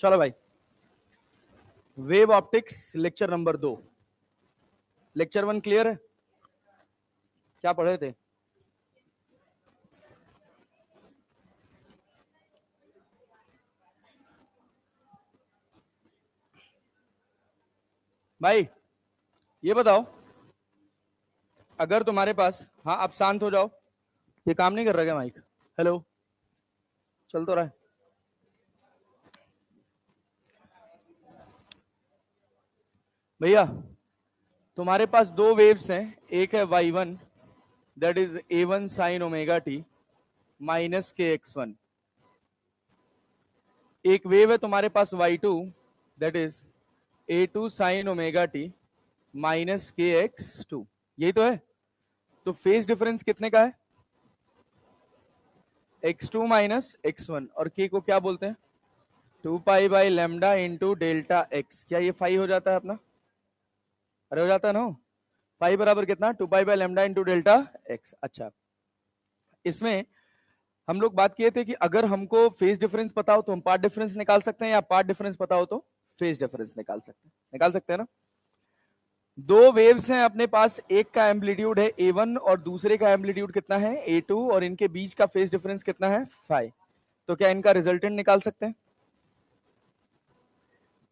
चलो भाई, wave optics lecture number 2। Lecture 1 clear है? क्या पढ़े थे? भाई ये बताओ, अगर तुम्हारे पास, हाँ आप शांत हो जाओ, ये काम नहीं कर रहा क्या माइक? हेलो, चल तो रहा है। भैया तुम्हारे पास दो वेव्स हैं, एक है y1 that is a1 sine omega T minus के x1, एक वेव है तुम्हारे पास y2 that is a2 sine omega T minus के x2। यही तो है। तो फेज डिफरेंस कितने का है? x2 माइनस x1, और k को क्या बोलते हैं? 2 pi by lambda into delta x। क्या ये फाई हो जाता है अपना? अरे हो जाता है ना। फाई बराबर कितना? 2 pi by lambda into delta x। अच्छा, इसमें हम लोग बात किए थे कि अगर हमको फेज डिफरेंस पता हो तो हम पार्ट डिफरेंस निकाल सकते हैं, या पार्ट डिफरेंस पता हो तो फेज डिफरेंस निकाल सकते हैं ना। दो वेव्स हैं अपने पास, एक का एम्पलीट्यूड है a1 और दूसरे का एम्पलीट्यूड कितना है a2, और इनके बीच का फेज डिफरेंस कितना है फाई। तो क्या इनका रिजल्टेंट निकाल सकते हैं?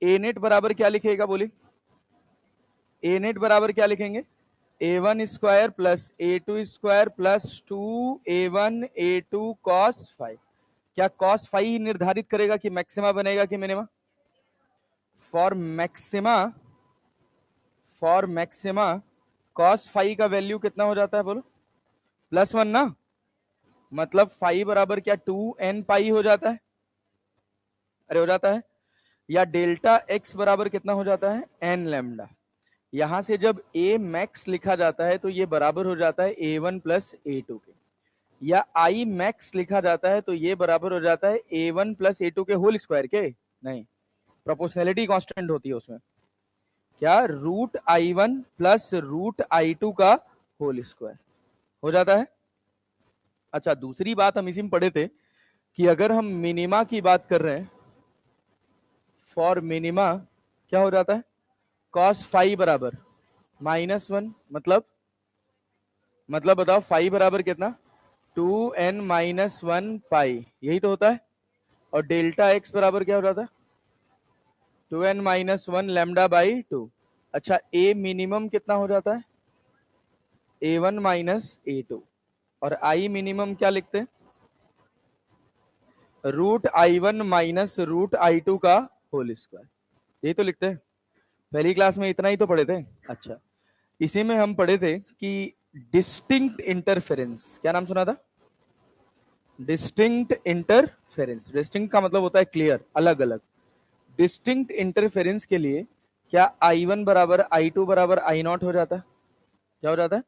ए नेट बराबर क्या लिखेगा बोली? ए नेट बराबर क्या लिखेंगे? a1 square plus a2 square plus 2a1 a2 cos phi. क्या cos फाई ही निर्धारित करेगा कि मैक्सिमा बनेगा कि minima? For maxima cos phi का वैल्यू कितना हो जाता है बोलो? +1 ना। मतलब फाई बराबर क्या 2n पाई हो जाता है? अरे हो जाता है। या डेल्टा x बराबर कितना हो जाता है? n lambda. यहां से जब a मैक्स लिखा जाता है तो ये बराबर हो जाता है a1 प्लस a2 के, या i मैक्स लिखा जाता है तो ये बराबर हो जाता है a1 प्लस a2 के होल स्क्वायर के। नहीं, प्रोपोर्शनैलिटी कांस्टेंट होती है उसमें। क्या? √i1 प्लस √i2 का होल स्क्वायर हो जाता है। अच्छा, दूसरी बात हम इसी में पढ़े थे कि अगर हम मिनिमा की बात कर रहे हैं, फॉर मिनिमा क्या हो जाता है? cos फाई बराबर -1। मतलब बताओ, फाई बराबर कितना? 2n-1 पाई, यही तो होता है। और डेल्टा एक्स बराबर क्या हो जाता है? 2n-1 lambda by 2। अच्छा, ए मिनिमम कितना हो जाता है? a1 minus a2। और आई मिनिमम क्या लिखते हैं? √i1 माइनस √i2 का होल स्क्वायर, यही तो लिखते हैं। पहली क्लास में इतना ही तो पढ़े थे। अच्छा, इसी में हम पढ़े थे कि डिस्टिंक्ट इंटरफेरेंस, क्या नाम सुना था? Distinct interference. डिस्टिंक्ट का मतलब होता है क्लियर, अलग अलग। डिस्टिंक्ट इंटरफेरेंस के लिए क्या i1 बराबर i2 बराबर i0 हो जाता है? क्या हो जाता है?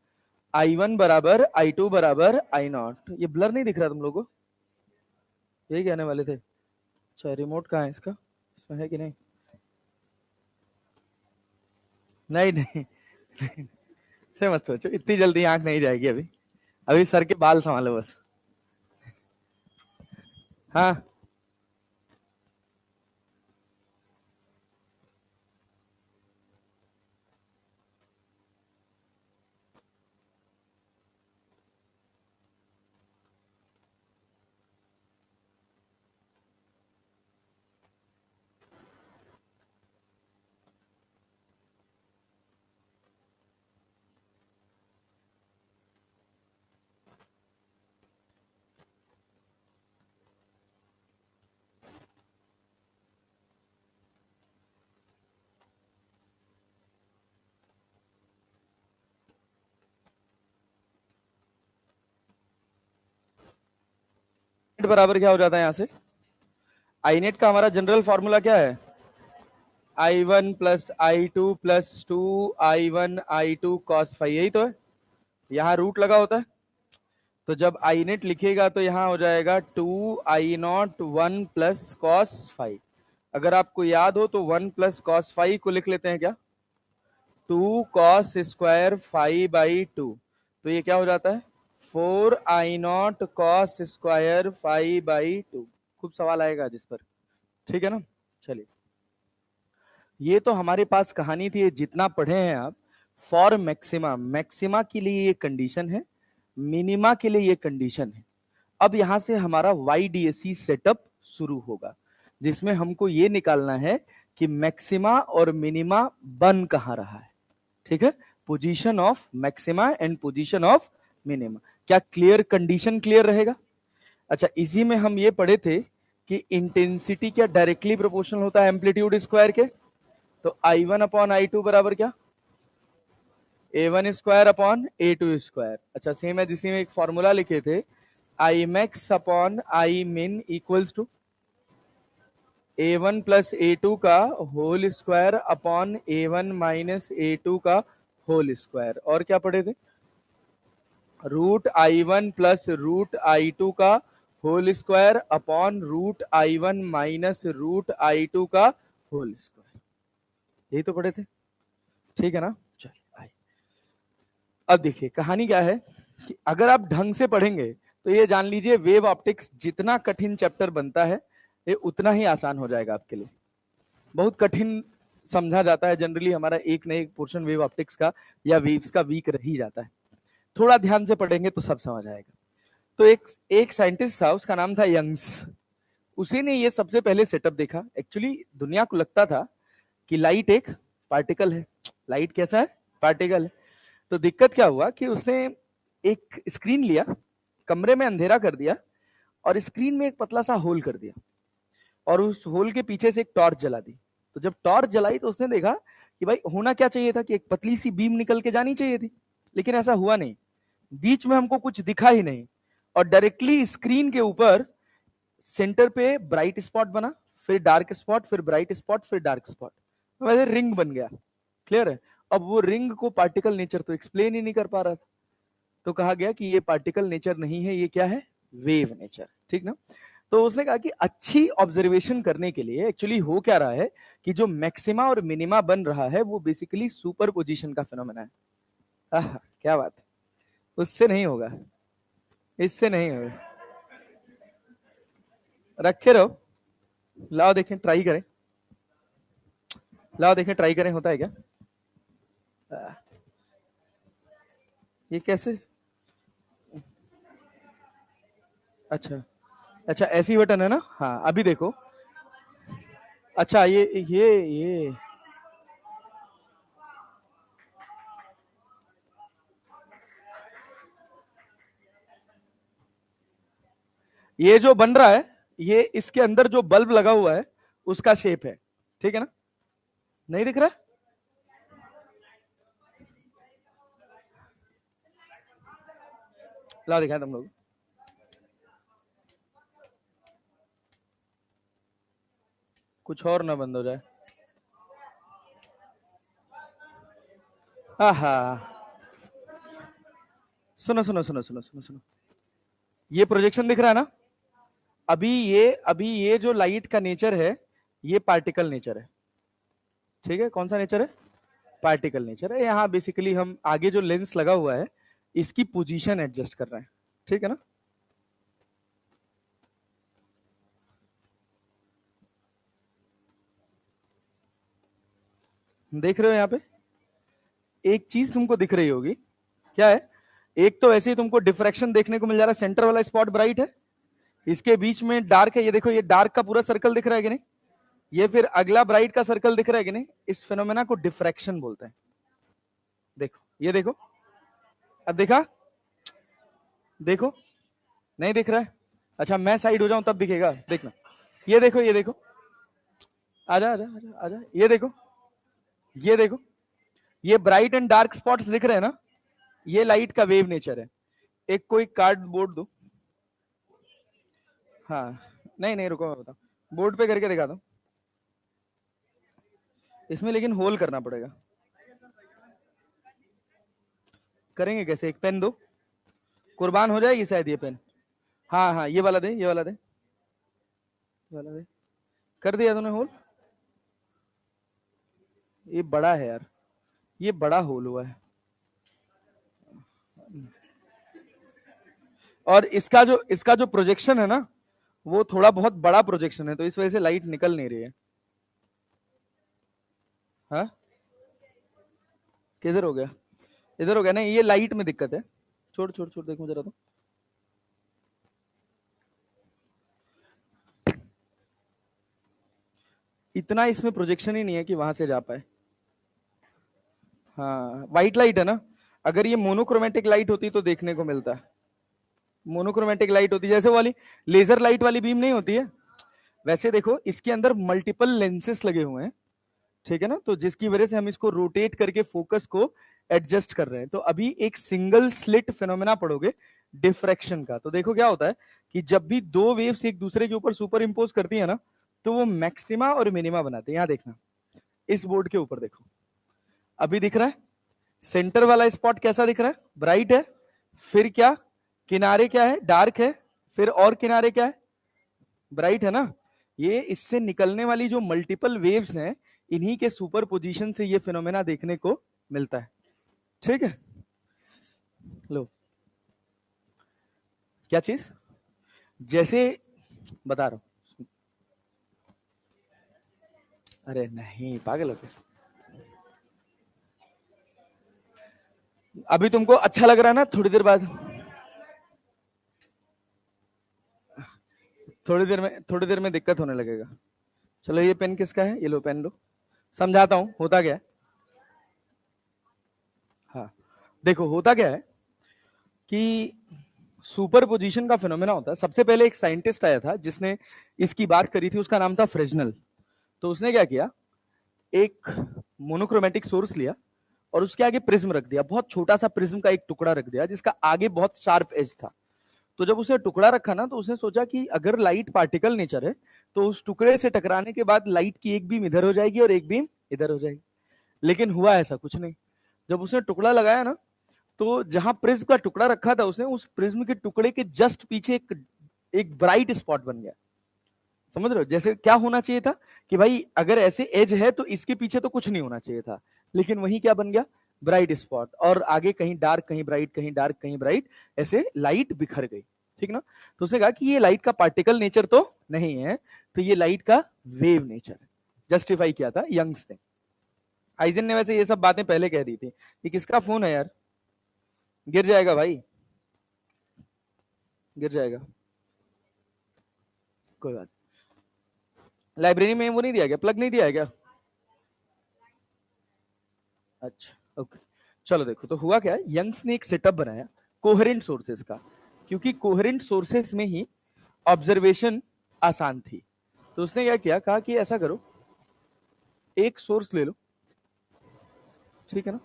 i1 बराबर i2 बराबर i0। ये ब्लर नहीं दिख रहा तुम लोगों को? यही कहने वाले थे। अच्छा, रिमोट कहाँ है इसका? इसमें है कि नहीं? नहीं नहीं, से मत सोचो, इतनी जल्दी आंख नहीं जाएगी अभी। अभी सर के बाल संभालो बस। हाँ, बराबर क्या हो जाता है यहाँ से? आई नेट का हमारा जनरल फॉर्मूला क्या है? i1 plus i2 plus 2i1 i2 cos phi, यही तो है। यहाँ रूट लगा होता है, तो जब आई नेट लिखेगा तो यहाँ हो जाएगा 2i0 1 प्लस कॉस फाई। अगर आपको याद हो तो 1 प्लस कॉस फाई को लिख लेते हैं क्या? 2 cos स्क्वायर फाई बाई 2। तो ये क्या हो जाता है? 4i0 cos square phi by 2। खूब सवाल आएगा जिस पर, ठीक है ना। चलिए, ये तो हमारे पास कहानी थी, जितना पढ़े हैं आप। फॉर मैक्सिमा, मैक्सिमा के लिए ये कंडीशन है, मिनिमा के लिए ये कंडीशन है। अब यहां से हमारा YDAC सेटअप शुरू होगा, जिसमें हमको ये निकालना है कि मैक्सिमा और मिनिमा बन कहां रहा है। ठीक है, position of maxima and position of minima. क्या क्लियर, कंडीशन क्लियर रहेगा? अच्छा, इसी में हम ये पढ़े थे कि इंटेंसिटी क्या डायरेक्टली प्रोपोर्शनल होता है एम्पलीट्यूड स्क्वायर के। तो I1 अपॉन I2 बराबर क्या? A1 square upon A2 square. अच्छा, सेम है जिसमें एक फॉर्मूला लिखे थे, I max upon I min equals to A1 plus A2 का whole square upon A1 minus A2 का होल स्क्वायर। और क्या पढ़े थे? Root I1 plus root I2 का whole square upon root I1 minus root I2 का whole square. यही तो पढ़े थे, ठीक है ना? चलिए आइए, अब देखिए कहानी क्या है कि अगर आप ढंग से पढ़ेंगे तो ये जान लीजिए, वेव ऑप्टिक्स जितना कठिन चैप्टर बनता है, ये उतना ही आसान हो जाएगा आपके लिए। बहुत कठिन समझा जाता है जनरली हमारा एक न एक पोर्शन वेव ऑप्टिक्स का या वेव्स का वीक रह ही जाता है। थोड़ा ध्यान से पढ़ेंगे तो सब समझ आएगा। तो एक साइंटिस्ट था, उसका नाम था यंग्स। उसी ने ये सबसे पहले सेटअप देखा। एक्चुअली दुनिया को लगता था कि लाइट एक पार्टिकल है। लाइट कैसा है? पार्टिकल है। तो दिक्कत क्या हुआ कि उसने एक स्क्रीन लिया, कमरे में अंधेरा कर दिया और स्क्रीन में एक पतला सा होल कर दिया और उस होल के पीछे से एक टॉर्च जला दी। तो जब टॉर्च जलाई तो उसने देखा कि भाई होना क्या चाहिए था कि एक पतली सी बीम निकल के जानी चाहिए थी, लेकिन ऐसा हुआ नहीं। बीच में हमको कुछ दिखा ही नहीं और डायरेक्टली स्क्रीन के ऊपर सेंटर पे ब्राइट स्पॉट बना, फिर डार्क स्पॉट, फिर ब्राइट स्पॉट, फिर डार्क स्पॉट, वैसे रिंग बन गया। क्लियर है? अब वो रिंग को पार्टिकल नेचर तो एक्सप्लेन ही नहीं कर पा रहा था, तो कहा गया कि ये पार्टिकल नेचर नहीं है, ये क्या है? Wave nature. ठीक ना? तो उसने कहा कि अच्छी ऑब्जर्वेशन करने के लिए एक्चुअली हो क्या रहा है कि जो मैक्सिमा और मिनिमा बन रहा है वो बेसिकली सुपर पोजिशन का फिनोमेना है। क्या बात है, उससे नहीं होगा, इससे नहीं होगा। रखे रहो, लाओ देखें, ट्राई करें, लाओ देखें, ट्राई करें, होता है क्या? ये कैसे? अच्छा अच्छा, ऐसी बटन है ना? हाँ, अभी देखो। अच्छा, ये जो बन रहा है, ये इसके अंदर जो बल्ब लगा हुआ है उसका शेप है। ठीक है ना? नहीं दिख रहा? ला दिखाए तुम लोग, कुछ और ना बंद हो जाए। आहा, सुनो सुनो सुनो सुनो सुनो सुनो, ये प्रोजेक्शन दिख रहा है ना? अभी ये जो लाइट का नेचर है, ये पार्टिकल नेचर है। ठीक है, कौन सा नेचर है? पार्टिकल नेचर है। यहाँ बेसिकली हम आगे जो लेंस लगा हुआ है इसकी पोजीशन एडजस्ट कर रहे हैं। ठीक है ना? देख रहे हो यहाँ पे एक चीज तुमको दिख रही होगी, क्या है? एक तो ऐसे ही तुमको डिफ्रैक्शन देखने को मिल जा रहा है, सेंटर वाला स्पॉट ब्राइट है, इसके बीच में डार्क है। ये देखो, ये डार्क का पूरा सर्कल दिख रहा है कि नहीं? ये फिर अगला ब्राइट का सर्कल दिख रहा है कि नहीं? इस फिनोमेना को डिफ्रैक्शन बोलते हैं। देखो, ये देखो, अब देखा? देखो, नहीं दिख रहा है? अच्छा, मैं साइड हो जाऊं तब दिखेगा, देखना। ये देखो, ये देखो, आजा आजा आजा आजा, ये देखो, ये देखो, ये ब्राइट एंड डार्क स्पॉट्स दिख रहे हैं ना? ये लाइट का वेव नेचर है। एक कोई कार्ड बोर्ड दो। हाँ, नहीं नहीं, रुको मैं बताऊं, बोर्ड पे करके दिखा दो। इसमें लेकिन होल करना पड़ेगा। करेंगे कैसे? एक पेन दो, कुर्बान हो जाएगी शायद ये पेन। हाँ हाँ, ये वाला दे, ये वाला दे, ये वाला दे। कर दिया तूने होल? ये बड़ा है यार, ये बड़ा होल हुआ है। और इसका जो प्रोजेक्शन है ना, वो थोड़ा बहुत बड़ा प्रोजेक्शन है, तो इस वजह से लाइट निकल नहीं रही है। हाँ किधर हो गया? इधर हो गया ना, ये लाइट में दिक्कत है। छोड़ छोड़ छोड़, देखो जरा तो। इतना इसमें प्रोजेक्शन ही नहीं है कि वहां से जा पाए। हाँ व्हाइट लाइट है ना, अगर ये मोनोक्रोमेटिक लाइट होती तो देखने को मिलता है। मोनोक्रोमेटिक लाइट होती जैसे वाली लेजर लाइट वाली बीम नहीं होती है, वैसे देखो इसके अंदर मल्टीपल लेंसेस लगे हुए हैं, ठीक है ना, तो जिसकी वजह से हम इसको रोटेट करके फोकस को एडजस्ट कर रहे हैं। तो अभी एक सिंगल स्लिट फिनोमेना पढ़ोगे डिफ्रैक्शन का, तो देखो क्या होता है कि जब भी दो वेव्स एक दूसरे के ऊपर सुपर इंपोज करती है ना, तो वो मैक्सिमा और मिनिमा बनाते हैं। यहां देखना, इस बोर्ड के ऊपर देखो, अभी दिख रहा है सेंटर वाला स्पॉट कैसा दिख रहा है? ब्राइट है। फिर क्या, किनारे क्या है? डार्क है। फिर और किनारे क्या है? ब्राइट है ना। ये इससे निकलने वाली जो मल्टीपल वेव्स हैं, इन्हीं के सुपर पोजिशन से ये फिनोमेना देखने को मिलता है, ठीक है। लो क्या चीज, जैसे बता रहा हूं। अरे नहीं पागल हो गए, अभी तुमको अच्छा लग रहा है ना, थोड़ी देर में दिक्कत होने लगेगा। चलो ये पेन किसका है? ये लो पेन लो, समझाता हूं होता क्या है। हाँ देखो होता क्या है कि सुपर पोजिशन का फिनोमेना होता है। सबसे पहले एक साइंटिस्ट आया था जिसने इसकी बात करी थी, उसका नाम था फ्रेजनल। तो उसने क्या किया, एक मोनोक्रोमेटिक सोर्स लिया और उसके आगे प्रिज्म रख दिया, बहुत छोटा सा प्रिज्म का एक टुकड़ा रख दिया जिसका आगे बहुत शार्प एज था। तो जब उसने टुकड़ा रखा ना, तो उसने सोचा कि अगर लाइट पार्टिकल नेचर है तो उस टुकड़े से टकराने के बाद लाइट की एक बीम इधर हो जाएगी और एक बीम इधर हो जाएगी। लेकिन हुआ ऐसा कुछ नहीं। जब उसने टुकड़ा लगाया ना, तो जहां प्रिज्म का टुकड़ा रखा था उसने, उस प्रिज्म के टुकड़े के जस्ट पीछे एक ब्राइट स्पॉट बन गया। समझ रहे हो? जैसे क्या होना चाहिए था कि भाई अगर ऐसे एज है तो इसके पीछे तो कुछ नहीं होना चाहिए था, लेकिन वही क्या बन गया? Bright spot. और आगे कहीं डार्क कहीं ब्राइट, कहीं डार्क कहीं ब्राइट, ऐसे लाइट बिखर गई, ठीक ना। तो उसने कहा कि ये लाइट का पार्टिकल नेचर तो नहीं है, तो ये लाइट का वेव नेचर है। जस्टिफाई किया था यंग्स ने। आइजन ने वैसे ये सब बातें पहले कह दी थी। ये किसका फोन है यार? गिर जाएगा भाई, गिर जाएगा, कोई बात। लाइब्रेरी में वो नहीं दिया गया, प्लग नहीं दिया है क्या? अच्छा ओके। चलो देखो, तो हुआ क्या है, यंग्स ने एक सेटअप बनाया कोहेरेंट सोर्सेस का, क्योंकि कोहेरेंट सोर्सेस में ही ऑब्जर्वेशन आसान थी। तो उसने क्या किया, कहा कि ऐसा करो, एक सोर्स ले लो, ठीक है ना,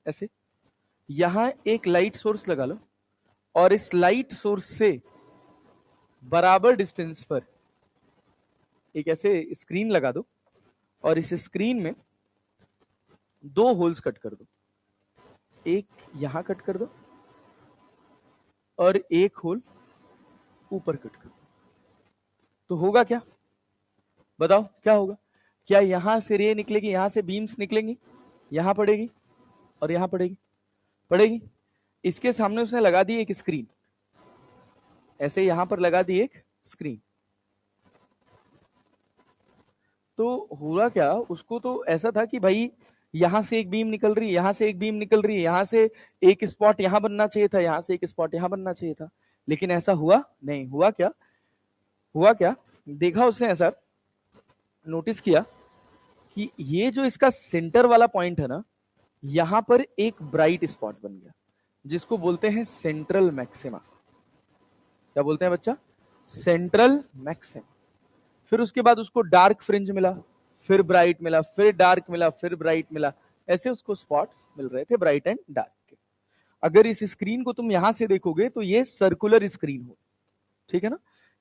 ऐसे यहां एक लाइट सोर्स लगा लो, और इस लाइट सोर्स से बराबर डिस्टेंस पर एक ऐसे स्क्रीन लगा दो, और इस स्क्रीन में दो होल्स कट कर दो, एक यहां कट कर दो और एक होल ऊपर कट कर दो। तो होगा क्या, बताओ क्या होगा? क्या यहां से रे निकलेगी, यहां से बीम्स निकलेंगी, यहां पड़ेगी और यहां पड़ेगी, पड़ेगी। इसके सामने उसने लगा दी एक स्क्रीन, ऐसे यहां पर लगा दी एक स्क्रीन। तो हुआ क्या, उसको तो ऐसा था कि भाई यहां से एक बीम निकल रही है, यहां से एक बीम निकल रही है, यहां से एक स्पॉट यहां बनना चाहिए था, यहां से एक स्पॉट यहां बनना चाहिए था, लेकिन ऐसा हुआ नहीं। हुआ क्या, हुआ क्या, देखा उसने ऐसा, नोटिस किया कि ये जो इसका सेंटर वाला पॉइंट है ना, यहां पर एक ब्राइट स्पॉट बन गया, जिसको बोलते हैं सेंट्रल मैक्सिमा। क्या बोलते हैं बच्चा? Central maxima. फिर उसके बाद उसको डार्क फ्रिंज मिला, फिर ब्राइट मिला, फिर डार्क मिला, फिर ब्राइट मिला, ऐसे उसको स्पॉट्स मिल रहे थे ब्राइट एंड डार्क के। अगर इस स्क्रीन को तुम यहां से देखोगे तो ये सर्कुलर स्क्रीन हो, ठीक है ना,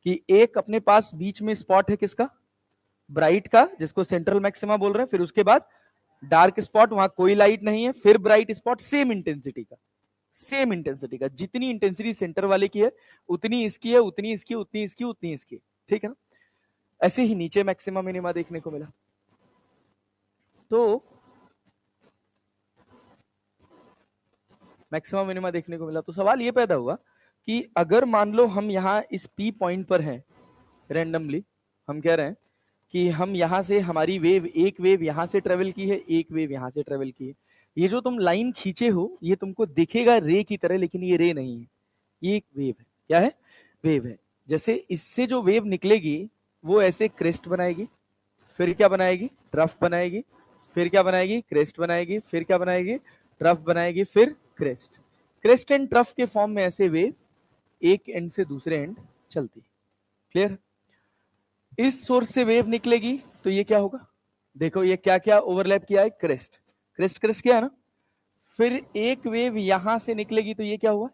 कि एक अपने पास बीच में स्पॉट है किसका? ब्राइट का, जिसको सेंट्रल मैक्सिमा बोल रहे हैं। फिर उसके बाद डार्क स्पॉट, वहां कोई लाइट नहीं है। फिर ब्राइट स्पॉट सेम इंटेंसिटी का, सेम इंटेंसिटी का, जितनी इंटेंसिटी सेंटर वाले की है उतनी इसकी है, उतनी इसकी, उतनी इसकी, उतनी इसकी, ठीक है ना। ऐसे ही नीचे मैक्सिमा मिनिमा देखने को मिला। तो मैक्सिमा मिनिमा देखने को मिला, तो सवाल ये पैदा हुआ कि अगर मान लो हम यहां इस पी पॉइंट पर हैं, रैंडमली हम कह रहे हैं कि हम यहां से हमारी वेव, एक वेव यहां से ट्रेवल की है, एक वेव यहां से ट्रेवल की है। ये जो तुम लाइन खींचे हो ये तुमको दिखेगा रे की तरह, लेकिन ये रे नहीं है, ये एक वेव है। क्या है? वेव है। जैसे इससे जो वेव निकलेगी वो ऐसे क्रेस्ट बनाएगी, फिर क्या बनाएगी? ट्रफ बनाएगी, फिर क्या बनाएगी? क्रेस्ट बनाएगी, फिर क्या बनाएगी? ट्रफ बनाएगी, फिर क्रेस्ट। क्रेस्ट एंड ट्रफ के फॉर्म में ऐसे वेव एक एंड से दूसरे एंड चलती। क्लियर? इस सोर्स से वेव निकलेगी तो ये क्या होगा? देखो ये क्या क्या ओवरलैप किया है? क्रेस्ट क्रेस्ट क्रेस्ट किया है ना। फिर एक वेव यहां से निकलेगी तो ये क्या हुआ?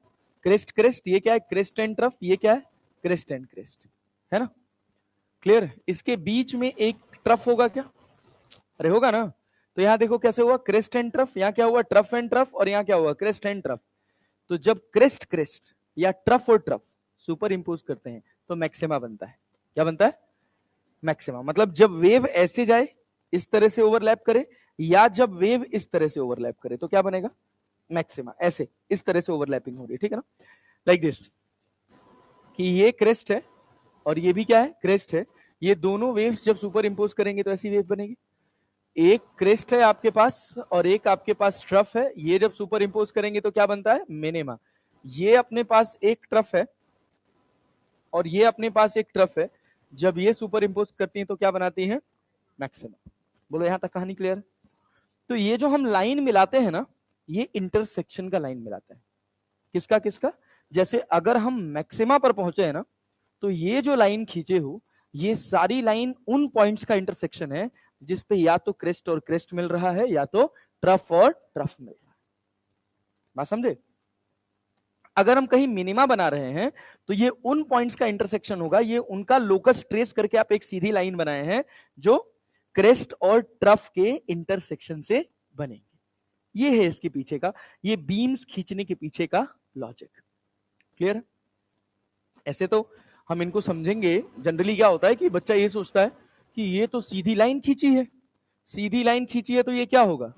Crest crest. ये क्या है? Crest and trough. ये क्या है? क्रेस्ट एंड क्रेस्ट, है ना। क्लियर? इसके बीच में एक ट्रफ होगा क्या? अरे होगा ना। तो यहां देखो कैसे हुआ? Crest and trough. यहां क्या हुआ? Trough and trough. और यहां क्या हुआ? Crest and trough. तो जब क्रेस्ट क्रेस्ट या ट्रफ और ट्रफ सुपर इंपोज करते हैं तो मैक्सिमा बनता है। क्या बनता है? मैक्सिमा। मतलब जब वेव ऐसे जाए, इस तरह से ओवरलैप करे, या जब वेव इस तरह से ओवरलैप करे तो क्या बनेगा? मैक्सिमा। ऐसे इस तरह से ओवरलैपिंग हो रही है, ठीक है ना, लाइक दिस, कि ये क्रेस्ट है और ये भी क्या है? क्रेस्ट है। ये दोनों वेव्स जब सुपर इंपोज करेंगे तो ऐसी वेव बनेगी। एक क्रेस्ट है आपके पास और एक आपके पास ट्रफ है। ये जब सुपर इंपोज करेंगे तो क्या बनता है? मिनिमा। ये अपने पास एक ट्रफ है और ये अपने पास एक ट्रफ है। जब ये सुपर इंपोज करती हैं तो क्या बनाती हैं? मैक्सिमा। बोलो यहां तक कहानी क्लियर? तो ये जो हम लाइन मिलाते हैं ना, ये इंटरसेक्शन का लाइन मिलाता है। किसका किसका? जैसे अगर हम मैक्सिमा पर पहुंचे हैं ना, तो ये जो लाइन खींचे हो, ये सारी लाइन उन पॉइंट्स का इंटरसेक्शन है जिसपे या तो क्रेस्ट और क्रेस्ट मिल रहा है या तो ट्रफ और ट्रफ मिल रहा है। बात समझे? अगर हम कहीं मिनिमा बना रहे हैं तो ये उन पॉइंट्स का इंटरसेक्शन होगा, ये उनका लोकस ट्रेस करके आप एक सीधी लाइन बनाए हैं जो क्रेस्ट और ट्रफ के इंटरसेक्शन से बनेंगे। ये है इसके पीछे का, ये बीम्स खींचने के पीछे का लॉजिक। क्लियर? ऐसे तो हम इनको समझेंगे। जनरली क्या होता है कि बच्चा ये सोचता है कि ये तो सीधी लाइन खींची है, सीधी लाइन खींची है तो ये क्या होगा?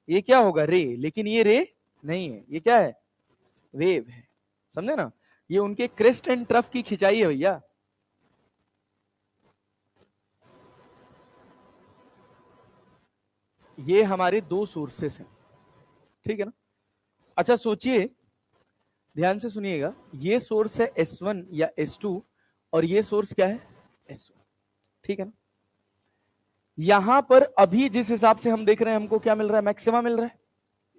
ये क्या होगा? रे। लेकिन ये रे नहीं है, ये क्या है? वेव है। समझे ना? ये उनके क्रेस्ट एंड ट्रफ की खिंचाई है भैया। ये हमारे दो सोर्सेस हैं, ठीक है ना। अच्छा सोचिए, ध्यान से सुनिएगा, ये सोर्स है S1 या S2 और ये सोर्स क्या है? S1, ठीक है ना। यहां पर अभी जिस हिसाब से हम देख रहे हैं हमको क्या मिल रहा है? मैक्सिमा मिल रहा है।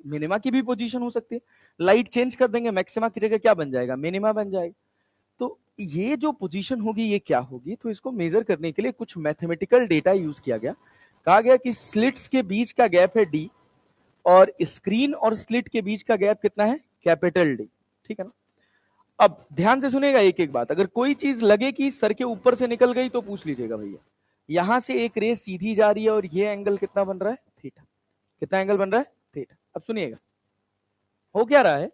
मिनिमा की भी पोजीशन हो सकती है, लाइट चेंज कर देंगे, मैक्सिमा की जगह क्या बन जाएगा? मिनिमा बन जाएगा। तो ये जो पोजीशन होगी ये क्या होगी? तो इसको मेजर करने के लिए कुछ मैथमेटिकल डेटा यूज किया गया। कहा गया कि स्लिट्स के बीच का गैप है D और स्क्रीन और स्लिट के बीच का गैप कितना है? कैपिटल D, ठीक है ना। अब ध्यान से सुनेगा एक एक बात, अगर कोई चीज लगे कि सर के ऊपर से निकल गई तो पूछ लीजिएगा भैया। यहां से एक रे सीधी जा रही है और ये एंगल कितना बन रहा है? थीटा। कितना एंगल बन रहा है? थीटा। अब सुनिएगा, हो क्या रहा है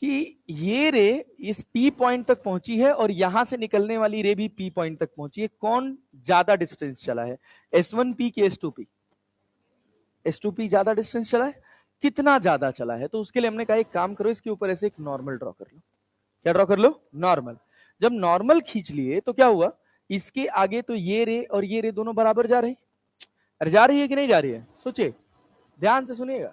कि ये रे इस P पॉइंट तक पहुंची है और यहां से निकलने वाली रे भी P पॉइंट तक पहुंची है। कौन ज्यादा डिस्टेंस चला है? S1P की S2P? S2P ज्यादा डिस्टेंस चला है। कितना ज्यादा चला है? तो उसके लिए हमने कहा एक काम करो, इसके ऊपर ऐसे एक नॉर्मल ड्रॉ कर लो। क्या ड्रॉ कर लो? नॉर्मल। जब नॉर्मल खींच लिए तो क्या हुआ? इसके आगे तो ये रे और ये रे दोनों बराबर जा रहे हैं। अरे जा रही है कि नहीं जा रही है? सोचिए, ध्यान से सुनिएगा,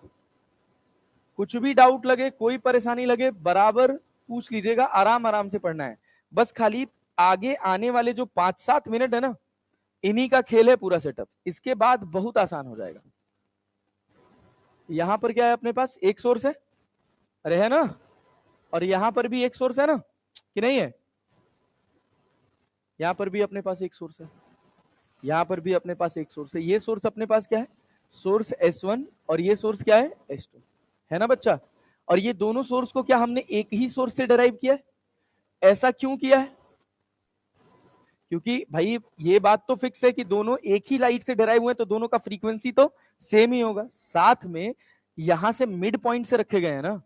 कुछ भी डाउट लगे, कोई परेशानी लगे, बराबर पूछ लीजिएगा, आराम आराम से पढ़ना है। बस खाली आगे आने वाले जो 5-7 मिनट है ना, इन्हीं का खेल है पूरा सेटअप। इसके बाद बहुत आसान हो जाएगा। यहां पर क्या है? अपने पास एक सोर्स है, अरे है ना, और यहां पर भी एक सोर्स है ना, कि नहीं है? यहां पर भी अपने पास एक सोर्स है, यहां पर भी अपने पास एक सोर्स है। ये सोर्स अपने पास क्या है? सोर्स S1 और ये सोर्स क्या है? S2, है ना बच्चा। और ये दोनों सोर्स को क्या हमने एक ही सोर्स से डिराइव किया है? ऐसा क्यों किया है? क्योंकि भाई ये बात तो फिक्स है कि दोनों एक ही लाइट से डिराइव हुए तो दोनों का फ्रीक्वेंसी तो सेम ही होगा। साथ में यहां से मिड पॉइंट से रखे गए हैं ना,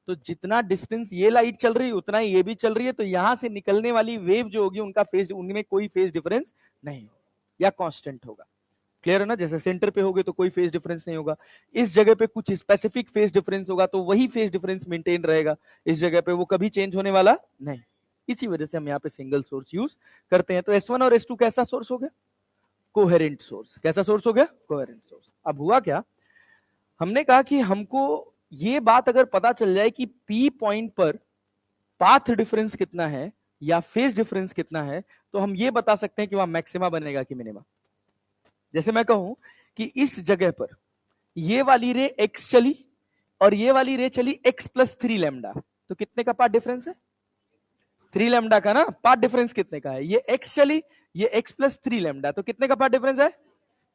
तो जितना डिस्टेंस ये लाइट चल रही है उतना ही ये भी चल रही है, तो यहां से निकलने वाली वेव जो होगी उनका फेज, उनमें कोई फेज डिफरेंस नहीं होगा या कांस्टेंट होगा। क्लियर है ना? जैसे सेंटर पे होगे तो कोई फेज डिफरेंस नहीं होगा, इस जगह पे कुछ स्पेसिफिक फेज डिफरेंस होगा तो वही फेज डिफरेंस मेंटेन रहेगा, इस जगह पे वो कभी चेंज होने वाला नहीं। इसी वजह से हम यहाँ पे सिंगल सोर्स यूज करते हैं। तो S1 और S2 कैसा सोर्स हो गया? Coherent source. कैसा सोर्स हो गया? Coherent source. अब हुआ क्या, हमने कहा कि हमको ये बात अगर पता चल जाए कि पी पॉइंट पर पाथ डिफरेंस कितना है या फेज डिफरेंस कितना है, तो हम ये बता सकते हैं कि वहां मैक्सिमा बनेगा कि मिनिमा। जैसे मैं कहूं कि इस जगह पर ये वाली रे एक्स चली और ये वाली रे चली एक्स प्लस 3 लैम्डा, तो कितने का पाथ डिफरेंस है? 3 लैम्डा का ना। पाथ डिफरेंस कितने का है? ये एक्स चली, ये एक्स प्लस 3 लैम्डा, तो कितने का पाथ डिफरेंस है?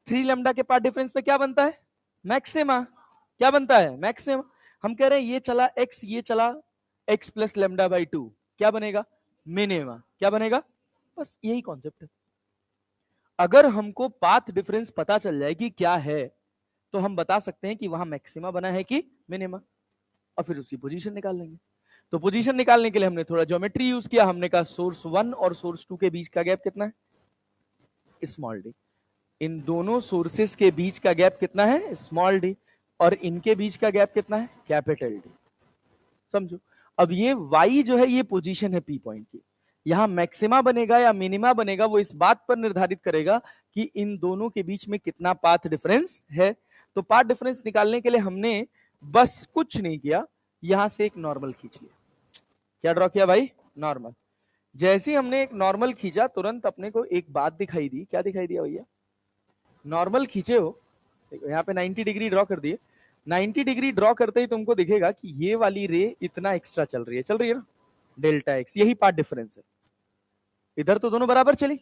3 लैम्डा के पाथ डिफरेंस पे क्या बनता है? मैक्सिमा। क्या बनता है? मैक्सिमा। हम कह रहे हैं ये चला एक्स, ये चला एक्स प्लस लैम्डा बाई 2, क्या बनेगा? मिनिमा। क्या बनेगा? बस यही कॉन्सेप्ट है। अगर हमको पाथ डिफरेंस पता चल जाए कि क्या है, तो हम बता सकते हैं कि वहां मैक्सिमा बना है कि मिनिमा, और फिर उसकी पोजीशन निकाल लेंगे। तो पोजीशन निकालने के लिए हमने थोड़ा ज्योमेट्री यूज किया। हमने कहा सोर्स 1 और सोर्स 2 के बीच का गैप कितना है? Small D. इन दोनों सोर्सेस के बीच का गैप कितना है? Small D. और इनके बीच का गैप कितना है? Capital D. समझो। अब ये y जो है ये पोजीशन है पी पॉइंट की। यहां मैक्सिमा बनेगा या मिनिमा बनेगा वो इस बात पर निर्धारित करेगा कि इन दोनों के बीच में कितना पाथ डिफरेंस है। तो पाथ डिफरेंस निकालने के लिए हमने बस कुछ नहीं किया, यहां से एक नॉर्मल खींच लिया। क्या ड्रॉ किया भाई? नॉर्मल। जैसे ही हमने एक नॉर्मल खींचा, तुरंत अपने को एक बात दिखाई दी। क्या दिखाई दिया भैया? नॉर्मल खींचे हो, यहाँ पे 90 डिग्री ड्रॉ कर दिए। 90 डिग्री ड्रॉ करते ही तुमको दिखेगा कि ये वाली रे इतना एक्स्ट्रा चल रही है ना, डेल्टा एक्स। यही पार्ट डिफरेंस है। इधर तो दोनों बराबर चली,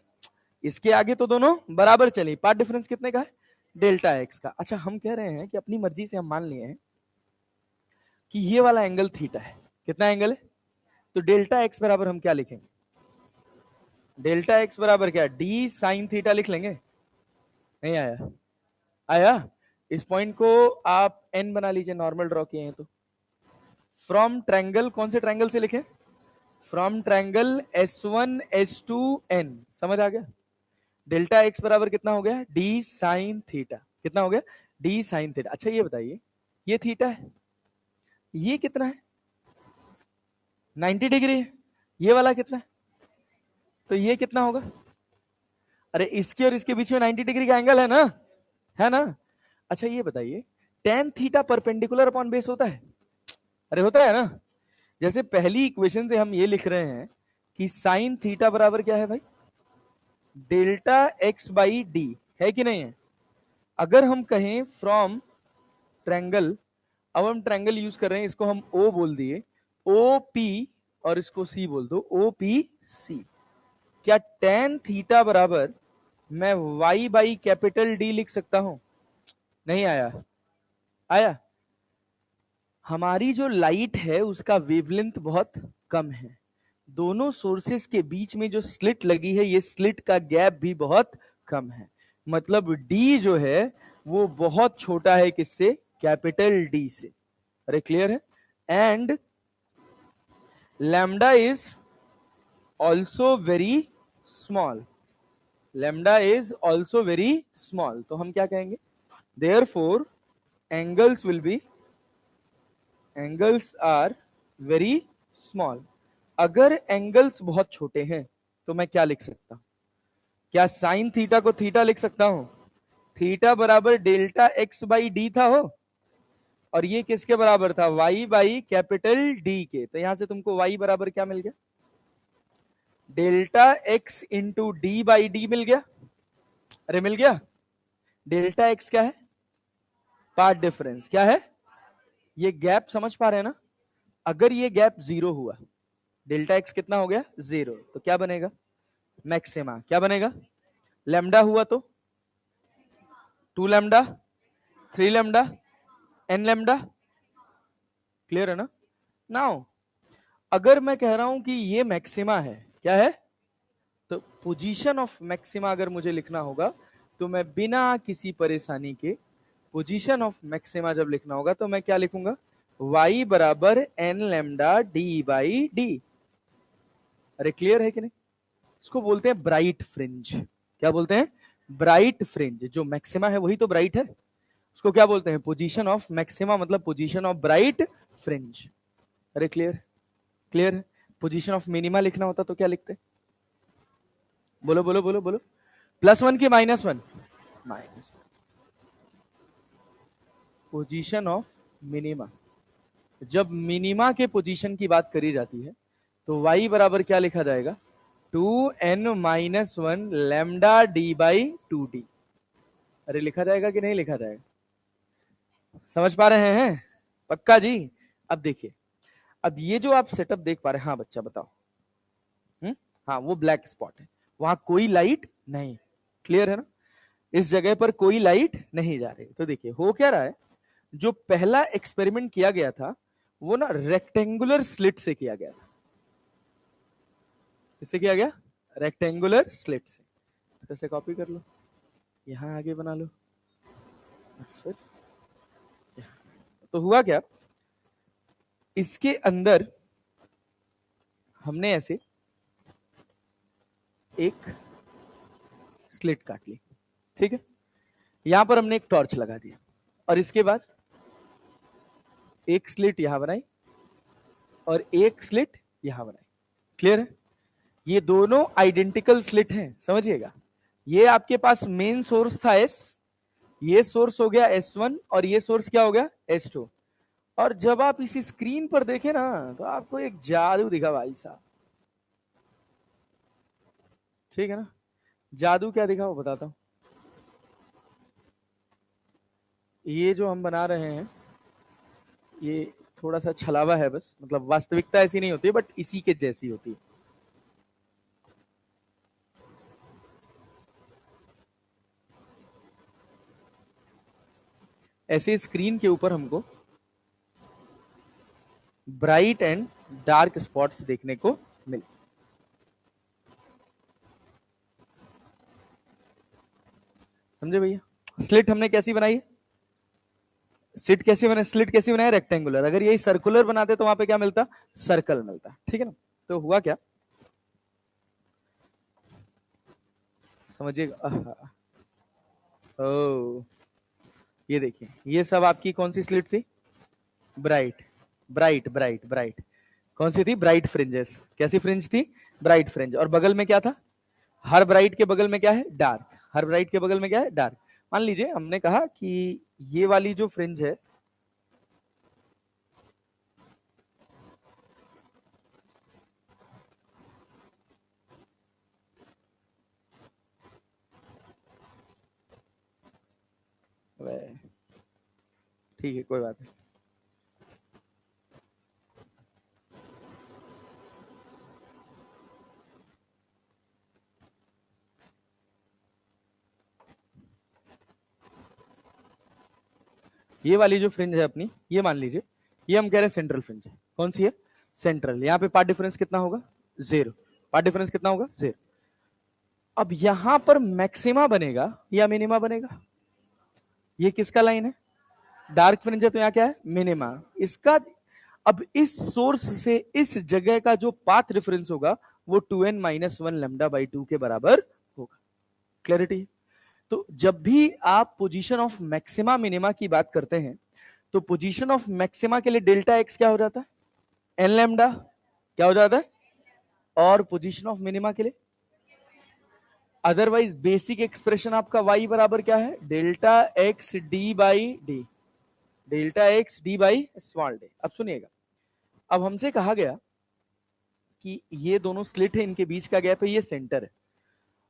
इसके आगे तो दोनों बराबर चली। पार्ट डिफरेंस कितने का है? डेल्टा एक्स का। अच्छा, हम कह रहे हैं कि अपनी मर्जी से हम मान लिए हैं कि ये वाला एंगल थीटा है। कितना एंगल है? तो डेल्टा एक्स बराबर हम क्या लिखेंगे? डेल्टा एक्स बराबर क्या? डी साइन थीटा लिख लेंगे। नहीं आया? आया? इस पॉइंट को आप एन बना लीजिए, नॉर्मल ड्रॉ किए हैं तो। फ्रॉम ट्रायंगल, कौन से ट्रायंगल से लिखें? From triangle S1 S2 N। समझ आ गया? डेल्टा एक्स बराबर कितना हो गया? D sine theta. कितना हो गया? D sine theta. अच्छा ये बताइए, ये थीटा है, ये कितना है? 90 डिग्री है। ये वाला कितना है? तो ये कितना होगा? अरे इसके और इसके बीच में 90 डिग्री का एंगल है ना, है ना? अच्छा ये बताइए, tan theta perpendicular upon base होता है? अरे होता है ना। जैसे पहली इक्वेशन से हम ये लिख रहे हैं कि साइन थीटा बराबर क्या है भाई? डेल्टा एक्स बाई डी, है कि नहीं है? अगर हम कहें फ्रॉम ट्रायंगल, अब हम ट्रायंगल यूज कर रहे हैं, इसको हम ओ बोल दिए, ओ पी, और इसको सी बोल दो, ओ पी सी। क्या टेन थीटा बराबर मैं वाई बाई कैपिटल डी लिख सकता हूं? नहीं आया? आया? हमारी जो लाइट है उसका वेवलेंथ बहुत कम है। दोनों सोर्सेस के बीच में जो स्लिट लगी है, ये स्लिट का गैप भी बहुत कम है। मतलब डी जो है वो बहुत छोटा है किससे? कैपिटल डी से। अरे क्लियर है? And lambda is also very small. Lambda is also very small. तो हम क्या कहेंगे? Therefore angles will be, angles are very small. अगर एंगल्स बहुत छोटे हैं तो मैं क्या लिख सकता हूं? क्या साइन थीटा को थीटा लिख सकता हूं? थीटा बराबर डेल्टा एक्स बाई डी था हो, और ये किसके बराबर था? वाई बाई कैपिटल डी के। तो यहां से तुमको वाई बराबर क्या मिल गया? Delta x into d by d मिल गया। अरे मिल गया। डेल्टा एक्स क्या है? Path difference. क्या है? ये गैप समझ पा रहे हैं ना? अगर ये गैप 0 हुआ, डेल्टा एक्स कितना हो गया? 0, तो क्या बनेगा? मैक्सिमा। क्या बनेगा? लैम्डा हुआ तो 2 lambda, 3 lambda, n lambda. Clear है ना? नाउ अगर मैं कह रहा हूं कि ये मैक्सिमा है, क्या है? तो पोजीशन ऑफ मैक्सिमा अगर मुझे लिखना होगा तो मैं बिना किसी परेशानी के पोजीशन ऑफ मैक्सिमा जब लिखना होगा तो मैं क्या लिखूंगा? y बराबर n lambda D by D. अरे क्लियर है कि नहीं? इसको बोलते हैं ब्राइट फ्रिंज। क्या बोलते हैं? Bright fringe. जो मैक्सिमा है वही तो ब्राइट है। उसको क्या बोलते हैं? पोजीशन ऑफ मैक्सिमा, मतलब पोजीशन ऑफ ब्राइट फ्रिंज। अरे क्लियर? क्लियर है? पोजीशन ऑफ मिनिमा लिखना होता तो क्या लिखते? बोलो बोलो बोलो बोलो। +1 की -1? Minus position of minima. जब मिनिमा के पोजीशन की बात करी जाती है तो y बराबर क्या लिखा जाएगा? 2n-1 lambda d/2d। अरे लिखा जाएगा कि नहीं लिखा जाएगा? समझ पा रहे हैं? पक्का जी? अब देखिए, अब ये जो आप सेटअप देख पा रहे हैं, हाँ बच्चा बताओ। हाँ वो ब्लैक स्पॉट है, वहां कोई लाइट नहीं। क्लियर है ना? इस जगह पर कोई लाइट नहीं जा रही। तो देखिए हो क्या रहा है, जो पहला एक्सपेरिमेंट किया गया था वो ना रेक्टेंगुलर स्लिट से किया गया था। किससे किया गया? रेक्टेंगुलर स्लिट से। कैसे कॉपी कर लो, यहां आगे बना लो। अच्छा, तो हुआ क्या, इसके अंदर हमने ऐसे एक स्लिट काट ली, ठीक है? यहां पर हमने एक टॉर्च लगा दिया और इसके बाद एक स्लिट यहां बनाई और एक स्लिट यहां बनाई। क्लियर है? ये दोनों आइडेंटिकल स्लिट हैं, समझिएगा। ये आपके पास मेन सोर्स था S, ये सोर्स हो गया S1 और ये सोर्स क्या हो गया? S2। और जब आप इसी स्क्रीन पर देखें ना तो आपको एक जादू दिखा भाई साहब। ठीक है ना? जादू क्या दिखा वो बताता हूं। ये जो हम बना रहे हैं ये थोड़ा सा छलावा है बस, मतलब वास्तविकता ऐसी नहीं होती बट इसी के जैसी होती है। ऐसे स्क्रीन के ऊपर हमको ब्राइट एंड डार्क स्पॉट्स देखने को मिले। समझे भैया? स्लिट हमने कैसी बनाई है? स्लिट कैसी बनाई? स्लिट कैसी बनाई? रेक्टेंगुलर। अगर यही सर्कुलर बनाते तो वहां पे क्या मिलता? सर्कल मिलता। ठीक है ना? तो हुआ क्या, समझिएगा। ओ, ये देखिए, ये सब आपकी कौन सी स्लिट थी? Bright bright bright bright. कौन सी थी? Bright fringes. कैसी फ्रिंज थी? Bright fringe. और बगल में क्या था? हर ब्राइट के बगल में क्या है? डार्क। हर ब्राइट के बगल में क्या है? डार्क। मान लीजिए हमने कहा कि ये वाली जो फ्रिंज है, ठीक है कोई बात नहीं। ये वाली जो फ्रिंज है अपनी, ये मान लीजिए ये हम कह रहे हैं सेंट्रल फ्रिंज है। कौन सी है? सेंट्रल। यहाँ पे पार्ट डिफरेंस कितना होगा? 0। पार्ट डिफरेंस कितना होगा? 0। अब यहां पर मैक्सिमा बनेगा या मिनिमा बनेगा? ये किसका लाइन है? डार्क फ्रिंज है तो यहाँ क्या है? मिनिमा। इसका अब इस सोर्स से इस जगह का जो पाथ रेफरेंस होगा वो 2n-1 λ/2 के बराबर होगा। क्लैरिटी? तो जब भी आप पोजीशन ऑफ मैक्सिमा मिनिमा की बात करते हैं तो पोजीशन ऑफ मैक्सिमा के लिए डेल्टा एक्स क्या हो जाता है? N lambda. क्या हो जाता है? और पोजीशन ऑफ मिनिमा के लिए अदरवाइज बेसिक एक्सप्रेशन आपका y बराबर क्या है? Delta x d/d। Delta x d/d। अब सुनिएगा, अब हमसे कहा गया कि ये दोनों स्लिट है, इनके बीच का गैप है, ये सेंटर है।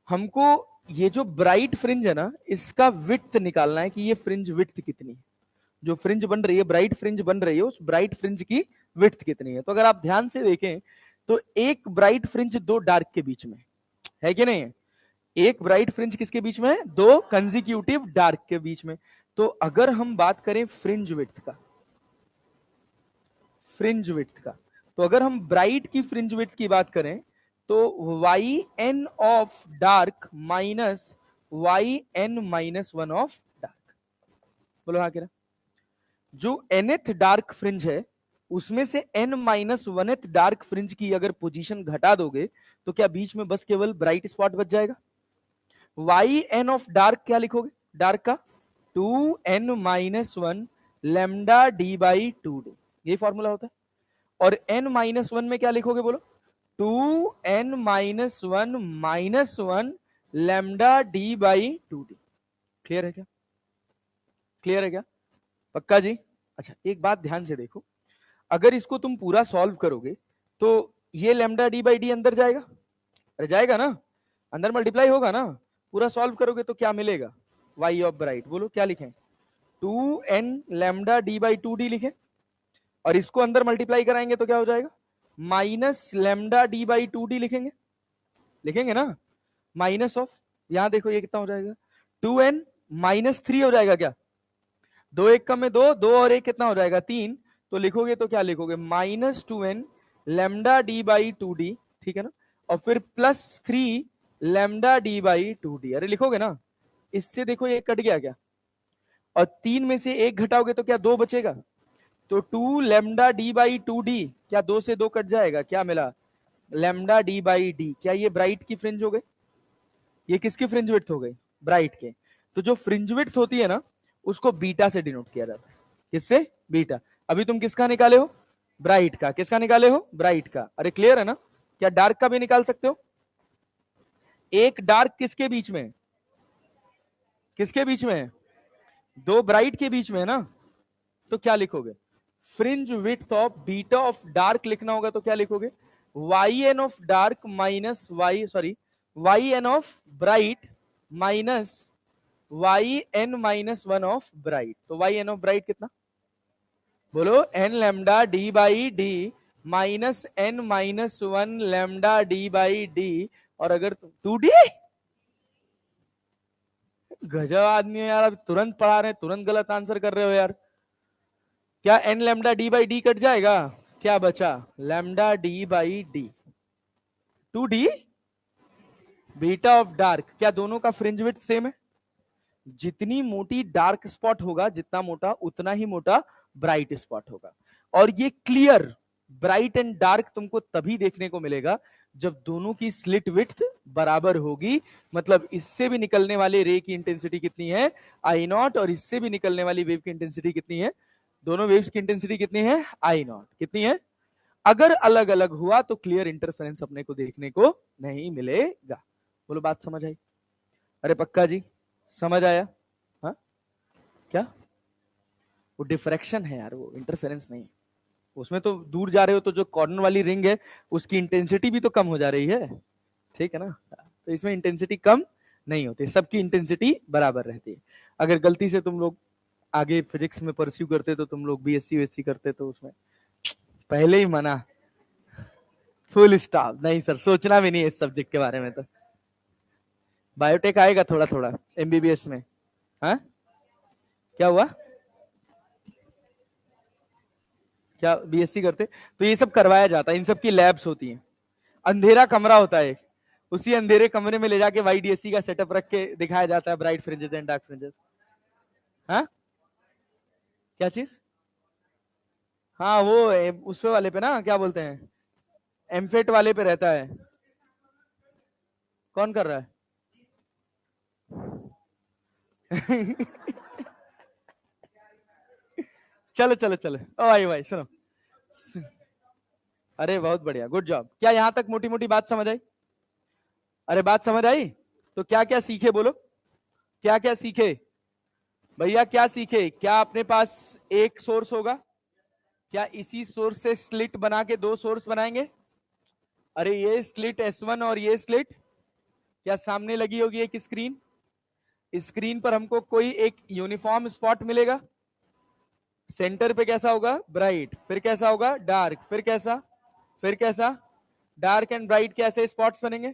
हमको ये जो ब्राइट फ्रिंज है ना, इसका विड्थ निकालना है कि ये फ्रिंज विड्थ कितनी है। जो फ्रिंज बन रही है, ब्राइट फ्रिंज बन रही है, उस ब्राइट फ्रिंज की विड्थ कितनी है। तो अगर आप ध्यान से देखें तो एक ब्राइट फ्रिंज दो डार्क के बीच में है कि नहीं है? एक ब्राइट फ्रिंज किसके बीच में है? दो कंजिक्यूटिव डार्क के बीच में। तो अगर हम बात करें फ्रिंज विड्थ का, फ्रिंज विड्थ का, तो अगर हम ब्राइट की फ्रिंज विड्थ की बात करें तो y n of dark minus y n -1 of dark. बोलो हाँ, क्या? जो nth डार्क फ्रिंज है उसमें से n-1th डार्क फ्रिंज की अगर पोजीशन घटा दोगे तो क्या बीच में बस केवल ब्राइट स्पॉट बच जाएगा? वाई एन ऑफ डार्क क्या लिखोगे? डार्क का 2n-1 लैम्डा d/2d। ये फॉर्मूला होता है। और n-1 में क्या लिखोगे? बोलो 2n-1 -1 lambda D by 2d। Clear है क्या? क्लियर है क्या? पक्का जी? अच्छा एक बात ध्यान से देखो, अगर इसको तुम पूरा सॉल्व करोगे तो ये लैम्डा डी बाई डी अंदर जाएगा, अरे जाएगा ना, अंदर मल्टीप्लाई होगा ना। पूरा सॉल्व करोगे तो क्या मिलेगा? वाई ऑफ ब्राइट, बोलो क्या लिखें? 2n lambda D by 2d लिखें, और इसको अंदर मल्टीप्लाई कराएंगे तो क्या हो जाएगा? Minus lambda D by 2d लिखेंगे, लिखेंगे ना, माइनस ऑफ, यहां देखो ये कितना हो जाएगा? 2n माइनस 3 हो जाएगा क्या? दो एक कम में दो, दो और एक कितना हो जाएगा? 3। तो लिखोगे तो क्या लिखोगे? -2n lambda D by 2d, ठीक है ना, और फिर +3 लैम्डा डी बाई 2d। अरे लिखोगे ना, इससे देखो ये कट गया क्या, और 3 में से एक घटाओगे तो क्या 2 बचेगा, तो 2 लैम्डा डी बाई 2d, क्या 2 से 2 कट जाएगा, क्या मिला? Lambda D by D. क्या ये ब्राइट की फ्रिंज हो गई? ये किसकी फ्रिंज विड्थ हो गई? ब्राइट के। तो जो फ्रिंज विड्थ होती है ना, उसको बीटा से डिनोट किया जाता है। किससे? बीटा। अभी तुम किसका निकाले हो? ब्राइट का। किसका निकाले हो? ब्राइट का। अरे क्लियर है ना? क्या डार्क का भी निकाल सकते हो? एक डार्क किसके बीच में? किसके बीच में? दो ब्राइट के बीच में है ना। तो क्या लिखोगे? Fringe width of beta of dark लिखना होगा तो क्या लिखोगे? Y n of dark minus y, sorry, y n of bright minus y n minus 1 of bright. तो वाई एन ऑफ ब्राइट कितना? बोलो, n lambda D by d minus n minus 1 lambda D by d. और अगर 2d, गजब आदमी है यार, अब तुरंत पढ़ा रहे हैं, तुरंत गलत आंसर कर रहे हो यार। क्या n lambda D by d cut जाएगा? क्या बचा? Lambda D by d. 2d beta of dark. क्या दोनों का फ्रिंज विड्थ सेम है? जितनी मोटी डार्क स्पॉट होगा, जितना मोटा, उतना ही मोटा ब्राइट स्पॉट होगा। और ये क्लियर ब्राइट एंड डार्क तुमको तभी देखने को मिलेगा जब दोनों की स्लिट विड्थ बराबर होगी। मतलब इससे भी निकलने वाले रे की इंटेंसिटी कितनी है? आई नॉट। और इससे भी निकलने वाली वेव की इंटेंसिटी कितनी है? दोनों वेव्स की इंटेंसिटी कितनी है? आई नॉट। कितनी है? अगर अलग अलग हुआ तो क्लियर इंटरफेरेंस अपने को देखने को नहीं मिलेगा। बोलो बात समझ आई? अरे पक्का जी? समझ आया? हाँ क्या? वो डिफ्रैक्शन है यार, वो इंटरफेरेंस नहीं। उसमें तो दूर जा रहे हो तो जो कॉर्नर वाली रिंग है उसकी इंटेंसिटी भी तो कम हो जा रही है, ठीक है ना। तो इसमें इंटेंसिटी कम नहीं होती, सबकी इंटेंसिटी बराबर रहती है। अगर गलती से तुम लोग आगे फिजिक्स में परस्यू करते तो तुम लोग बीएससी वेस्सी करते तो उसमें पहले ही मना, फुल स्टॉप। नहीं सर, सोचना भी नहीं है इस सब्जेक्ट के बारे में। तो बायोटेक आएगा थोड़ा थोड़ा एमबीबीएस में। हाँ क्या हुआ? क्या बीएससी करते तो ये सब करवाया जाता है, इन सब की लैब्स होती हैं। अंधेरा कमरा होता है, उसी अंधेरे कमरे में ले जाके वाईडीएससी का सेटअप रख के दिखाया जाता है bright fringes and dark fringes. हाँ क्या चीज? हाँ वो उस पे वाले पे ना, क्या बोलते हैं, एमफेट वाले पे रहता है। कौन कर रहा है? चलो चलो चलो, ओ भाई भाई सुनो। अरे बहुत बढ़िया, गुड जॉब। क्या यहां तक मोटी मोटी बात समझ आई? अरे बात समझ आई? तो क्या क्या सीखे बोलो, क्या क्या सीखे भैया? क्या सीखे? क्या अपने पास एक सोर्स होगा? क्या इसी सोर्स से स्लिट बना के दो सोर्स बनाएंगे? अरे ये स्लिट S1 और ये स्लिट, क्या सामने लगी होगी एक स्क्रीन? स्क्रीन पर हमको कोई एक यूनिफॉर्म स्पॉट मिलेगा। सेंटर पे कैसा होगा? ब्राइट। फिर कैसा होगा? डार्क। फिर कैसा? फिर कैसा? डार्क एंड ब्राइट के ऐसे स्पॉट्स बनेंगे।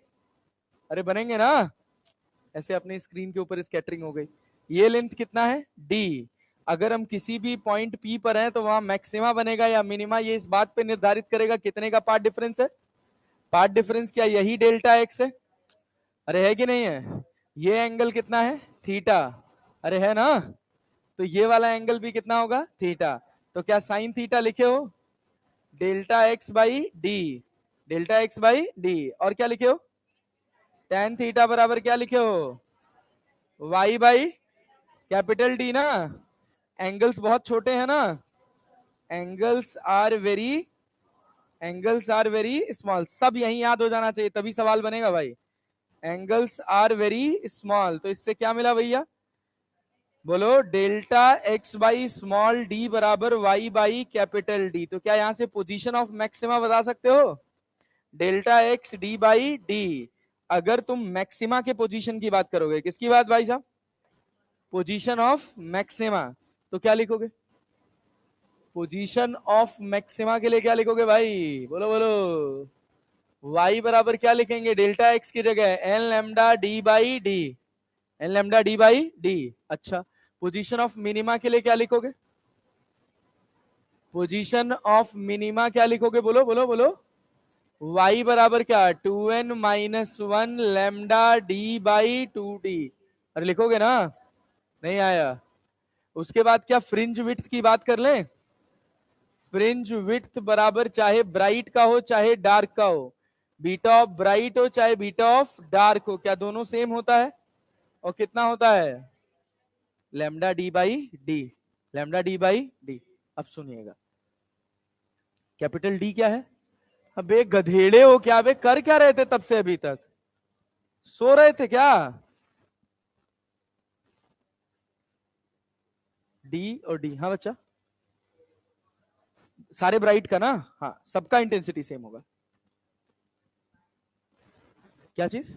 अरे बनेंगे ना, ऐसे अपनी स्क्रीन के ऊपर स्कैटरिंग हो गई। ये लेंथ कितना है? डी। अगर हम किसी भी पॉइंट पी पर हैं तो वहां मैक्सिमा बनेगा या मिनिमा, ये इस बात पे निर्धारित करेगा कितने का पार्ट डिफरेंस है। पार्ट डिफरेंस क्या यही डेल्टा एक्स है? अरे है कि नहीं है? ये एंगल कितना है? थीटा। अरे है ना? तो ये वाला एंगल भी कितना होगा? थीटा। तो क्या साइन थीटा लिखे हो? Delta X by D. Delta X by d. और क्या लिखे हो? टेन थीटा बराबर क्या लिखे हो? वाई बाई कैपिटल डी ना। एंगल्स बहुत छोटे हैं ना, angles are very, angles are very small. सब यही याद हो जाना चाहिए तभी सवाल बनेगा भाई। एंगल्स आर वेरी स्मॉल, तो इससे क्या मिला भैया, बोलो delta X by small D बराबर वाई बाई कैपिटल डी। तो क्या यहां से पोजीशन ऑफ मैक्सिमा बता सकते हो, delta x D by D. अगर तुम मैक्सिमा के पोजीशन की बात करोगे, किसकी बात भाई साहब, पोजीशन ऑफ मैक्सिमा, तो क्या लिखोगे, पोजीशन ऑफ मैक्सिमा के लिए क्या लिखोगे भाई, बोलो बोलो, y बराबर क्या लिखेंगे, डेल्टा एक्स की जगह n lambda D by d, n lambda D by d. अच्छा, पोजीशन ऑफ मिनिमा के लिए क्या लिखोगे, पोजीशन ऑफ मिनिमा क्या लिखोगे, बोलो बोलो बोलो, y बराबर क्या, 2n minus 1 lambda D by 2d। अरे लिखोगे ना, नहीं आया। उसके बाद क्या फ्रिंज विड्थ की बात कर लें, फ्रिंज विड्थ बराबर चाहे ब्राइट का हो चाहे डार्क का हो, बीटा ऑफ ब्राइट हो चाहे बीटा ऑफ डार्क हो, क्या दोनों सेम होता है, और कितना होता है, lambda D by D, lambda D by D. अब सुनिएगा, कैपिटल डी क्या है, अबे गधेड़े हो क्या, बे कर क्या रहे थे तब से अभी तक, सो रहे थे क्या, डी और डी, हाँ बच्चा, सारे ब्राइट का ना, हाँ सबका इंटेंसिटी सेम होगा। क्या चीज,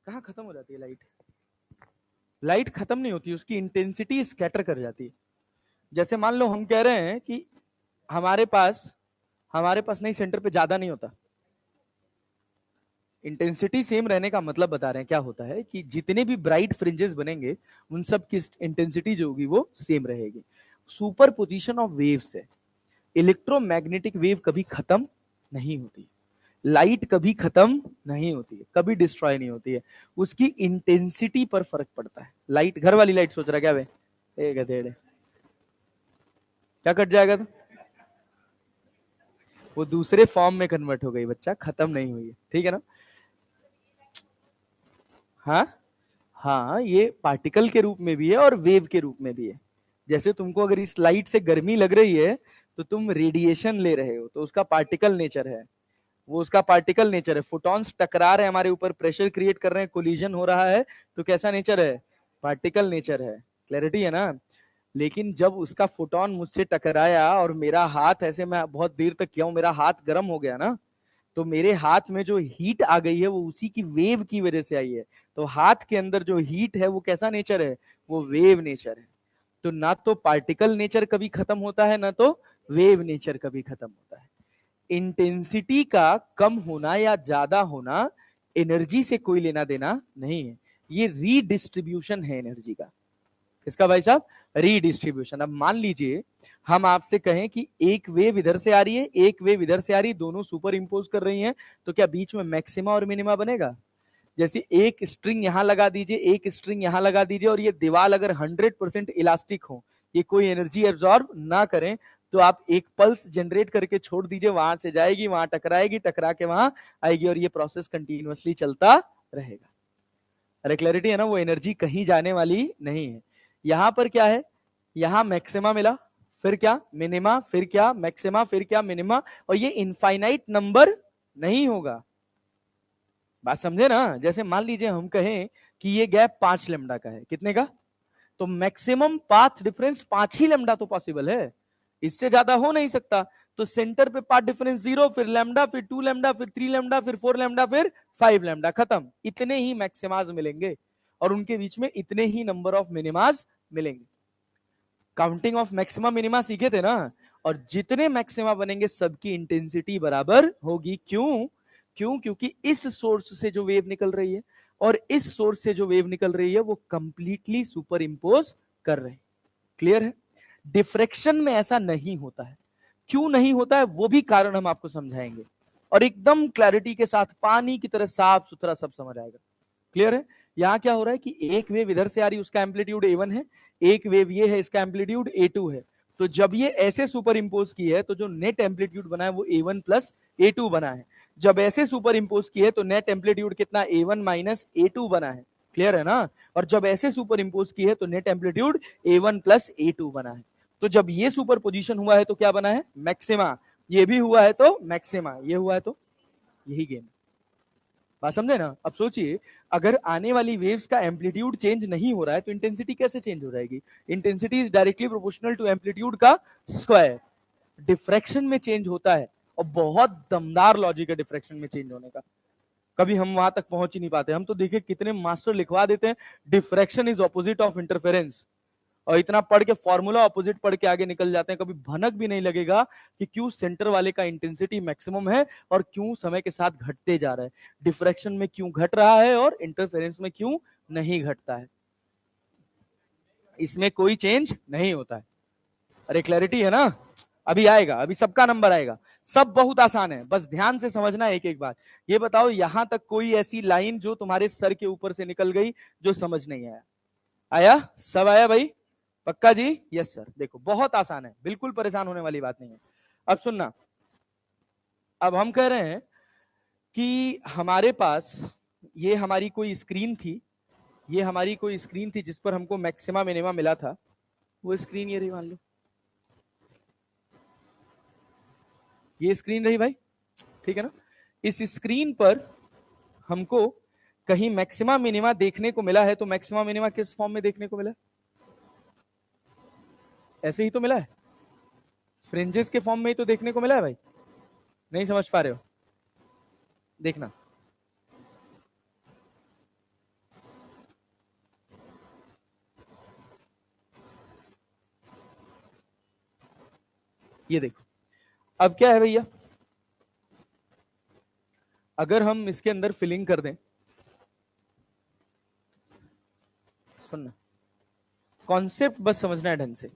कहाँ खत्म हो जाती है लाइट, लाइट खत्म नहीं होती, उसकी इंटेंसिटी स्कैटर कर जाती है। जैसे मान लो हम कह रहे हैं कि हमारे पास नहीं, सेंटर पे ज्यादा नहीं होता, इंटेंसिटी सेम रहने का मतलब बता रहे हैं क्या होता है कि जितने भी ब्राइट फ्रिंजेस बनेंगे उन सब की इंटेंसिटी जो होगी वो सेम रहेगी। सुपर पोजिशन ऑफ वेव्स है, इलेक्ट्रोमैग्नेटिक वेव कभी खत्म नहीं होती, लाइट कभी खत्म नहीं होती है, कभी डिस्ट्रॉय नहीं होती है, उसकी इंटेंसिटी पर फर्क पड़ता है। लाइट, घर वाली लाइट सोच रहा क्या वे, गधेड़े, क्या कट जाएगा, तो वो दूसरे फॉर्म में कन्वर्ट हो गई बच्चा, खत्म नहीं हुई है, ठीक है ना। हाँ हाँ, ये पार्टिकल के रूप में भी है और वेव के रूप में भी है। जैसे तुमको अगर इस लाइट से गर्मी लग रही है तो तुम रेडिएशन ले रहे हो, तो उसका पार्टिकल नेचर है, वो उसका पार्टिकल नेचर है। फोटॉन्स टकरा रहे हैं हमारे ऊपर, प्रेशर क्रिएट कर रहे हैं, कोलिजन हो रहा है, तो कैसा नेचर है, पार्टिकल नेचर है। क्लैरिटी है ना। लेकिन जब उसका फोटोन मुझसे टकराया और मेरा हाथ ऐसे, मैं बहुत देर तक किया हूं, मेरा हाथ गर्म हो गया ना, तो मेरे हाथ में जो हीट आ गई है वो उसी की वेव की वजह से आई है। तो हाथ के अंदर जो हीट है वो कैसा नेचर है, वो वेव नेचर है। तो ना तो पार्टिकल नेचर कभी खत्म होता है, ना तो वेव नेचर कभी खत्म होता है। इंटेंसिटी का कम होना या ज्यादा होना एनर्जी से कोई लेना देना नहीं है, ये रीडिस्ट्रीब्यूशन है एनर्जी का। किसका भाई साहब, रीडिस्ट्रीब्यूशन। अब मान लीजिए हम आपसे कहें कि एक वेव इधर से आ रही है, एक वेव इधर से आ रही है, दोनों सुपर इंपोज कर रही हैं, तो क्या बीच में मैक्सिमा और मिनिमा बनेगा। जैसे एक स्ट्रिंग यहां लगा दीजिए, एक स्ट्रिंग यहां लगा दीजिए, और ये दीवार अगर 100% इलास्टिक हो, ये कोई एनर्जी एब्जॉर्ब ना करें, तो आप एक पल्स जनरेट करके छोड़ दीजिए, वहां से जाएगी, वहां टकराएगी, टकरा के वहां आएगी, और ये प्रोसेस कंटिन्यूअसली चलता रहेगा। अरे क्लैरिटी है ना, वो एनर्जी कहीं जाने वाली नहीं है। यहां पर क्या है, यहां मैक्सिमा मिला, फिर क्या मिनिमा, फिर क्या मैक्सिमा, फिर क्या मिनिमा, और ये इनफाइनाइट नंबर नहीं होगा। बात समझे ना। जैसे मान लीजिए हम कहें कि ये गैप 5 लेमडा का है, कितने का, तो मैक्सिमम पाथ डिफरेंस 5 ही लेमडा तो पॉसिबल है, इससे ज्यादा हो नहीं सकता। तो सेंटर पे पाथ डिफरेंस 0, फिर लेमडा, फिर 2 लेमडा, फिर 3 लेमडा, फिर 4 लेमडा, फिर 5 लेमडा, खत्म। इतने ही मैक्सिमाज मिलेंगे और उनके बीच में इतने ही नंबर ऑफ मिनिमाज मिलेंगे। काउंटिंग ऑफ मैक्सिमा मिनिमा सीखे थे ना, और जितने मैक्सिमा बनेंगे सबकी इंटेंसिटी बराबर होगी। क्यों, क्योंकि इस सोर्स से जो वेव निकल रही है और इस सोर्स से जो वेव निकल रही है वो कंप्लीटली सुपर इंपोज कर रहे हैं। क्लियर है। डिफ्रेक्शन में ऐसा नहीं होता है। क्यों नहीं होता है वो भी कारण हम आपको समझाएंगे, और एकदम क्लैरिटी के साथ, पानी की तरह साफ सुथरा सब समझ आएगा। क्लियर है। यहां क्या हो रहा है कि एक वेव इधर से आ रही है, उसका एम्पलीट्यूड A1 है, एक वेव ये है, इसका एम्पलीट्यूड A2 है। तो जब ये ऐसे सुपर इंपोज की है तो जो नेट एम्पलीट्यूड बना है वो A1 प्लस A2 बना है। जब ऐसे सुपर इंपोज की है तो नेट एम्पलीट्यूड कितना, A1 माइनस A2 बना है। क्लियर है ना। और जब ऐसे सुपर इंपोज की है तो net amplitude A1 plus A2 बना है। तो जब ये सुपर पोजिशन हुआ है तो क्या बना है, मैक्सिमा। ये भी हुआ है तो मैक्सिमा, ये हुआ है तो, यही गेम। बात समझे ना? अब सोचिए, अगर आने वाली वेव्स का एम्पलीट्यूड चेंज नहीं हो रहा है तो इंटेंसिटी कैसे चेंज हो जाएगी? Intensity is directly proportional to amplitude का स्क्वायर। डिफ्रैक्शन में चेंज होता है, और बहुत दमदार लॉजिक है डिफ्रैक्शन में चेंज होने का। कभी हम वहां तक पहुंच ही नहीं पाते। हम तो देखिए कितने मास्टर लिखवा देते हैं, diffraction is opposite of interference, और इतना पढ़ के फॉर्मूला ऑपोजिट पढ़ के आगे निकल जाते हैं। कभी भनक भी नहीं लगेगा कि क्यों सेंटर वाले का इंटेंसिटी मैक्सिमम है और क्यों समय के साथ घटते जा रहा है, डिफ्रैक्शन में क्यों घट रहा है और इंटरफेरेंस में क्यों नहीं घटता है। इसमें कोई चेंज नहीं होता है। अरे क्लैरिटी है ना? अभी आएगा, अभी सबका नंबर आएगा। सब बहुत आसान है, बस ध्यान से समझना एक एक बात। ये बताओ, यहां तक कोई ऐसी लाइन जो तुम्हारे सर के ऊपर से निकल गई जो समझ नहीं आया? आया? सब आया भाई? पक्का जी? Yes sir. देखो बहुत आसान है, बिल्कुल परेशान होने वाली बात नहीं है। अब सुनना, अब हम कह रहे हैं कि हमारे पास ये हमारी कोई स्क्रीन थी, ये हमारी कोई स्क्रीन थी जिस पर हमको मैक्सिमा मिनिमा मिला था। वो स्क्रीन ये रही, मान लो ये स्क्रीन रही भाई, ठीक है ना? इस स्क्रीन पर हमको कहीं मैक्सिमा मिनिमा देखने को मिला है, तो मैक्सिमा मिनिमा किस फॉर्म में देखने को मिला? ऐसे ही तो मिला है, फ्रिंजेस के फॉर्म में ही तो देखने को मिला है भाई। नहीं समझ पा रहे हो? देखना, ये देखो। अब क्या है भैया, अगर हम इसके अंदर फिलिंग कर दें, सुनना, कॉन्सेप्ट बस समझना है ढंग से।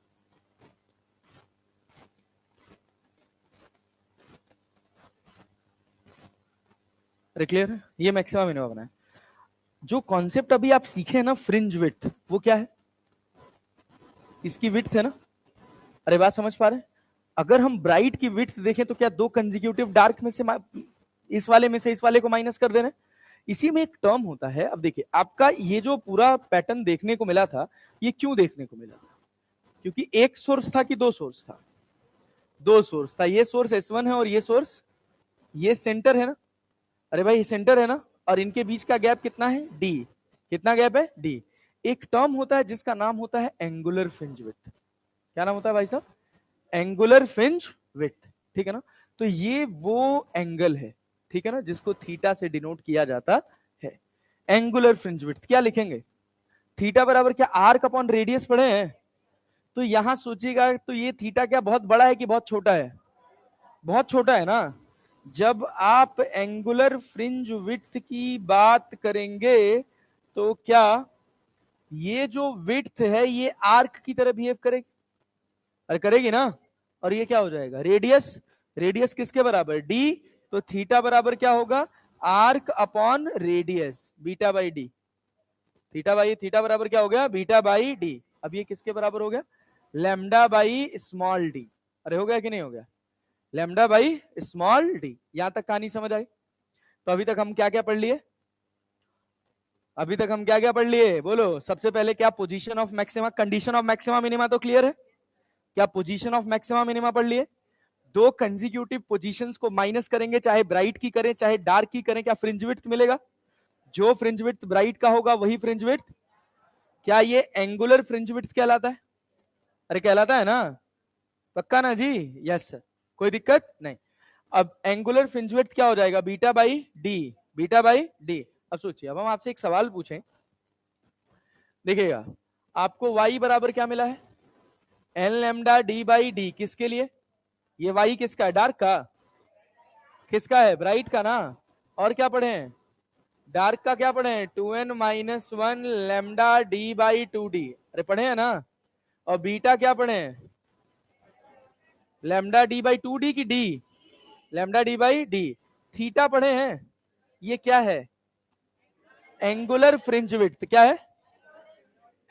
अरे क्लियर है? ये मैक्सिमम मिनिमम बना है। जो कॉन्सेप्ट अभी आप सीखे ना, फ्रिंज विड्थ, वो क्या है? इसकी विड्थ है ना? अरे बात समझ पा रहे हैं? अगर हम ब्राइट की विड्थ देखें तो क्या दो कंजिक्यूटिव डार्क में से इस वाले में से इस वाले को माइनस कर देना? इसी में एक टर्म होता है। अब देखिए, आपका ये जो पूरा पैटर्न देखने को मिला था, ये क्यों देखने को मिला? क्योंकि एक सोर्स था कि दो सोर्स था? दो सोर्स था। ये सोर्स S1 है और ये सोर्स, ये सेंटर है ना? अरे भाई ये सेंटर है ना, और इनके बीच का गैप कितना है? D। कितना गैप है? D। एक टर्म होता है जिसका नाम होता है एंगुलर फ्रिंज विड्थ। क्या नाम होता है भाई साहब? एंगुलर फ्रिंज विड्थ, ठीक है ना? तो ये वो एंगल है, ठीक है ना, जिसको थीटा से डिनोट किया जाता है। एंगुलर फ्रिंज विड्थ क्या लिखेंगे? थीटा बराबर क्या आर्क अपॉन रेडियस पढ़े हैं? तो यहां सोचिएगा, तो ये थीटा क्या बहुत बड़ा है कि बहुत छोटा है? बहुत छोटा है ना? जब आप एंगुलर फ्रिंज विड्थ की बात करेंगे तो क्या ये जो विड्थ है ये आर्क की तरह बिहेव करेगी? अरे करेगी ना? और ये क्या हो जाएगा? रेडियस। रेडियस किसके बराबर? डी। तो थीटा बराबर क्या होगा? Arc upon radius, beta by D. Theta बराबर क्या हो गया? Beta by D. अब ये किसके बराबर हो गया? Lambda by small D. अरे हो गया कि नहीं हो गया? Lambda by small D. यहां तक कहानी समझ आई? तो अभी तक हम क्या क्या पढ़ लिए? अभी तक हम क्या क्या पढ़ लिए बोलो? सबसे पहले क्या? Position of maxima, condition of maxima minima तो क्लियर है? क्या पोजीशन ऑफ मैक्सिमा मिनिमा पढ़ लिए? दो कंसेक्यूटिव पोजीशंस को माइनस करेंगे, चाहे ब्राइट की करें चाहे डार्क की करें, क्या फ्रिंज विड्थ मिलेगा? जो फ्रिंज विड्थ ब्राइट का होगा वही फ्रिंज विड्थ। क्या ये एंगुलर फ्रिंज विड्थ कहलाता है? अरे कहलाता है ना? पक्का ना जी? यस सर, कोई दिक्कत नहीं। अब एंगुलर फ्रिंज विड्थ क्या हो जाएगा? Beta by D. Beta by D. अब सोचिए, अब हम आपसे एक सवाल पूछें, देखिएगा, आपको y बराबर क्या मिला है? N lambda D by d. किसके लिए? ये y किसका है? डार्क का? किसका है? ब्राइट का ना? और क्या पढ़े हैं? डार्क का क्या पढ़े हैं? 2n-1 lambda D by 2d। अरे पढ़े हैं ना? और बीटा क्या पढ़े हैं? लैम्डा डी बाई 2d की D? Lambda D by D. Theta पढ़े हैं? ये क्या है? Angular fringe width. क्या है?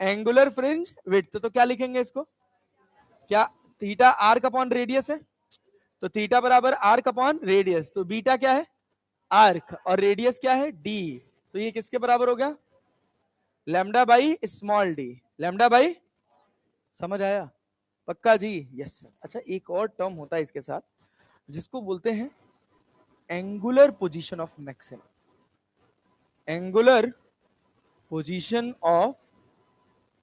Angular fringe width. तो क्या लिखेंगे इसको? क्या? थीटा आर्क अपॉन रेडियस है, तो थीटा बराबर आर्क अपॉन रेडियस। तो बीटा क्या है? आर्क, और रेडियस क्या है? डी। तो ये किसके बराबर हो गया? Lambda by small D. Lambda by, समझ आया? पक्का जी? Yes sir. अच्छा, एक और टर्म होता है इसके साथ जिसको बोलते हैं angular position of maximum. Angular position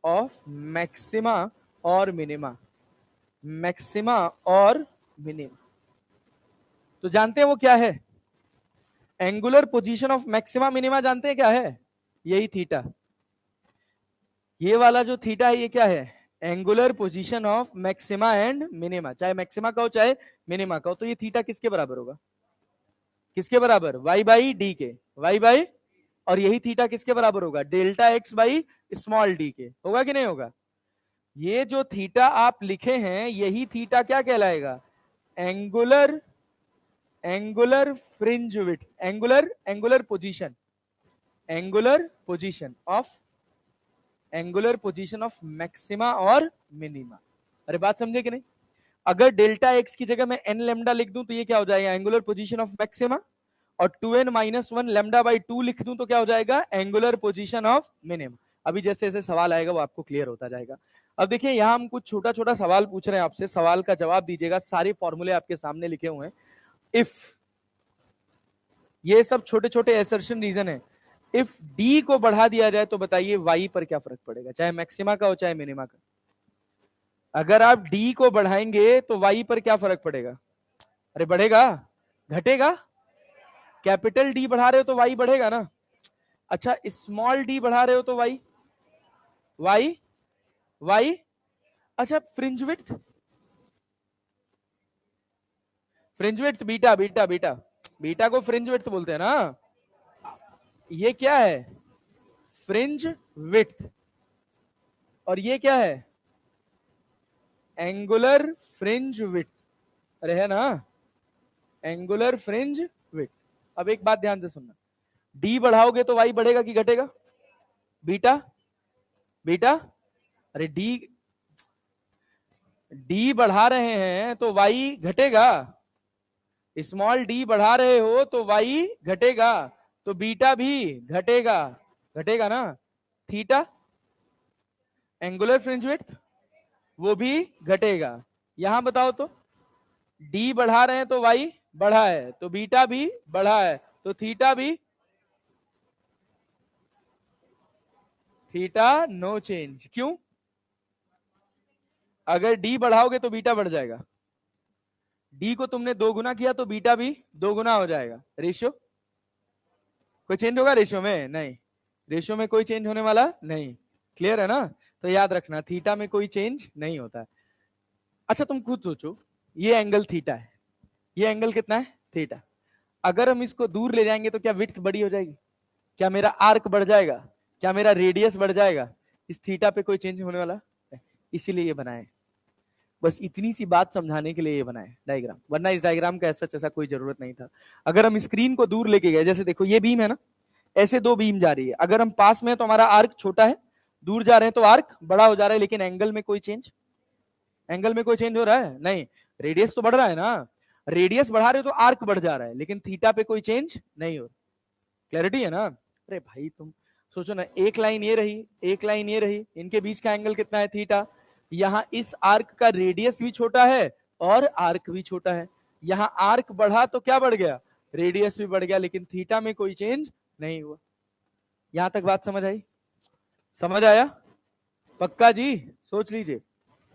of maxima और मिनिमा, मैक्सिमा और मिनिमा। तो जानते हैं वो क्या है? Angular position of maxima minima जानते हैं क्या है? यही थीटा। ये वाला जो थीटा है ये क्या है? Angular position of maxima and minima. चाहे मैक्सिमा का हो चाहे मिनिमा का हो, तो ये थीटा किसके बराबर होगा? किसके बराबर? y बाई डी के, y बाई, और यही थीटा किसके बराबर होगा? Delta x by small D के। होगा कि नहीं होगा? ये जो थीटा आप लिखे हैं यही थीटा क्या कहलाएगा? Angular angular fringe width, angular position, angular position of maxima और मिनिमा। अरे बात समझे कि नहीं? अगर डेल्टा एक्स की जगह मैं एन लेमडा लिख दूं तो ये क्या हो जाएगा? Angular position of maxima. और 2n माइनस 1 लेमडा बाई 2 लिख दूं तो क्या हो जाएगा? Angular position of minima. अभी जैसे जैसे सवाल आएगा वो आपको क्लियर होता जाएगा। अब देखिए यहां हम कुछ छोटा छोटा सवाल पूछ रहे हैं आपसे, सवाल का जवाब दीजिएगा। सारे फॉर्मूले आपके सामने लिखे हुए हैं। इफ, ये सब छोटे छोटे एसर्शन रीजन है। इफ डी को बढ़ा दिया जाए तो बताइए वाई पर क्या फर्क पड़ेगा, चाहे मैक्सिमा का हो चाहे मिनिमा का? अगर आप डी को बढ़ाएंगे तो वाई पर क्या फर्क पड़ेगा? अरे बढ़ेगा, घटेगा? कैपिटल डी बढ़ा रहे हो तो वाई बढ़ेगा ना। अच्छा स्मॉल डी बढ़ा रहे हो तो वाई, वाई वाई। अच्छा fringe width, fringe width beta, beta beta beta को फ्रिंज विड्थ बोलते हैं ना। ये क्या है? Fringe width. और ये क्या है? Angular fringe width. अरे है ना, एंगुलर फ्रिंज विड्थ। अब एक बात ध्यान से सुनना, डी बढ़ाओगे तो वाई बढ़ेगा कि घटेगा? Beta, beta. अरे डी, डी बढ़ा रहे हैं तो वाई घटेगा। स्मॉल डी बढ़ा रहे हो तो वाई घटेगा, तो बीटा भी घटेगा, घटेगा ना। थीटा, एंगुलर फ्रिंज विड्थ, वो भी घटेगा। यहां बताओ तो, डी बढ़ा रहे हैं तो वाई बढ़ा है, तो बीटा भी बढ़ा है, तो थीटा भी, थीटा नो चेंज। क्यों? अगर डी बढ़ाओगे तो बीटा बढ़ जाएगा। डी को तुमने 2 गुना किया तो बीटा भी 2 गुना हो जाएगा। रेशियो कोई चेंज होगा रेशियो में? नहीं, रेशियो में कोई चेंज होने वाला नहीं। क्लियर है ना? तो याद रखना थीटा में कोई चेंज नहीं होता है। अच्छा तुम खुद सोचो, ये एंगल थीटा है, ये एंगल कितना है? थीटा। अगर हम इसको दूर ले जाएंगे तो क्या विड्थ बड़ी हो जाएगी? क्या मेरा आर्क बढ़ जाएगा? क्या मेरा रेडियस बढ़ जाएगा? इस थीटा पे कोई चेंज होने वाला नहीं। इसीलिए ये बनाए, बस इतनी सी बात समझाने के लिए ये बनाए डायग्राम, वरना इस डायग्राम का ऐसा कोई जरूरत नहीं था। अगर हम स्क्रीन को दूर लेके गए, जैसे देखो ये बीम है ना, ऐसे 2 बीम जा रही है। अगर हम पास में है तो हमारा आर्क छोटा है, दूर जा रहे हैं तो आर्क बड़ा हो जा रहा है, लेकिन एंगल में कोई चेंज, एंगल में कोई चेंज हो रहा है नहीं। रेडियस तो बढ़ रहा है ना, रेडियस बढ़ा रहे हो तो आर्क बढ़ जा रहा है, लेकिन थीटा पे कोई चेंज नहीं हो। क्लैरिटी है ना? अरे भाई तुम सोचो ना, एक लाइन ये रही, एक लाइन ये रही, इनके बीच का एंगल कितना है? थीटा। यहां इस आर्क का रेडियस भी छोटा है और आर्क भी छोटा है। यहां आर्क बढ़ा तो क्या बढ़ गया? रेडियस भी बढ़ गया, लेकिन थीटा में कोई चेंज नहीं हुआ। यहां तक बात समझ आई? समझ आया? पक्का जी? सोच लीजिए।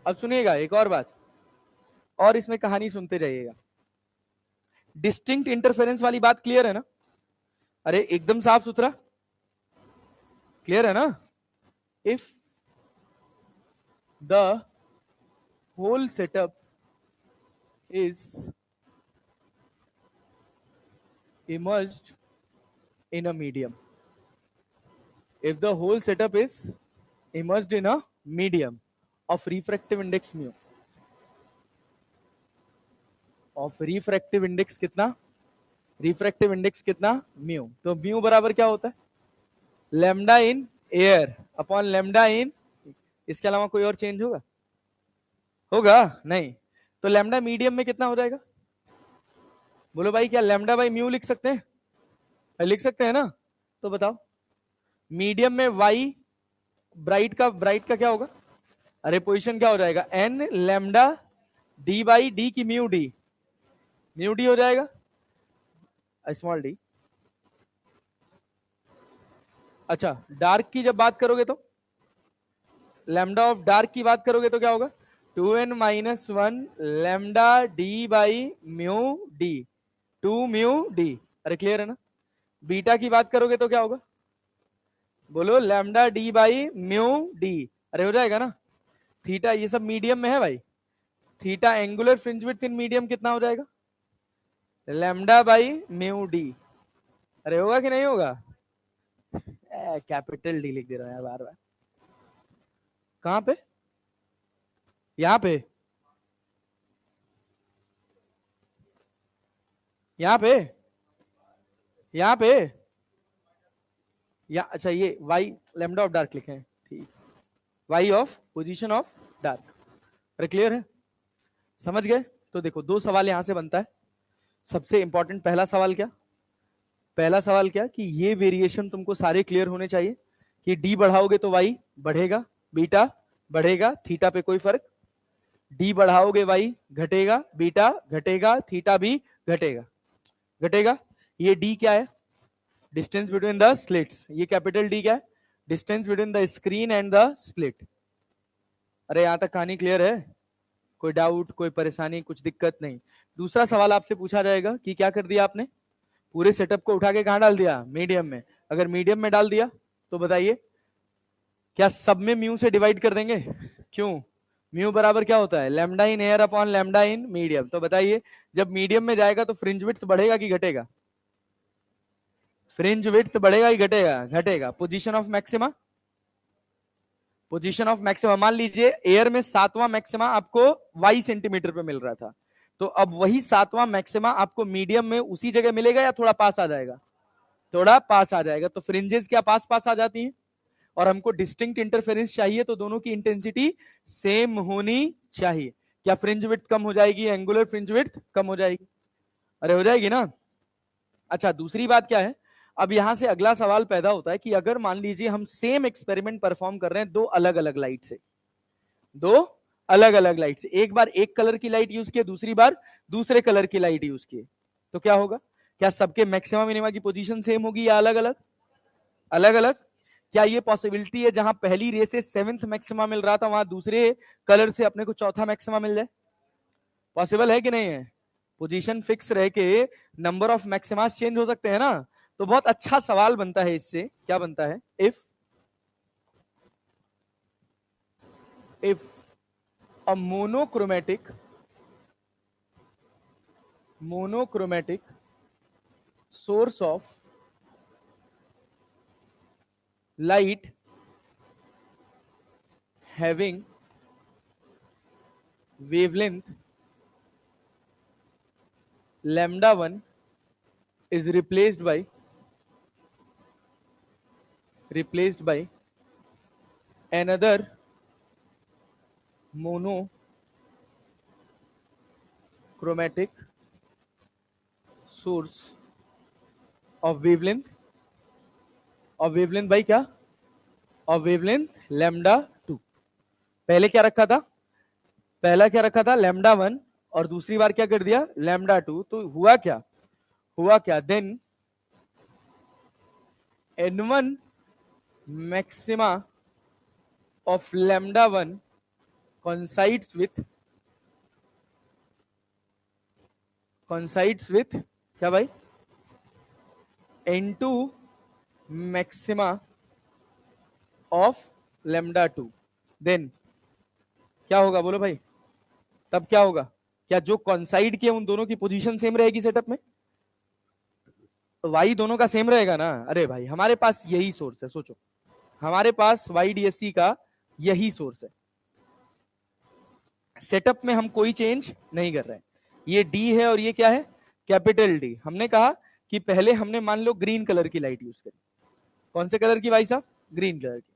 अब सुनिएगा एक और बात, और इसमें कहानी सुनते जाइएगा। डिस्टिंक्ट इंटरफेरेंस वाली बात क्लियर है ना? अरे एकदम साफ सुथरा क्लियर है ना? If the whole setup is immersed in a medium, if the whole setup is immersed in a medium of refractive index mu, of refractive index कितना? refractive index कितना? mu। तो mu बराबर क्या होता है? lambda in air upon lambda in, इसके अलावा कोई और चेंज होगा? होगा नहीं। तो lambda मीडियम में कितना हो जाएगा? बोलो भाई, क्या lambda बाई mu लिख सकते हैं? लिख सकते हैं ना? तो बताओ, मीडियम में y ब्राइट का क्या होगा? अरे पोजीशन क्या हो जाएगा? n lambda D by D की म्यू डी, म्यू डी हो जाएगा, स्मॉल डी। अच्छा, डार्क की जब बात करोगे तो लैम्डा ऑफ डार्क की बात करोगे तो क्या होगा? 2n-1 lambda D by mu D, 2 mu D. अरे क्लियर है ना? बीटा की बात करोगे तो क्या होगा? बोलो, lambda D by mu D. अरे हो जाएगा ना? थीटा ये सब मीडियम में है भाई, theta angular fringe width in medium कितना हो जाएगा? Lambda by mu D. अरे होगा कि नहीं होगा? कैपिटल डी लिख दे रहा है बार बार। कहां पे? यहां पे, यहां पे, यहां पे, या अच्छा ये वाई लैम्डा ऑफ डार्क लिखे हैं, ठीक, y of position of dark. अरे क्लियर है? समझ गए? तो देखो दो सवाल यहां से बनता है। सबसे इंपॉर्टेंट पहला सवाल क्या? पहला सवाल क्या कि ये वेरिएशन तुमको सारे क्लियर होने चाहिए कि डी बढ़ाओगे तो वाई बढ़ेगा, बीटा बढ़ेगा, थीटा पे कोई फर्क, डी बढ़ाओगे वाई घटेगा, बीटा घटेगा, थीटा भी घटेगा, घटेगा। ये डी क्या है? Distance between the slits. ये कैपिटल डी क्या है? Distance between the screen and the slit. अरे यहां तक कहानी क्लियर है? कोई डाउट, कोई परेशानी, कुछ दिक्कत नहीं? दूसरा सवाल आपसे पूछा जाएगा कि क्या कर दिया आपने, पूरे सेटअप को उठा के कहां डाल दिया? मीडियम में। अगर मीडियम में डाल दिया तो बताइए क्या सब में म्यू से डिवाइड कर देंगे? क्यों? म्यू बराबर क्या होता है? Lambda in air upon lambda in medium. तो बताइए जब मीडियम में जाएगा तो फ्रिंज विड्थ बढ़ेगा कि घटेगा? फ्रिंज विड्थ बढ़ेगा कि घटेगा? घटेगा। Position of maxima, position of maxima मान लीजिए एयर में 7वां मैक्सिमा आपको y सेंटीमीटर पे मिल रहा था, तो अब वही 7वां मैक्सिमा आपको मीडियम में उसी जगह मिलेगा या थोड़ा पास आ जाएगा? थोड़ा पास आ जाएगा। तो फ्रिंजेस क्या पास पास आ जाती हैं? और हमको डिस्टिंक्ट इंटरफेरेंस चाहिए तो दोनों की इंटेंसिटी सेम होनी चाहिए। क्या फ्रिंज विड्थ कम हो जाएगी? एंगुलर फ्रिंज विड्थ कम हो जाएगी? अरे हो जाएगी ना? अच्छा, दूसरी बात क्या है, अब यहां से अगला सवाल पैदा होता है कि अगर मान लीजिए हम सेम एक्सपेरिमेंट परफॉर्म कर रहे हैं दो अलग अलग लाइट से, दो अलग अलग लाइट से, एक बार एक कलर की लाइट यूज किए, दूसरी बार दूसरे कलर की लाइट यूज किए, तो क्या होगा? क्या सबके मैक्सिमा मिनिमा की पोजीशन सेम होगी या अलग अलग? अलग अलग। क्या ये पॉसिबिलिटी है जहां पहली रे से 7th मैक्सिमा मिल रहा था वहां दूसरे कलर से अपने को चौथा मैक्सिमा मिल जाए? पॉसिबल है कि नहीं है? पोजीशन फिक्स रह के नंबर ऑफ मैक्सिमास चेंज हो सकते हैं ना? तो बहुत अच्छा सवाल बनता है इससे। क्या बनता है? If a monochromatic source of light having wavelength lambda 1 is replaced by another monochromatic source of wavelength by क्या? of wavelength lambda 2। पहले क्या रखा था? पहला क्या रखा था? लैम्डा 1, और दूसरी बार क्या कर दिया? लैम्डा 2। तो हुआ क्या? हुआ क्या? Then n1 maxima of lambda 1 coincides with क्या भाई? n2 maxima of lambda 2। Then क्या होगा बोलो भाई? तब क्या होगा? क्या जो कॉन्साइड किए उन दोनों की पोजीशन सेम रहेगी सेटअप में? तो वाई दोनों का सेम रहेगा ना? अरे भाई हमारे पास यही सोर्स है, सोचो, हमारे पास YDSC का यही सोर्स है। सेटअप में हम कोई चेंज नहीं कर रहे हैं। ये डी है और ये क्या है? Capital D. हमने कहा कि पहले हमने मान लो ग्रीन कलर की लाइट यूज करी। कौन से कलर की भाई साहब? ग्रीन कलर की।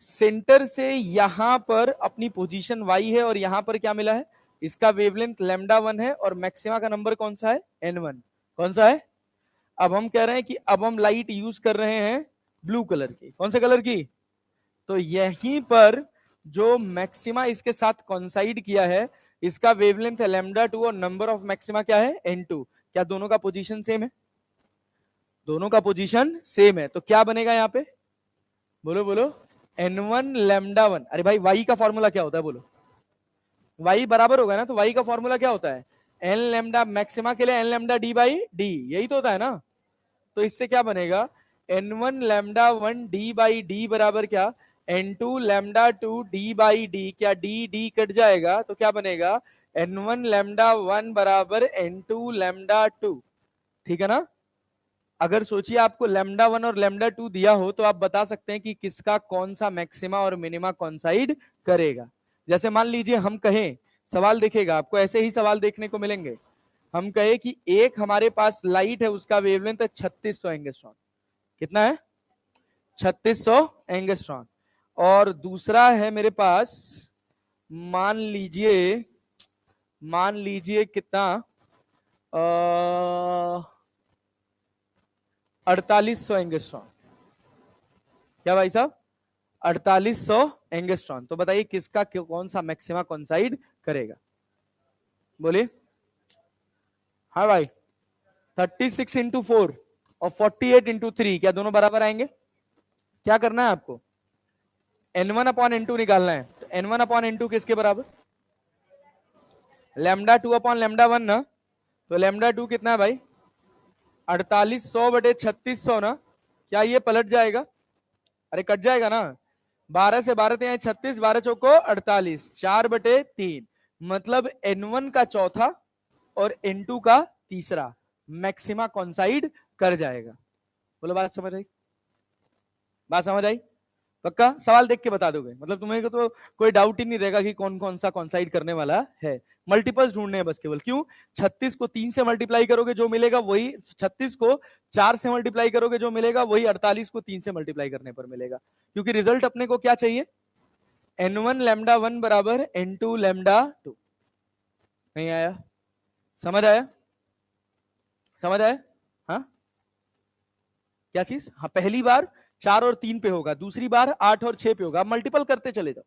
सेंटर से यहां पर अपनी पोजीशन y है और यहां पर क्या मिला है? इसका वेवलेंथ लैम्डा 1 है और मैक्सिमा का नंबर कौन सा है? n1। कौन सा है? अब हम कह रहे हैं कि अब हम लाइट यूज कर रहे हैं ब्लू कलर की। कौन से कलर की? तो यहीं पर जो मैक्सिमा इसके साथ कॉन्साइड किया है इसका वेवलेंथ है लैम्डा 2 और नंबर ऑफ मैक्सिमा क्या है? n2। क्या दोनों का पोजीशन सेम है? दोनों का पोजीशन सेम है, तो क्या बनेगा यहाँ पे, बोलो बोलो, n1 लैम्डा 1। अरे भाई y का फॉर्मूला क्या होता है बोलो, y बराबर होगा ना, तो y का फॉर्मूला क्या होता है, n लैम्डा मैक्सिमा के लिए n lambda d by D, यही तो होता है ना। तो इससे क्या बनेगा, n1 lambda 1 d by D बराबर क्या, n2 lambda 2 d by D, क्या d d कट जाएगा तो क्या बनेगा, n1 लैम्डा 1 बराबर n2 लैम्डा 2, ठीक है ना। अगर सोचिए आपको लैम्डा 1 और लैम्डा 2 दिया हो तो आप बता सकते हैं कि किसका कौन सा मैक्सिमा और मिनिमा कॉन्साइड करेगा। जैसे मान लीजिए हम कहें, सवाल देखेगा आपको ऐसे ही सवाल देखने को मिलेंगे, हम कहे कि एक हमारे पास लाइट है, उसका वेवलेंथ है 3600 एंगस्ट्रॉन, कितना है 3600 एंगस्ट्रॉन, और दूसरा है मेरे पास, मान लीजिए, मान लीजिए कितना 4800 एंगस्ट्रॉन, क्या भाई साहब 4800 एंगस्ट्रॉन, तो बताइए किसका कौन सा मैक्सिमा कॉन्साइड करेगा, बोलिए। हाँ भाई 36 इंटू 4 और 48 इंटू 3, क्या दोनों बराबर आएंगे, क्या करना है आपको, n1 अपॉन n2 निकालना है, तो n1 अपॉन n2 किसके बराबर, लैम्डा 2 अपॉन लैम्डा 1 ना, तो लैम्डा 2 कितना है भाई 4800 बटे 3600 ना, क्या ये पलट जाएगा, अरे कट जाएगा ना, 12 से 12 ते 36, 12 चौको 48, 4/3, मतलब n1 का चौथा और n2 का तीसरा मैक्सिमा कॉन्साइड कर जाएगा। बोलो बात समझ आई, बात समझ आई, पक्का सवाल देख के बता दोगे, मतलब तुम्हें तो कोई डाउट ही नहीं रहेगा कि कौन कौन सा कॉन्साइड करने वाला है। मल्टीपल्स ढूंढने हैं बस केवल, क्यों 36 को 3 से मल्टीप्लाई करोगे जो मिलेगा वही, 36 को 4 से मल्टीप्लाई करोगे जो मिलेगा वही 48 को 3 से मल्टीप्लाई करने पर मिलेगा, क्योंकि रिजल्ट अपने को क्या चाहिए, n1 लैम्डा 1 बराबर n2 लैम्डा 2। नहीं आया, समझ आया, समझ आया, हाँ क्या चीज, हाँ पहली बार 4 और 3 पे होगा, दूसरी बार 8 और 6 पे होगा, मल्टीपल करते चले जाओ,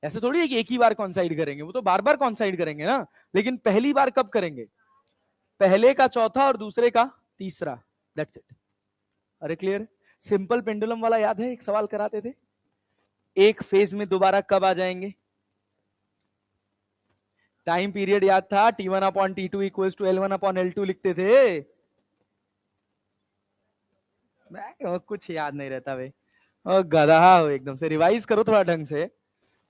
ऐसे थोड़ी है कि एक ही बार कॉन्साइड करेंगे, वो तो बार बार कॉन्साइड करेंगे ना, लेकिन पहली बार कब करेंगे, पहले का चौथा और दूसरे का तीसरा, दैट्स इट। अरे क्लियर, सिंपल पेंडुलम वाला याद है, एक सवाल कराते थे, एक फेज में दोबारा कब आ जाएंगे, टाइम पीरियड याद था, T1 upon T2 equals to L1 upon L2 लिखते थे, कुछ याद नहीं रहता भाई, गधा हो एकदम से, रिवाइज करो थोड़ा ढंग से,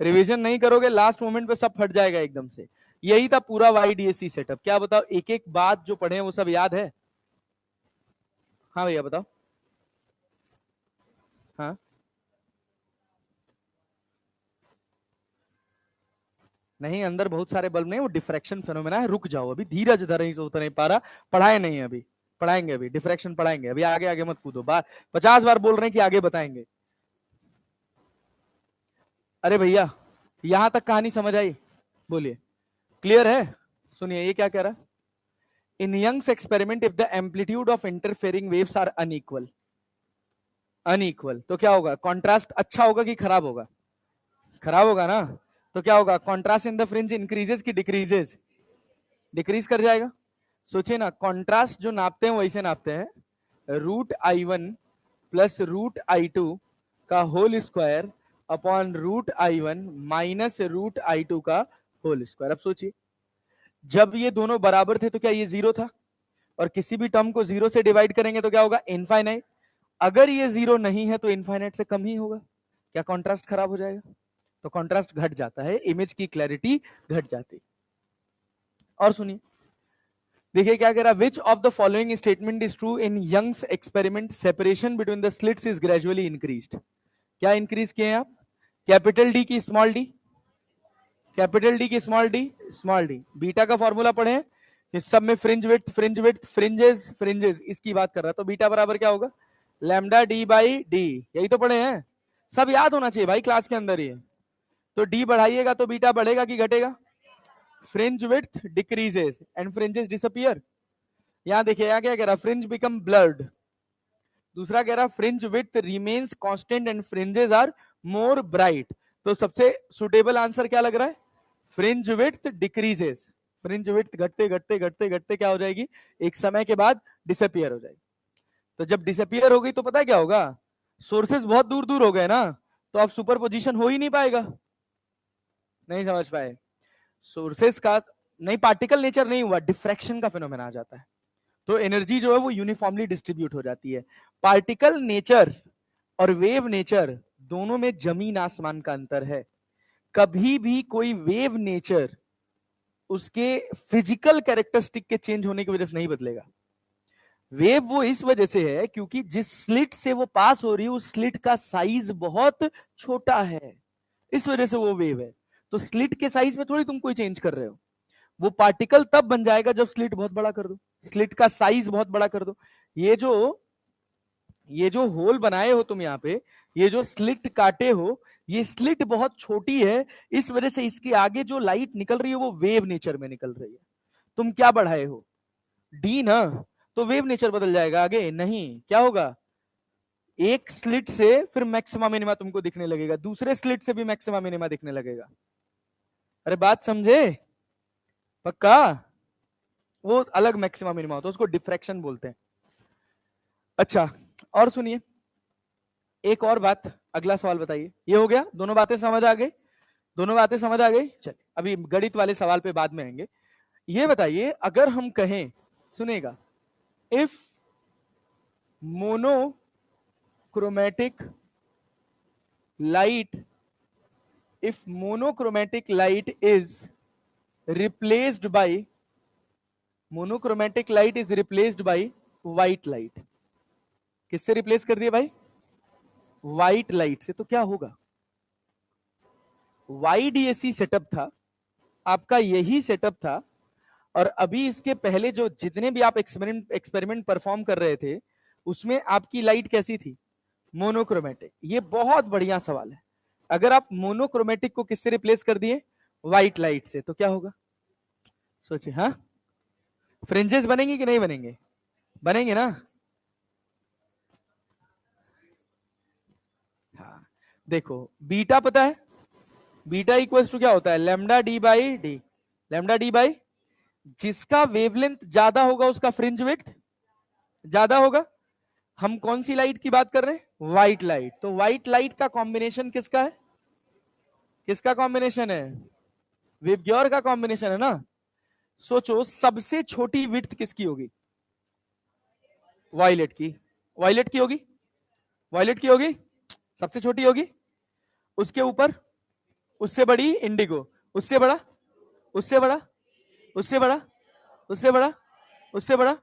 रिवीजन नहीं करोगे लास्ट मोमेंट पे सब फट जाएगा एकदम से। यही था पूरा YDAC सेटअप, क्या बताओ एक एक बात जो पढ़े हैं वो सब याद है, हाँ भैया बताओ, हाँ नहीं अंदर बहुत सारे बल्ब नहीं, वो डिफ्रैक्शन फेनोमेना है, रुक जाओ अभी, धीरज धर से उतर नहीं पा रहा, पढ़ाए नहीं अभी, पढ़ाएंगे अभी, डिफ्रैक्शन पढ़ाएंगे अभी, आगे आगे मत कूदो, 50 बार बोल रहे हैं कि आगे बताएंगे। अरे भैया यहां तक कहानी समझ आई, बोलिए क्लियर है, सुनिए ये क्या कह रहा है, in Young's experiment if the amplitude of interfering waves are unequal, unequal तो क्या होगा, कॉन्ट्रास्ट अच्छा होगा कि खराब होगा, खराब होगा ना, तो क्या होगा, contrast in the fringe increases की डिक्रीजेस, डिक्रीज कर जाएगा। सोचिए ना, कॉन्ट्रास्ट जो नापते हैं वैसे नापते हैं, √I1 प्लस √I2 का whole square upon √I1 minus √I2 का होल स्क्वायर। अब सोचिए जब ये दोनों बराबर थे तो क्या ये जीरो था, और किसी भी टर्म को जीरो से डिवाइड करेंगे तो क्या होगा, इनफाइनाइट, अगर ये जीरो नहीं है तो इनफाइनाइट से कम ही होगा, क्या कॉन्ट्रास्ट खराब हो जाएगा, तो कॉन्ट्रास्ट घट जाता है, इमेज की क्लैरिटी घट जाती। और सुनिए देखिए क्या कह रहा है, which of the following statement is true in Young's experiment, separation between the slits is gradually increased, क्या इंक्रीज किए हैं आप, कैपिटल डी की स्मॉल डी, कैपिटल डी की small d, small d, beta का फॉर्मूला पढ़े इस सब में, fringe width, fringe width, fringes, fringes, इसकी बात कर रहा है, तो बीटा बराबर क्या होगा, लैम्डा डी बाई डी, यही तो पढ़े हैं, सब याद होना चाहिए भाई क्लास के अंदर ही। तो डी बढ़ाइएगा तो बीटा बढ़ेगा कि घटेगा, fringe width decreases and fringes disappear. यहां देखिए यहां क्या कह रहा, फ्रिंज बिकम ब्लर्ड, दूसरा कह रहा fringe width remains constant and fringes are more bright, तो सबसे सुटेबल आंसर क्या लग रहा है, fringe width decreases, fringe width घटते घटते घटते घटते क्या हो जाएगी, एक समय के बाद डिसअपियर हो जाएगी। तो जब डिसअपियर हो गई तो पता है क्या होगा, सोर्सेस बहुत दूर दूर हो गए ना, तो अब सुपर पोजिशन हो ही नहीं पाएगा। नहीं समझ पाए? सोर्सेस का नहीं, पार्टिकल नेचर नहीं हुआ, डिफ्रैक्शन का फिनोमेना आ जाता है, तो एनर्जी जो है वो यूनिफॉर्मली डिस्ट्रीब्यूट हो जाती है। पार्टिकल नेचर और वेव नेचर दोनों में जमीन आसमान का अंतर है। कभी भी कोई वेव नेचर उसके फिजिकल कैरेक्टरिस्टिक के चेंज होने की वजह से नहीं बदलेगा। वेव वो इस वजह से है क्योंकि जिस स्लिट से वो पास हो रही है उस स्लिट का साइज बहुत छोटा है, इस वजह से वो वेव है। तो स्लिट के साइज में थोड़ी तुम कोई चेंज कर रहे हो, वो पार्टिकल तब बन जाएगा जब स्लिट बहुत बड़ा कर दो, स्लिट का साइज बहुत बड़ा कर दो। ये जो होल बनाए हो तुम यहाँ पे, ये जो स्लिट काटे हो, ये स्लिट बहुत छोटी है, इस वजह से इसके आगे जो लाइट निकल रही है वो वेव नेचर में निकल रही है। तुम क्या बढ़ाए हो, डी ना, तो वेव नेचर बदल जाएगा आगे नहीं, क्या होगा, एक स्लिट से फिर मैक्सिमा मिनिमा तुमको दिखने लगेगा, दूसरे स्लिट से भी मैक्सिमा मिनिमा दिखने लगेगा। अरे बात समझे? पक्का? वो अलग मैक्सिमा मिनिमा होता है, उसको डिफ्रैक्शन बोलते हैं। अच्छा, और सुनिए एक और बात, अगला सवाल बताइए। ये हो गया, दोनों बातें समझ आ गई, दोनों बातें समझ आ गई। चलिए अभी गणित वाले सवाल पे बाद में आएंगे। ये बताइए, अगर हम कहें, सुनेगा, if monochromatic light, if monochromatic light is replaced by white light, किससे रिप्लेस कर दिया भाई, व्हाइट लाइट से, तो क्या होगा? YDAC सेटअप था आपका, यही सेटअप था, और अभी इसके पहले जो जितने भी आप एक्सपेरिमेंट परफॉर्म कर रहे थे उसमें आपकी लाइट कैसी थी, मोनोक्रोमेटिक। ये बहुत बढ़िया सवाल है। अगर आप मोनोक्रोमेटिक को किससे रिप्लेस कर दिए, व्हाइट लाइट से, तो क्या होगा सोचिए। हाँ, फ्रिंजेस बनेंगे कि नहीं बनेंगे? बनेंगे ना? हाँ, देखो बीटा पता है, बीटा इक्वल्स टू क्या होता है, lambda D by D, lambda D by, जिसका वेवलेंथ ज्यादा होगा उसका फ्रिंज विड्थ ज्यादा होगा। हम कौन सी लाइट की बात कर रहे हैं, व्हाइट लाइट, तो व्हाइट लाइट का कॉम्बिनेशन किसका है, किसका कॉम्बिनेशन है, विबग्योर का कॉम्बिनेशन है ना। सोचो सबसे छोटी विड्थ किसकी होगी, वायलेट की, वायलेट की होगी, वायलेट की होगी, सबसे छोटी होगी। उसके ऊपर, उससे बड़ी इंडिगो, उससे बड़ा, उससे बड़ा, उससे बड़ा, उससे बड़ा, उससे बड़ा।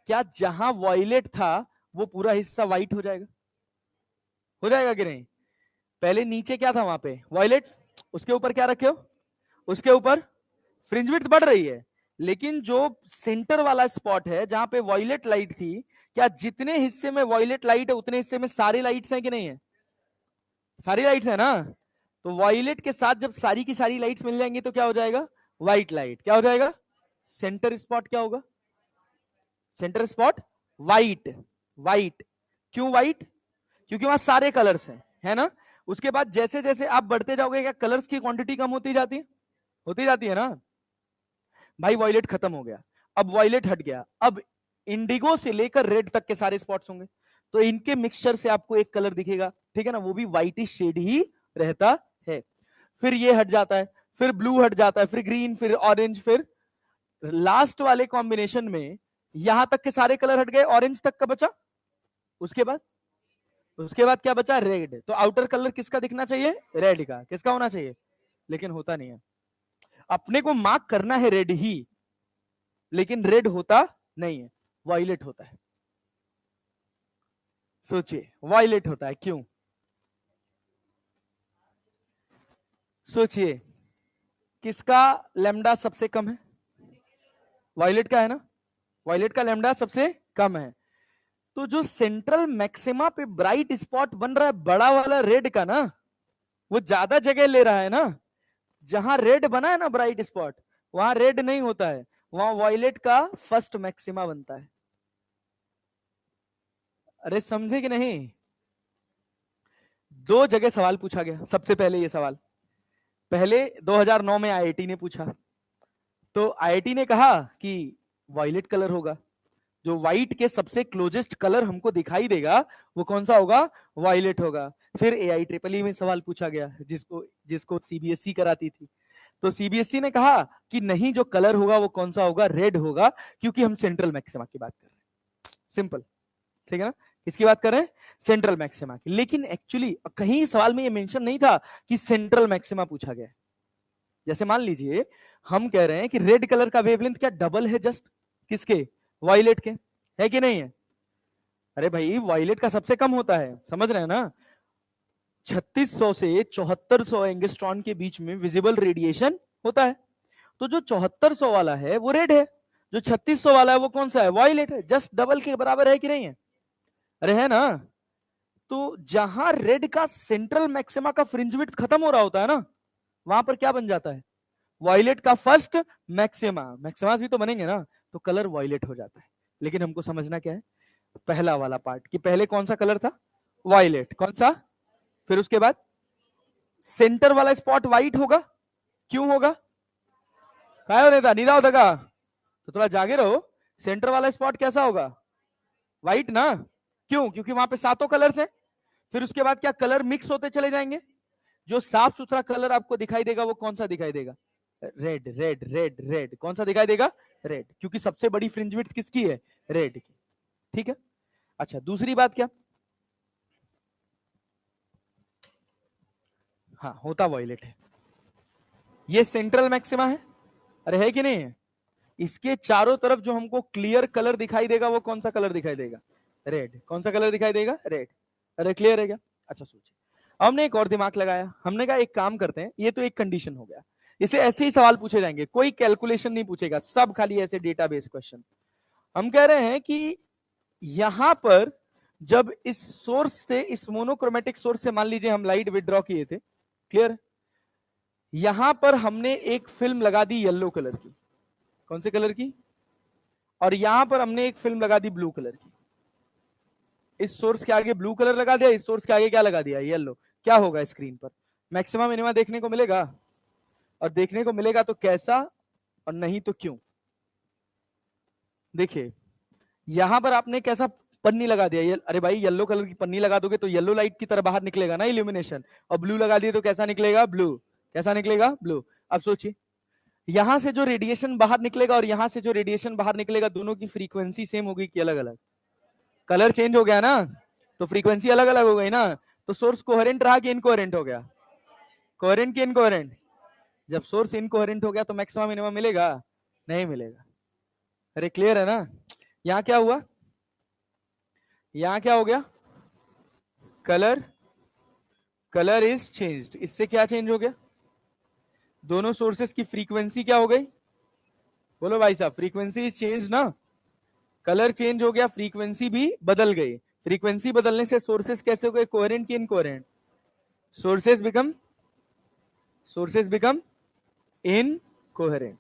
क्या जहां वॉयलेट था वो पूरा हिस्सा व्हाइट हो जाएगा कि नहीं? पहले नीचे क्या था वहां पे, वॉयलेट, उसके ऊपर क्या रखे हो, उसके ऊपर फ्रिंज विड्थ बढ़ रही है, लेकिन जो सेंटर वाला स्पॉट है जहां पे वॉयलेट लाइट थी, क्या जितने हिस्से में वॉयलेट लाइट है उतने हिस्से में सारी लाइट्स हैं कि नहीं है, सारी लाइट्स है ना। तो वॉयलेट के साथ जब सारी की सारी लाइट्स मिल जाएंगी तो क्या हो जाएगा, व्हाइट लाइट। क्या हो जाएगा, सेंटर स्पॉट क्या होगा, सेंटर स्पॉट व्हाइट, व्हाइट। क्यों व्हाइट, क्योंकि वहां सारे कलर्स हैं, है ना। उसके बाद जैसे जैसे आप बढ़ते जाओगे क्या कलर्स की क्वांटिटी कम होती जाती है, होती जाती है ना। भाई वॉयलेट खत्म हो गया, अब वॉयलेट हट गया, अब इंडिगो से लेकर रेड तक के सारे स्पॉट्स होंगे, तो इनके मिक्सचर से आपको एक कलर दिखेगा, ठीक है ना, वो भी व्हाइटिश शेड ही रहता है। फिर ये हट जाता है, फिर ब्लू हट जाता है, फिर ग्रीन, फिर ऑरेंज, फिर लास्ट वाले कॉम्बिनेशन में यहां तक के सारे कलर हट गए, ऑरेंज तक का बचा। उसके बाद, उसके बाद क्या बचा, रेड। तो आउटर कलर किसका दिखना चाहिए, रेड का, किसका होना चाहिए, लेकिन होता नहीं है। अपने को मार्क करना है रेड ही, लेकिन रेड होता नहीं है, वायलेट होता है। सोचिए वायलेट होता है क्यों, सोचिए किसका लैम्डा सबसे कम है, वायलेट का है ना, वायलेट का लैम्डा सबसे कम है। तो जो सेंट्रल मैक्सिमा पे ब्राइट स्पॉट बन रहा है बड़ा वाला रेड का ना, वो ज्यादा जगह ले रहा है ना। जहां रेड बना है ना ब्राइट स्पॉट, वहां रेड नहीं होता है, वहां वायलेट का फर्स्ट मैक्सिमा बनता है। अरे समझे कि नहीं? दो जगह सवाल पूछा गया, सबसे पहले ये सवाल पहले 2009 में आईआईटी ने पूछा, तो आईआईटी ने कहा कि वायलेट कलर होगा, जो व्हाइट के सबसे क्लोजेस्ट कलर हमको दिखाई देगा वो कौन सा होगा, वायलेट होगा। फिर AIEEE में सवाल पूछा गया जिसको जिसको CBSE कराती थी, तो CBSE ने कहा कि नहीं, जो कलर होगा वो कौन सा होगा, रेड होगा, क्योंकि हम सेंट्रल मैक्सिमा की बात कर रहे हैं। सिंपल, ठीक है ना, किसकी बात कर रहे हैं, सेंट्रल मैक्सिमा की। लेकिन एक्चुअली कहीं सवाल में ये मेंशन नहीं था कि सेंट्रल मैक्सिमा पूछा गया है। जैसे मान लीजिए हम कह रहे हैं कि रेड कलर का वेवलेंथ क्या डबल है जस्ट किसके, वायलेट के, है कि नहीं है? अरे भाई वायलेट का सबसे कम होता है, समझ रहे हैं ना, 3600 से 7400 एंगस्ट्रॉन के बीच में विजिबल रेडिएशन होता है। तो जो 7400 वाला है वो रेड है, जो 3600 वाला है वो कौन सा है, वायलेट है। जस्ट डबल के बराबर है कि नहीं है? अरे है ना। तो जहां रेड का सेंट्रल मैक्सिमा का फ्रिंज विड्थ खत्म हो रहा होता है ना, वहां पर क्या बन जाता है, वायलेट का फर्स्ट मैक्सिमा। मैक्सिमास भी तो बनेंगे ना, तो कलर वायलेट हो जाता है। लेकिन हमको समझना क्या है, पहला वाला पार्ट, कि पहले कौन सा कलर था, वायलेट, कौन सा, फिर उसके बाद सेंटर वाला स्पॉट व्हाइट होगा, क्यों होगा, काय हो रहता नींदा होता का, तो थोड़ा जागे रहो, सेंटर वाला स्पॉट कैसा होगा, व्हाइट ना, क्यों, क्योंकि वहां पे सातों कलर्स हैं। फिर उसके बाद क्या कलर मिक्स होते चले जाएंगे, जो साफ सुथरा कलर आपको दिखाई देगा वो कौन सा दिखाई देगा, रेड रेड रेड रेड, कौन सा दिखाई देगा, रेड, क्योंकि सबसे बड़ी फ्रिंज विड्थ किसकी है, रेड की, ठीक है। अच्छा दूसरी बात क्या, हाँ होता वॉयलेट है, ये सेंट्रल मैक्सिमा है, अरे है कि नहीं है, इसके चारों तरफ जो हमको क्लियर कलर दिखाई देगा वो कौन सा कलर दिखाई देगा, रेड, कौन सा कलर दिखाई देगा, रेड। अरे क्लियर है क्या, अच्छा सोचिए। हमने एक और दिमाग लगाया, हमने कहा एक काम करते हैं, ये तो एक कंडीशन हो गया, इसे ऐसे ही सवाल पूछे जाएंगे, कोई कैलकुलेशन नहीं पूछेगा, सब खाली ऐसे डेटाबेस क्वेश्चन। हम कह रहे हैं कि यहां पर जब इस सोर्स से, इस मोनोक्रोमेटिक सोर्स से मान लीजिए हम लाइट विड्रॉ किए थे, क्लियर, यहां पर हमने एक फिल्म लगा दी येलो कलर की, कौन से कलर की, और यहां पर हमने एक फिल्म लगा दी ब्लू कलर की। इस सोर्स के आगे ब्लू कलर लगा दिया, इस सोर्स के आगे क्या लगा दिया, येलो। क्या होगा स्क्रीन पर, मैक्सिमम मिनिमा देखने को मिलेगा, और देखने को मिलेगा तो कैसा, और नहीं तो क्यों। देखिए यहां पर आपने कैसा पन्नी लगा दिया, अरे भाई येलो कलर की पन्नी लगा दोगे तो येलो लाइट की तरह बाहर निकलेगा ना इल्यूमिनेशन, और ब्लू लगा दिए तो कैसा निकलेगा, ब्लू, कैसा निकलेगा, ब्लू। अब सोचिए यहां से जो रेडिएशन बाहर निकलेगा और यहां से जो रेडिएशन बाहर निकलेगा, दोनों की फ्रीक्वेंसी सेम होगी कि अलग अलग, कलर चेंज हो गया ना, तो फ्रीक्वेंसी अलग अलग हो गई ना, तो सोर्स कोहेरेंट रहा कि इनकोहेरेंट हो गया, कोहेरेंट कि इनकोहेरेंट, जब सोर्स इनकोहेरेंट हो गया तो मैक्सिमम मिनिमम मिलेगा, नहीं मिलेगा। अरे क्लियर है ना, यहां क्या हुआ, यहां क्या हो गया, कलर, कलर इज चेंज्ड, इससे क्या चेंज हो गया, दोनों सोर्सेस की फ्रीक्वेंसी क्या हो गई, बोलो भाई साहब, फ्रीक्वेंसी इज चेंज ना, कलर चेंज हो गया, फ्रीक्वेंसी भी बदल गई। फ्रीक्वेंसी बदलने से सोर्सेस कैसे हो गए, कोहेरेंट कि incoherent, sources become, sources become incoherent,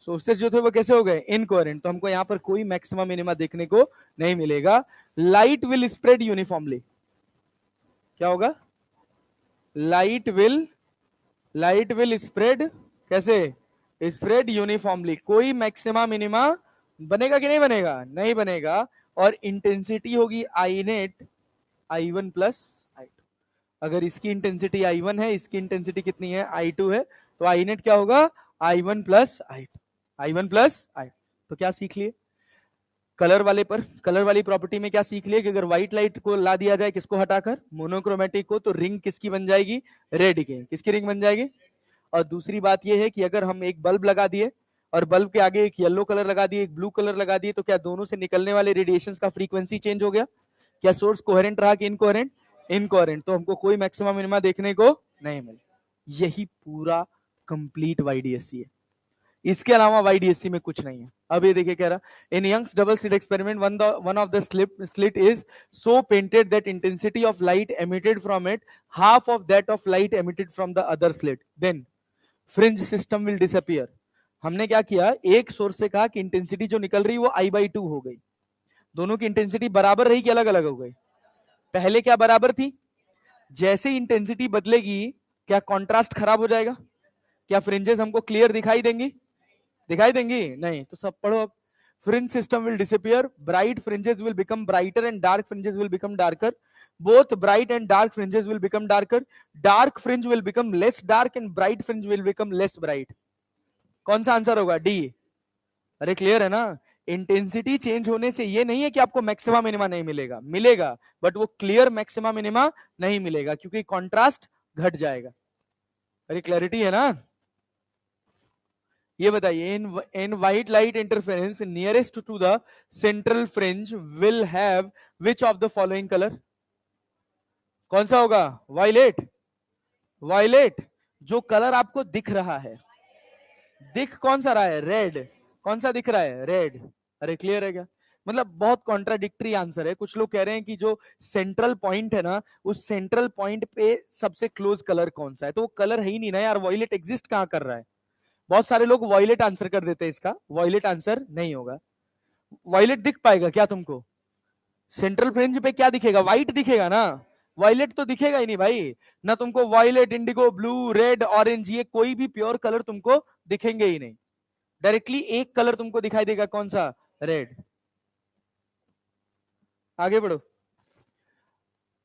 sources जो थे वो कैसे हो गए, इनकोहेरेंट। तो हमको यहां पर कोई मैक्सिमम मिनिमा देखने को नहीं मिलेगा। लाइट विल स्प्रेड यूनिफॉर्मली, क्या होगा, लाइट विल स्प्रेड, कैसे, स्प्रेड यूनिफॉर्मली, कोई मैक्सिमा मिनिमा बनेगा कि नहीं बनेगा, नहीं बनेगा। और इंटेंसिटी होगी आई नेट I1 प्लस I2, अगर इसकी इंटेंसिटी I1 है, इसकी इंटेंसिटी कितनी है, I2 है, तो आई नेट क्या होगा, I1 plus I2, I1 plus I2। तो क्या सीख लिए, कलर वाले पर, कलर वाली प्रॉपर्टी में क्या सीख लिए कि अगर व्हाइट लाइट को ला दिया जाए, किसको हटाकर, मोनोक्रोमेटिक को, तो रिंग किसकी बन जाएगी, रेड की, किसकी रिंग बन जाएगी। और दूसरी बात यह है कि अगर हम एक बल्ब लगा दिए और बल्ब के आगे एक येलो कलर लगा दिए, एक ब्लू कलर लगा दिए, तो क्या दोनों से निकलने वाले रेडिएशंस का फ्रीक्वेंसी चेंज हो गया, क्या सोर्स कोहेरेंट रहा कि इनकोहेरेंट, इनकोहेरेंट। तो हमको कोई मैक्सिमम मिनिमा देखने को नहीं मिले। यही पूरा कंप्लीट वाईडीएससी है, इसके अलावा वाईडीएससी में कुछ नहीं है। अब ये देखिए कह रहा, in Young's double slit experiment one of the slit is so painted that intensity of light emitted from it half of that of light emitted from the other slit, then fringe system will disappear. हमने क्या किया, एक source से कहा कि intensity जो निकल रही वो I/2 हो गई, दोनों की इंटेंसिटी बराबर रही कि अलग अलग हो गई, पहले क्या बराबर थी, जैसे इंटेंसिटी बदलेगी क्या कॉन्ट्रास्ट खराब हो जाएगा, क्या फ्रिंजेस हमको क्लियर दिखाई देंगी, दिखाई देंगी नहीं, तो सब पढ़ो अब। fringe system will disappear, bright fringes will become brighter and dark fringes will become darker. Both bright and dark fringes will become darker. Dark fringe will become less dark and bright fringe will become less bright. कौन सा answer होगा? D. अरे clear है ना? Intensity change होने से ये नहीं है कि आपको मैक्सिमा मिनिमा नहीं मिलेगा, मिलेगा, बट वो क्लियर मैक्सिमा मिनिमा नहीं मिलेगा क्योंकि कॉन्ट्रास्ट घट जाएगा. अरे क्लैरिटी है ना? ये बताइए, in white light interference nearest to the central fringe will have which of the following colour? कौन सा होगा? वायलेट. वायलेट. जो कलर आपको दिख रहा है, दिख कौन सा रहा है? रेड. कौन सा दिख रहा है? रेड. अरे क्लियर है क्या? मतलब बहुत कॉन्ट्राडिक्टरी आंसर है. कुछ लोग कह रहे हैं कि जो सेंट्रल पॉइंट है ना, उस सेंट्रल पॉइंट पे सबसे क्लोज कलर कौन सा है? तो वो कलर है ही नहीं ना यार. वॉयलेट एग्जिस्ट कहां कर रहा है? बहुत सारे लोग वॉयलेट आंसर कर देते हैं. इसका वॉयलेट आंसर नहीं होगा. वॉयलेट दिख पाएगा क्या तुमको? सेंट्रल फ्रिंज पे क्या दिखेगा? व्हाइट दिखेगा ना. वॉयलेट तो दिखेगा ही नहीं भाई ना. तुमको violet, indigo, blue, red, orange, ये कोई भी प्योर कलर तुमको दिखेंगे ही नहीं. डायरेक्टली एक कलर तुमको दिखाई देगा. कौन सा? रेड. आगे बढ़ो.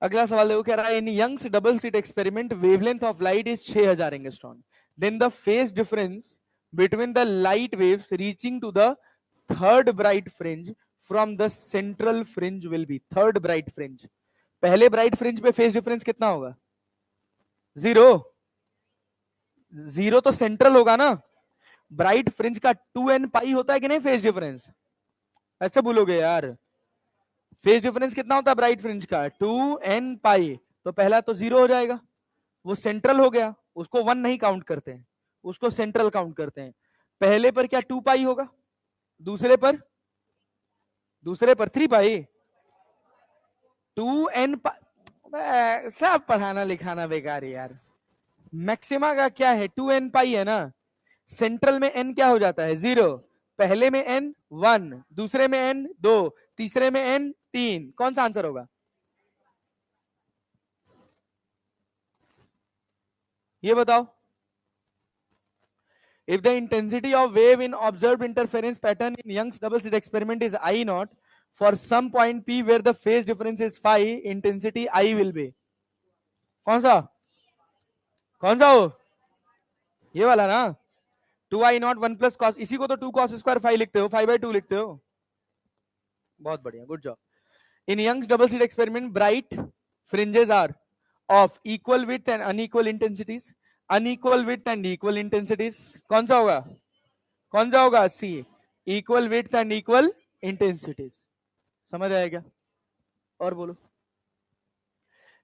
अगला सवाल देखो, कह रहा है in Young's double slit experiment wavelength of light is 6000 angstrom. Then the phase difference between the light waves reaching to the third bright fringe from the central fringe will be. Third bright fringe, पहले bright fringe पे phase difference कितना होगा? 0. 0 तो central होगा ना. Bright fringe का 2n पाई होता है कि नहीं फेज डिफरेंस? ऐसे बोलोगे यार. फेज डिफरेंस कितना होता है ब्राइट फ्रिंज का? 2n पाई. तो पहला तो 0 हो जाएगा, वो सेंट्रल हो गया, उसको 1 नहीं काउंट करते हैं, उसको सेंट्रल काउंट करते हैं. पहले पर क्या 2 पाई होगा? दूसरे पर 3 पाई. 2n सब पढ़ाना लिखाना बेकार है यार. मैक्सिमा का क्या है? 2n पाई है ना. सेंट्रल में n क्या हो जाता है? 0. पहले में n 1, दूसरे में n 2, तीसरे में n 3. कौन सा आंसर होगा? ये बताओ. If the intensity of wave in observed interference pattern in Young's double slit experiment is I naught, for some point P where the phase difference is phi, intensity I will be. कौन सा? कौन सा हो? ये वाला ना. 2I naught 1 plus cos, इसी को तो 2 cos square phi लिखते हो, 5/2 लिखते हो. बहुत बढ़िया, good job. In Young's double slit experiment, bright fringes are of equal width and unequal intensities. Unequal width and equal intensities. कौन सा होगा? कौन सा होगा? C. Equal width and equal intensities. समझ आएगा? और बोलो.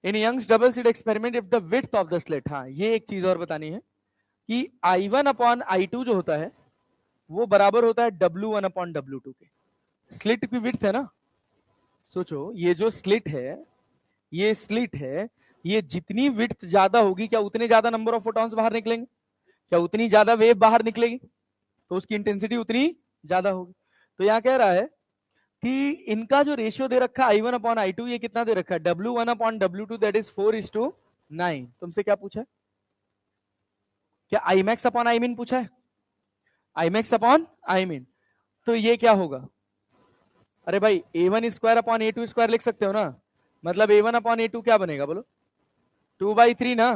In Young's double slit experiment if the width of the slit. हाँ, ये एक चीज और बतानी है कि I1 अपॉन I2 जो होता है वो बराबर होता है W1 अपॉन W2 के. स्लिट की विड्थ है ना. सोचो, ये जो स्लिट है, ये स्लिट है, ये जितनी विड्थ ज्यादा होगी, क्या उतने ज्यादा नंबर ऑफ फोटॉन्स बाहर निकलेंगे? क्या उतनी ज्यादा वेव बाहर निकलेगी? तो उसकी इंटेंसिटी उतनी ज्यादा होगी. तो यहां कह रहा है कि इनका जो रेशियो दे रखा है I1 अपॉन I2, ये कितना दे रखा है? W1 upon W2, that is 4:9. तुमसे क्या पूछा है? क्या Imax अपॉन Imin पूछा है? Imax upon Imin. तो ये क्या होगा? अरे भाई A1 square upon A2 square लिख सकते हो ना. मतलब A1 अपॉन A2 क्या बनेगा बोलो? 2/3 ना.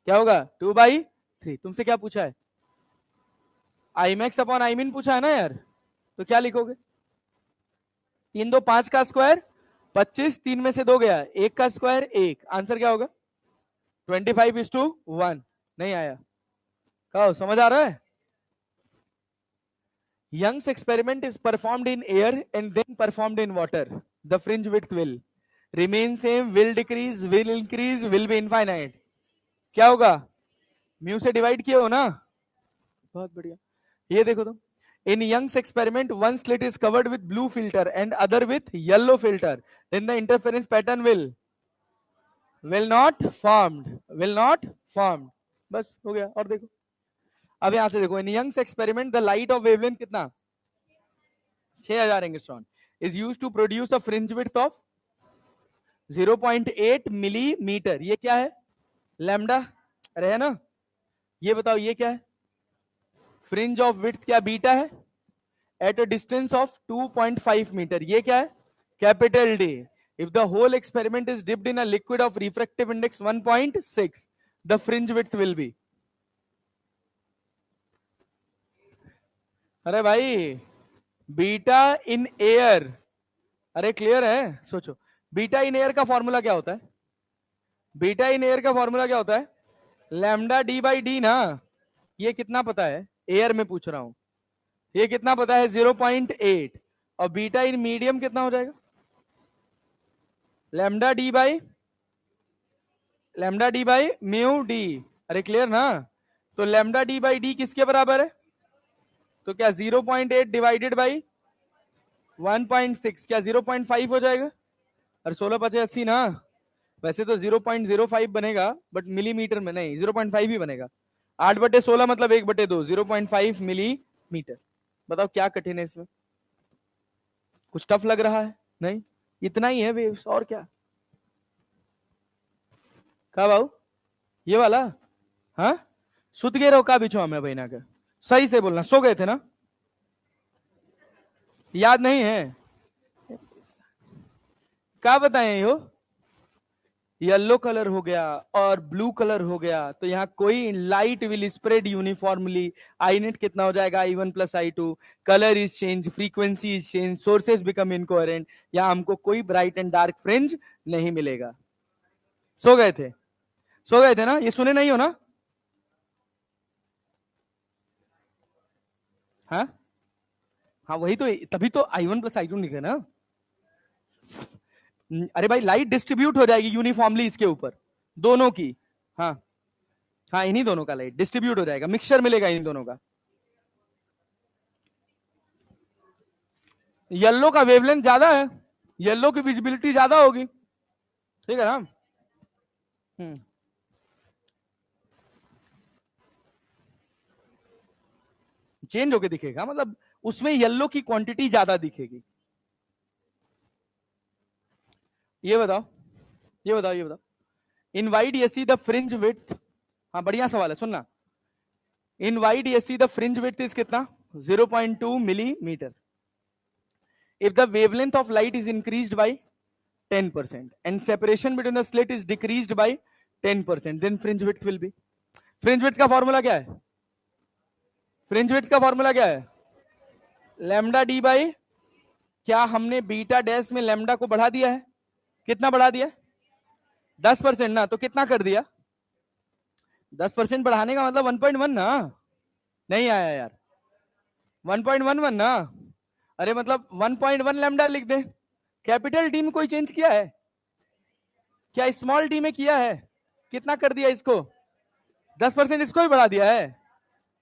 क्या होगा? 2/3. तुमसे क्या पूछा है? Imax अपॉन Imin पूछा है ना यार. तो क्या लिखोगे? 3 2 5 का स्क्वायर 25, 3 में से 2 गया, 1 का स्क्वायर 1. आंसर क्या होगा? 25:1. नहीं आया? कहो, समझ आ रहा है? Young's experiment is performed in air and then performed in water. The fringe width will remain same, will decrease, will increase, will be infinite. क्या होगा? म्यू से डिवाइड किए हो ना. बहुत बढ़िया. ये देखो तुम. In Young's experiment, one slit is covered with blue filter and other with yellow filter. Then the interference pattern will not formed. Will not formed. बस हो गया. और देखो, अब यहां से देखो. In Young's experiment, the light of wavelength कितना? 6000 angstrom is used to produce a fringe width of 0.8 millimetre. ये क्या है? लैम्डा. अरे है ना. ये बताओ ये क्या है? फ्रिंज ऑफ विड्थ क्या बीटा है? At a distance of 2.5 metre, ये क्या है, capital D. If the whole experiment is dipped in a liquid of refractive index 1.6, the fringe width will be. अरे भाई, बीटा इन एयर, अरे clear है, सोचो. बीटा इन एयर का formula क्या होता है, बीटा इन एयर का फॉर्मूला क्या होता है, लैम्डा डी बाई डी ना. ये कितना पता है, एयर में पूछ रहा हूं, ये कितना पता है, 0.8. और बीटा इन मीडियम कितना हो जाएगा, lambda D by mu D. अरे क्लियर ना. तो लैम्डा डी बाई डी किसके बराबर है, तो क्या 0.8 डिवाइडेड बाई 1.6, क्या 0.5 हो जाएगा. और 16×5 = 80 ना. वैसे तो 0.05 बनेगा, बट मिलीमीटर में नहीं, 0.5 ही बनेगा. 8/16 मतलब 1/2, 0.5 मिलीमीटर. बताओ क्या कठिन है इसमें, कुछ टफ लग रहा है, नहीं, इतना ही है वेव्स, और क्या. का भाऊ, ये वाला, हाँ, सुत गए रहो का बिछो हमें बहना का, सही से बोलना, सो गए थे ना, याद नहीं है, क्या बताएं हो. येलो कलर हो गया और ब्लू कलर हो गया, तो यहाँ कोई light will spread uniformly. I net कितना हो जाएगा, I1 + I2. Colour is change, frequency is change, sources become incoherent. यहाँ हमको कोई ब्राइट एंड डार्क फ्रिंज नहीं मिलेगा. सो गए थे, सो गए थे ना, ये सुने नहीं हो ना. हाँ हाँ, वही तो, तभी तो I1 + I2 लिखे ना. अरे भाई, लाइट डिस्ट्रीब्यूट हो जाएगी यूनिफॉर्मली इसके ऊपर, दोनों की. हाँ हाँ, इन्हीं दोनों का लाइट डिस्ट्रीब्यूट हो जाएगा, मिक्सचर मिलेगा इन दोनों का. येलो का वेवलेंथ ज्यादा है, येलो की विजिबिलिटी ज्यादा होगी, ठीक है ना. चेंज होके दिखेगा, मतलब उसमें येलो की क्वांटिटी ज्यादा दिखेगी. ये बताओ, ये बताओ, ये बताओ. इन wide AC the fringe width, हाँ बढ़िया सवाल है, सुनना. इन wide AC the fringe width is कितना, 0.2 millimetre. if the wavelength of light is increased by 10% and separation between the slit is decreased by 10%, then fringe width will be. fringe width का formula क्या है, fringe width का formula क्या है, lambda D by, क्या हमने beta dash में lambda को बढ़ा दिया है, कितना बढ़ा दिया, 10% ना, तो कितना कर दिया, 10% बढ़ाने का मतलब 1.1 ना, नहीं आया यार, 1.11 ना. अरे मतलब 1.1 लैम्डा लिख दे. कैपिटल डी में कोई चेंज किया है क्या, स्मॉल डी में किया है, कितना कर दिया इसको, 10% इसको भी बढ़ा दिया है,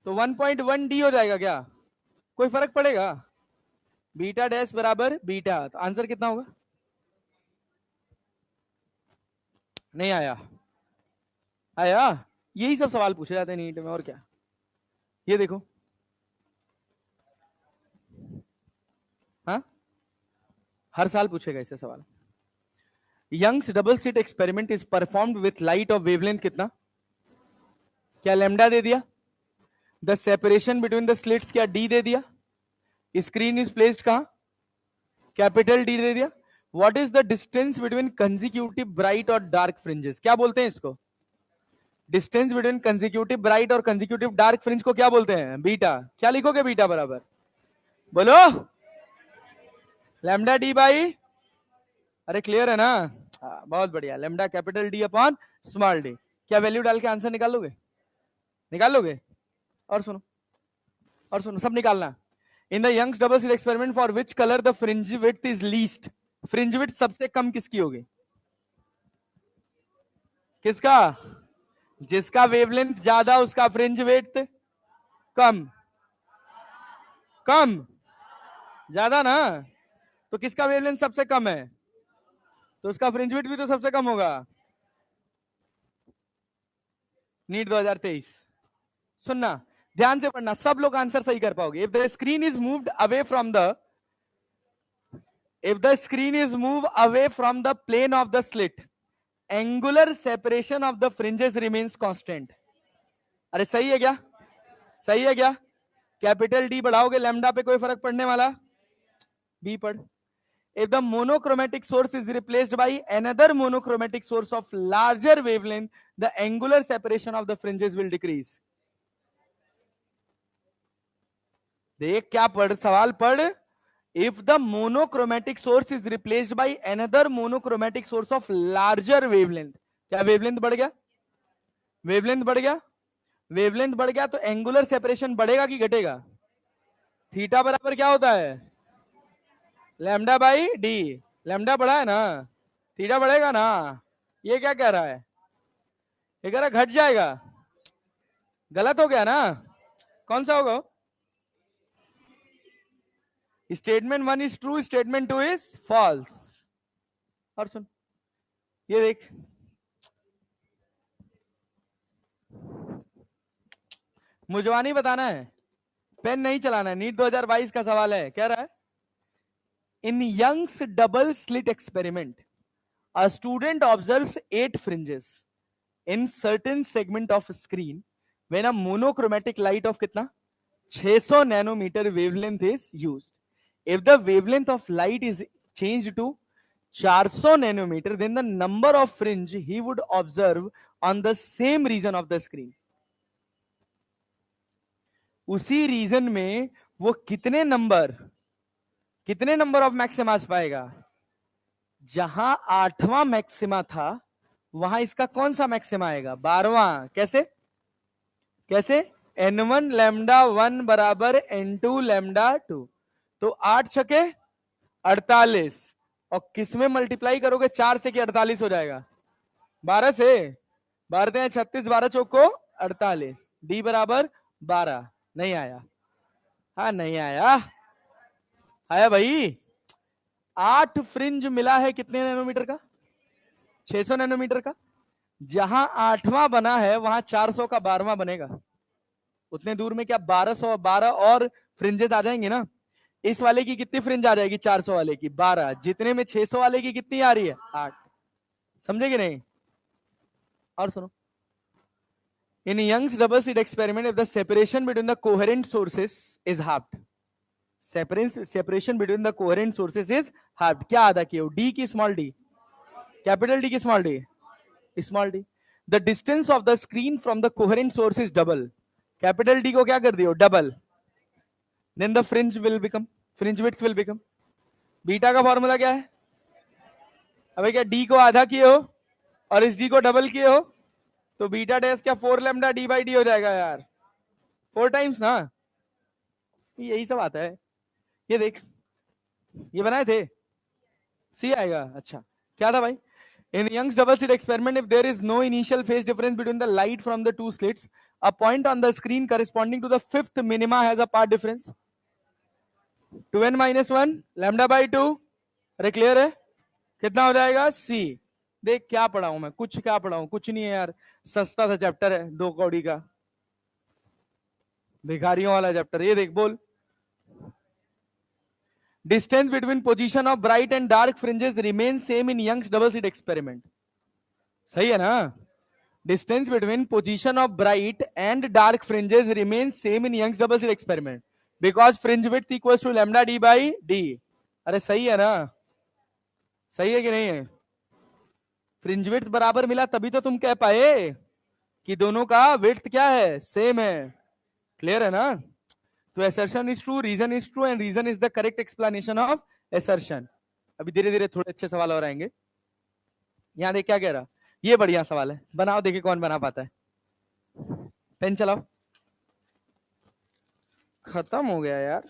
तो 1.1 डी हो जाएगा क्या, कोई फर्क पड़ेगा. बीटा डैश बराबर बीटा, तो आंसर कितना होगा, नहीं आया, आया. यही सब सवाल पूछे जाते हैं नीट में, और क्या. ये देखो, हाँ, हर साल पूछेगा इससे सवाल. Young's double slit experiment is performed with light of wavelength कितना, क्या लैम्डा दे दिया, the separation between the slits क्या डी दे दिया, स्क्रीन इज प्लेस्ड कहां, कैपिटल डी दे दिया. What is the distance between consecutive bright और डार्क फ्रिंजेस, क्या बोलते हैं इसको, डिस्टेंस बिटवीन कंजिक्यूटिव ब्राइट और कंजिक्यूटिव डार्क फ्रिंज को क्या बोलते हैं, बीटा. क्या लिखोगे बीटा बराबर, बोलो, लैम्डा डी बाई, अरे क्लियर है ना. बहुत बढ़िया, lambda capital D upon small D. क्या वैल्यू डाल के आंसर निकाल लोगे, निकाल लोगे. और सुनो, और सुनो, सब निकालना. In the Young's double slit experiment for which colour the fringe width is least, fringe width सबसे कम किसकी होगी, किसका, जिसका वेवलेंथ ज्यादा उसका फ्रिंज विड्थ कम, कम, ज्यादा ना, तो किसका वेवलेंथ सबसे कम है, तो उसका फ्रिंज विड्थ भी तो सबसे कम होगा. नीट 2023, सुनना ध्यान से पढ़ना, सब लोग आंसर सही कर पाओगे. If the screen is moved away from the, if the screen is moved away from the plane of the slit, angular separation of the fringes remains constant. अरे सही है क्या, सही है क्या, कैपिटल डी बढ़ाओगे लैम्डा पे कोई फर्क पड़ने वाला? बी पढ़। If the monochromatic source is replaced by another monochromatic source of larger wavelength, the angular separation of the fringes will decrease. देख क्या पढ़, सवाल पढ़। If the monochromatic source is replaced by another monochromatic source of larger wavelength, क्या wavelength बढ़ गया? wavelength बढ़ गया? wavelength बढ़ गया तो एंगुलर सेपरेशन बढ़ेगा कि घटेगा? थीटा बराबर क्या होता है? Lambda by D. लैम्डा बढ़ा है ना, थीटा बढ़ेगा ना। ये क्या कह रहा है? ये कह रहा है घट जाएगा। गलत हो गया ना? कौन सा होगा? Statement 1 is true, statement 2 is false. और सुन, ये देख, मुझवानी बताना है, पेन नहीं चलाना है। नीट 2022 का सवाल है, कह रहा है in Young's double slit experiment a student observes 8 fringes in certain segment of screen when a monochromatic light of कितना 600 nanometer wavelength is used. If the wavelength of light is changed to 400 nanometer, then the number of fringe he would observe on the same region of the screen. उसी reason में वो कितने number of maxima पाएगा? जहां 8वां maxima था वहां इसका कौन सा मैक्सिमा आएगा? 12वां। कैसे? n1 लैम्डा 1 बराबर n2 लैम्डा 2। तो 8 छके 48, और किस में मल्टीप्लाई करोगे? 4 से कि 48 हो जाएगा? 12 से। 12 36, 12 चौको 48, डी बराबर 12। नहीं आया? हाँ नहीं आया? आया भाई। 8 फ्रिंज मिला है कितने नैनोमीटर का? 600 नैनोमीटर का। जहां 8वां बना है वहां 400 का 12वां बनेगा। उतने दूर में क्या 1212 और फ्रिंजेस आ जाएंगे ना? इस वाले की कितनी फ्रिंज आ जाएगी? 400 वाले की 12, जितने में 600 वाले की कितनी आ रही है? 8। समझे कि नहीं? और सुनो, in Young's double slit experiment if the separation between the coherent sources is halved, separation between the coherent sources is halved, क्या आधा किया? डी की स्मॉल डी, कैपिटल डी की small d, small d. The distance of the screen from the coherent source is double, capital D को क्या कर दियो? Double. Then the fringe width will become, beta का फॉर्मूला क्या है? अबे क्या डी को आधा किए हो और इस डी को डबल किए हो तो बीटा डैश क्या 4 लैम्डा डी बाई डी हो जाएगा यार, 4 टाइम्स ना। यही सब आता है। ये देख, ये बनाए थे, सी आएगा। अच्छा क्या था भाई? In Young's double slit experiment, if there is no initial phase difference between the light from the two slits, a point on the screen corresponding to the fifth minima has a path difference 2n minus 1 lambda by 2। अरे clear है? कितना हो जाएगा? सी। देख क्या पढ़ा हूं मैं? क्या पढ़ा हूं? कुछ नहीं है यार, सस्ता सा चैप्टर है, 2 कौड़ी का, भिखारियों वाला चैप्टर। ये देख, बोल, distance between position of bright and dark fringes remain same in Young's double slit experiment. सही है ना? Distance between position of bright and dark fringes remain same in Young's double slit experiment because fringe width equals to lambda D by D. अरे सही है ना? सही है कि नहीं है? फ्रिंज विड्थ बराबर मिला तभी तो तुम कह पाए कि दोनों का विड्थ क्या है? सेम है। क्लियर है ना? तो assertion is true, reason is true, and reason is the correct explanation of assertion। अभी धीरे धीरे थोड़े अच्छे सवाल और आएंगे। यहां देख क्या कह रहा, ये बढ़िया सवाल है, बनाओ, देखिए कौन बना पाता है। पेन चलाओ। खत्म हो गया यार।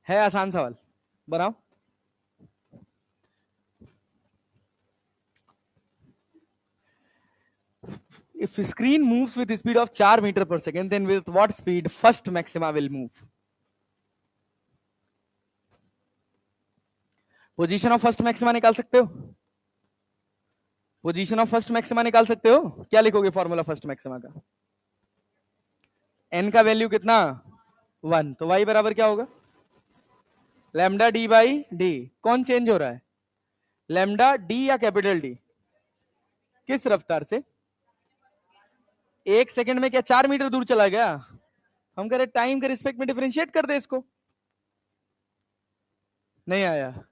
है आसान सवाल, बनाओ। If screen moves with the speed of 4 meter per second, then with what speed first maxima will move? Position of first maxima निकाल सकते हो? पोजीशन ऑफ फर्स्ट मैक्सिमा निकाल सकते हो? क्या लिखोगे फॉर्मूला फर्स्ट मैक्सिमा का? एन का वैल्यू कितना? 1, तो y बराबर क्या होगा, लैम्डा डी बाई डी। कौन चेंज हो रहा है, लैम्डा डी या कैपिटल डी, किस रफ्तार से, 1 सेकंड में क्या 4 मीटर दूर चला गया, हम कह रहे टाइम के रिस्पेक्ट में डिफरेंशिएट कर दे इसको, नहीं आया।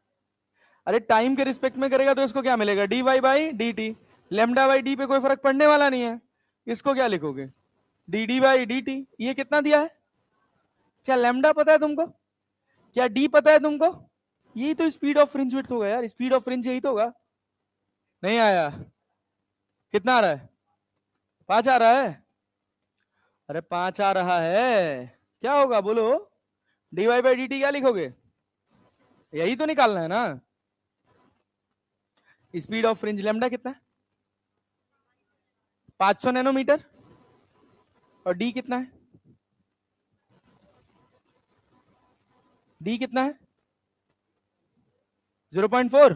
अरे टाइम के रिस्पेक्ट में करेगा तो इसको क्या मिलेगा, D Y by D T, lambda by D पे कोई फर्क पड़ने वाला नहीं है, इसको क्या लिखोगे, D D by D T. ये कितना दिया है, क्या लेमडा पता है तुमको, क्या डी पता है तुमको, यही तो स्पीड ऑफ फ्रिंज विड्थ होगा यार, स्पीड ऑफ फ्रिंज यही तो होगा। नहीं आया, कितना आ रहा है, 5 आ रहा है, अरे 5 आ रहा है, क्या होगा बोलो, D Y by D T क्या लिखोगे, यही तो निकालना है ना। स्पीड ऑफ फ्रिंज लेमडा कितना है, 500 नैनोमीटर, और डी कितना है, डी कितना है 0.4,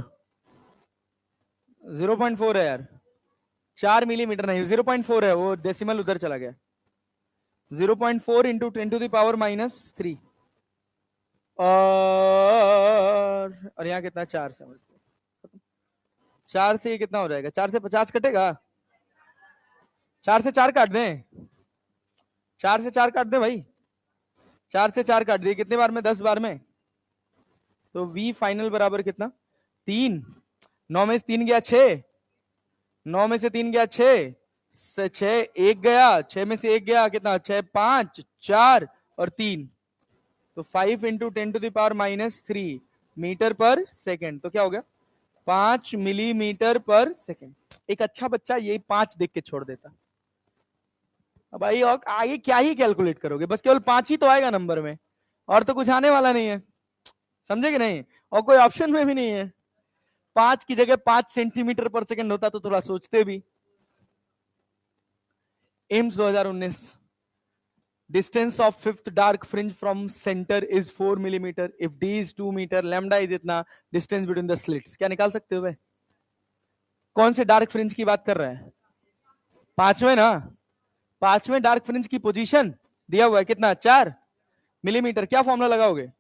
0.4 है यार, 4 मिलीमीटर नहीं 0.4 है, वो डेसिमल उधर चला गया, 0.4 इंटू 10⁻³ और यहाँ कितना 4 से, 4 से ये कितना हो जाएगा, 4 से 50 कटेगा, 4 से 4 काट दें, 4 से 4 काट दें भाई, 4 से 4 काट दिए, कितने बार में, 10 बार में, तो v फाइनल बराबर कितना, 3, 9 में से 3 गया 6, 9 में से 3 गया 6, 6 1 गया, 6 में से 1 गया कितना, 6 5 4 और 3, तो 5 इंटू 10⁻³ मीटर पर सेकेंड, तो क्या हो गया 5 मिलीमीटर पर सेकेंड। एक अच्छा बच्चा यही 5 देख के छोड़ देता। अब भाई और आगे क्या ही कैलकुलेट करोगे, बस केवल 5 ही तो आएगा नंबर में, और तो कुछ आने वाला नहीं है, समझे कि नहीं, और कोई ऑप्शन में भी नहीं है। 5 की जगह 5 सेंटीमीटर पर सेकेंड होता तो थोड़ा सोचते भी। AIIMS 2019, distance of fifth dark fringe from centre is 4 millimetre, if D is 2 metre, lambda is इतना, डिस्टेंस बिटवीन द स्लिट्स, क्या निकाल सकते हो भाई, कौन से डार्क फ्रिंज की बात कर रहे हैं, 5वें ना, 5वें डार्क फ्रिंज की पोजीशन दिया हुआ है कितना, 4 मिलीमीटर, क्या फॉर्मूला लगाओगे,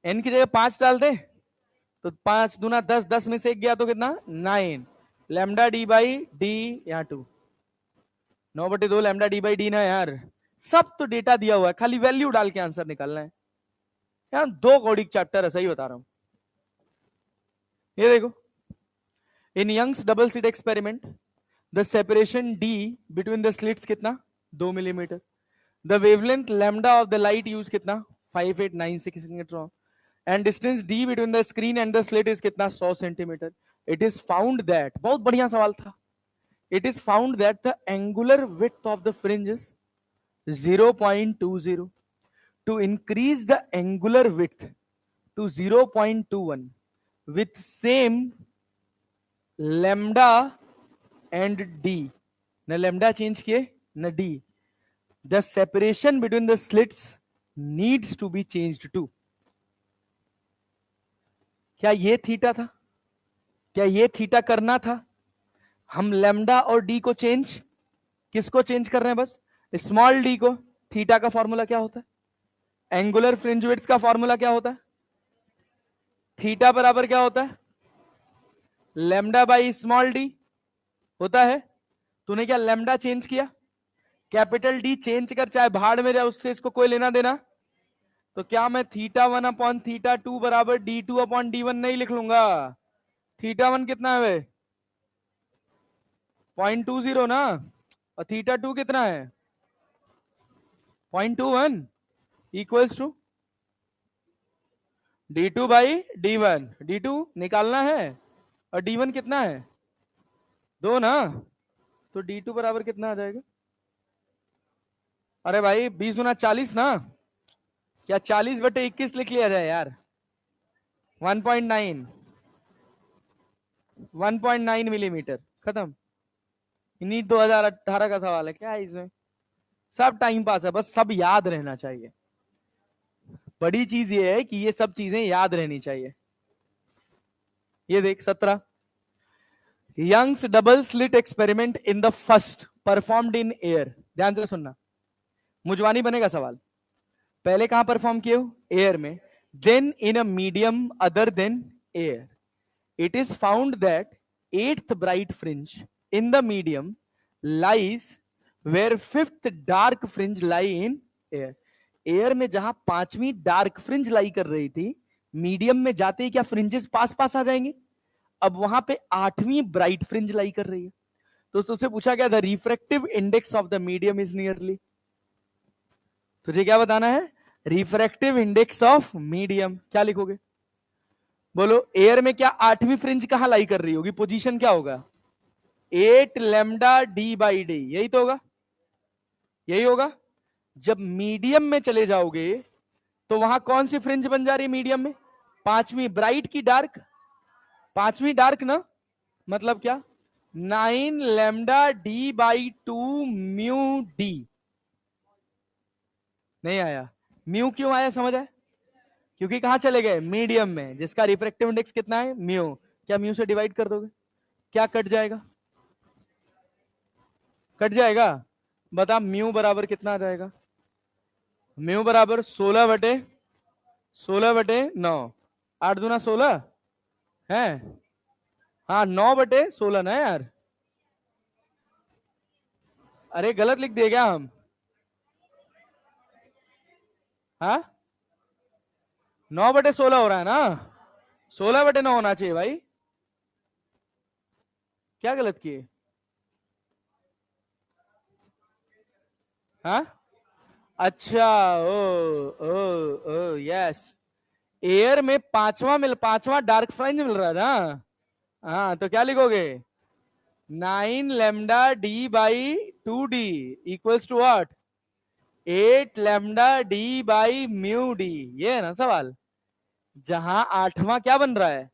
एन की जगह 5 डाल दे, तो 5 दूना 10, 10 में से 1 गया तो कितना 9, लैम्डा डी बाई डी, यहाँ 2, 9/2 लैम्डा डी बाई डी ना यार, सब तो डेटा दिया हुआ है, खाली वैल्यू डाल के आंसर निकालना है यार, 2 कौड़िक चैप्टर है, सही बता रहा हूं। ये देखो, in Young's double slit experiment the separation D between the slits कितना 2 millimetre, the wavelength lambda of the light use कितना 5896 angstrom, and distance D between the screen and the slit is कितना 100 centimetre. It is found that, बहुत बढ़िया सवाल था, it is found that the angular width of the fringe is 0.20. To increase the angular width to 0.21 with same lambda and d, न lambda change किए न d, the separation between the slits needs to be changed to, क्या ये theta था, क्या ये theta करना था, हम लैम्डा और डी को चेंज, किसको चेंज कर रहे हैं, बस स्मॉल डी को। थीटा का फॉर्मूला क्या होता है, एंगुलर फ्रिंज विड्थ का फॉर्मूला क्या होता है, थीटा बराबर क्या होता है, लैम्डा बाई स्मॉल डी होता है। तूने क्या लैम्डा चेंज किया, कैपिटल डी चेंज कर, चाहे भाड़ में जाए, उससे इसको कोई लेना देना, तो क्या मैं θ1/θ2 बराबर d2/d1 नहीं लिख लूंगा, θ1 कितना है वे 0.20 ना, और θ2 कितना है 0.21 इक्वल्स टू d2/d1, d2 निकालना है और d1 कितना है 2 ना, तो d2 बराबर कितना आ जाएगा, अरे भाई 20 गुना 40 ना, क्या 40/21 लिख लिया जाए यार, 1.9 मिलीमीटर, खत्म। नीट 2018 का सवाल है, क्या है इसमें, सब टाइम पास है, बस सब याद रहना चाहिए, बड़ी चीज ये है कि ये सब चीजें याद रहनी चाहिए। ये देख 17, Young's double slit experiment in the first performed in air, ध्यान से सुनना, मुजवानी बनेगा सवाल। पहले कहां परफॉर्म किए हो? एयर में। Then in a medium other than air, it is found that eighth bright fringe in the medium lies where fifth dark fringe lie in air। Air में जहां पांचवी डार्क फ्रिंज लाई कर रही थी, मीडियम में जाते ही क्या फ्रिंजेस पास पास आ जाएंगे? अब वहां पे आठवीं ब्राइट फ्रिंज लाई कर रही है। तो तुझसे पूछा गया the refractive index of the medium is nearly, तुझे क्या बताना है? Refractive index of medium. क्या लिखोगे? बोलो, एयर में क्या आठवीं फ्रिंज कहां लाई कर रही होगी? पोजीशन क्या होगा? 8 लैम्डा डी बाई डी, यही तो होगा, यही होगा। जब मीडियम में चले जाओगे तो वहां कौन सी फ्रिंज बन जा रही है मीडियम में? पांचवी ब्राइट की डार्क? पांचवी डार्क ना, मतलब क्या? 9 lambda D by 2 mu D. नहीं आया? म्यू क्यों आया समझ आया? क्योंकि कहां चले गए? मीडियम में, जिसका रिफ्रैक्टिव इंडेक्स कितना है? म्यू। क्या म्यू से डिवाइड कर दोगे? क्या कट जाएगा? कट जाएगा। बता म्यू बराबर कितना आ जाएगा? म्यू बराबर 16/9। 8 दूना 16 है। हाँ, 9/16 ना यार। अरे गलत लिख दिए क्या हम? हाँ, 9/16 हो रहा है ना, 16/9 होना चाहिए भाई। क्या गलत किए? हाँ, अच्छा। ओ ओ ओ यस। एयर में पांचवा डार्क फ्रिंज मिल रहा था। हाँ, तो क्या लिखोगे? 9 lambda D by 2 D equals to what? 8 lambda D by mu D. ये है ना सवाल। जहां आठवां क्या बन रहा है?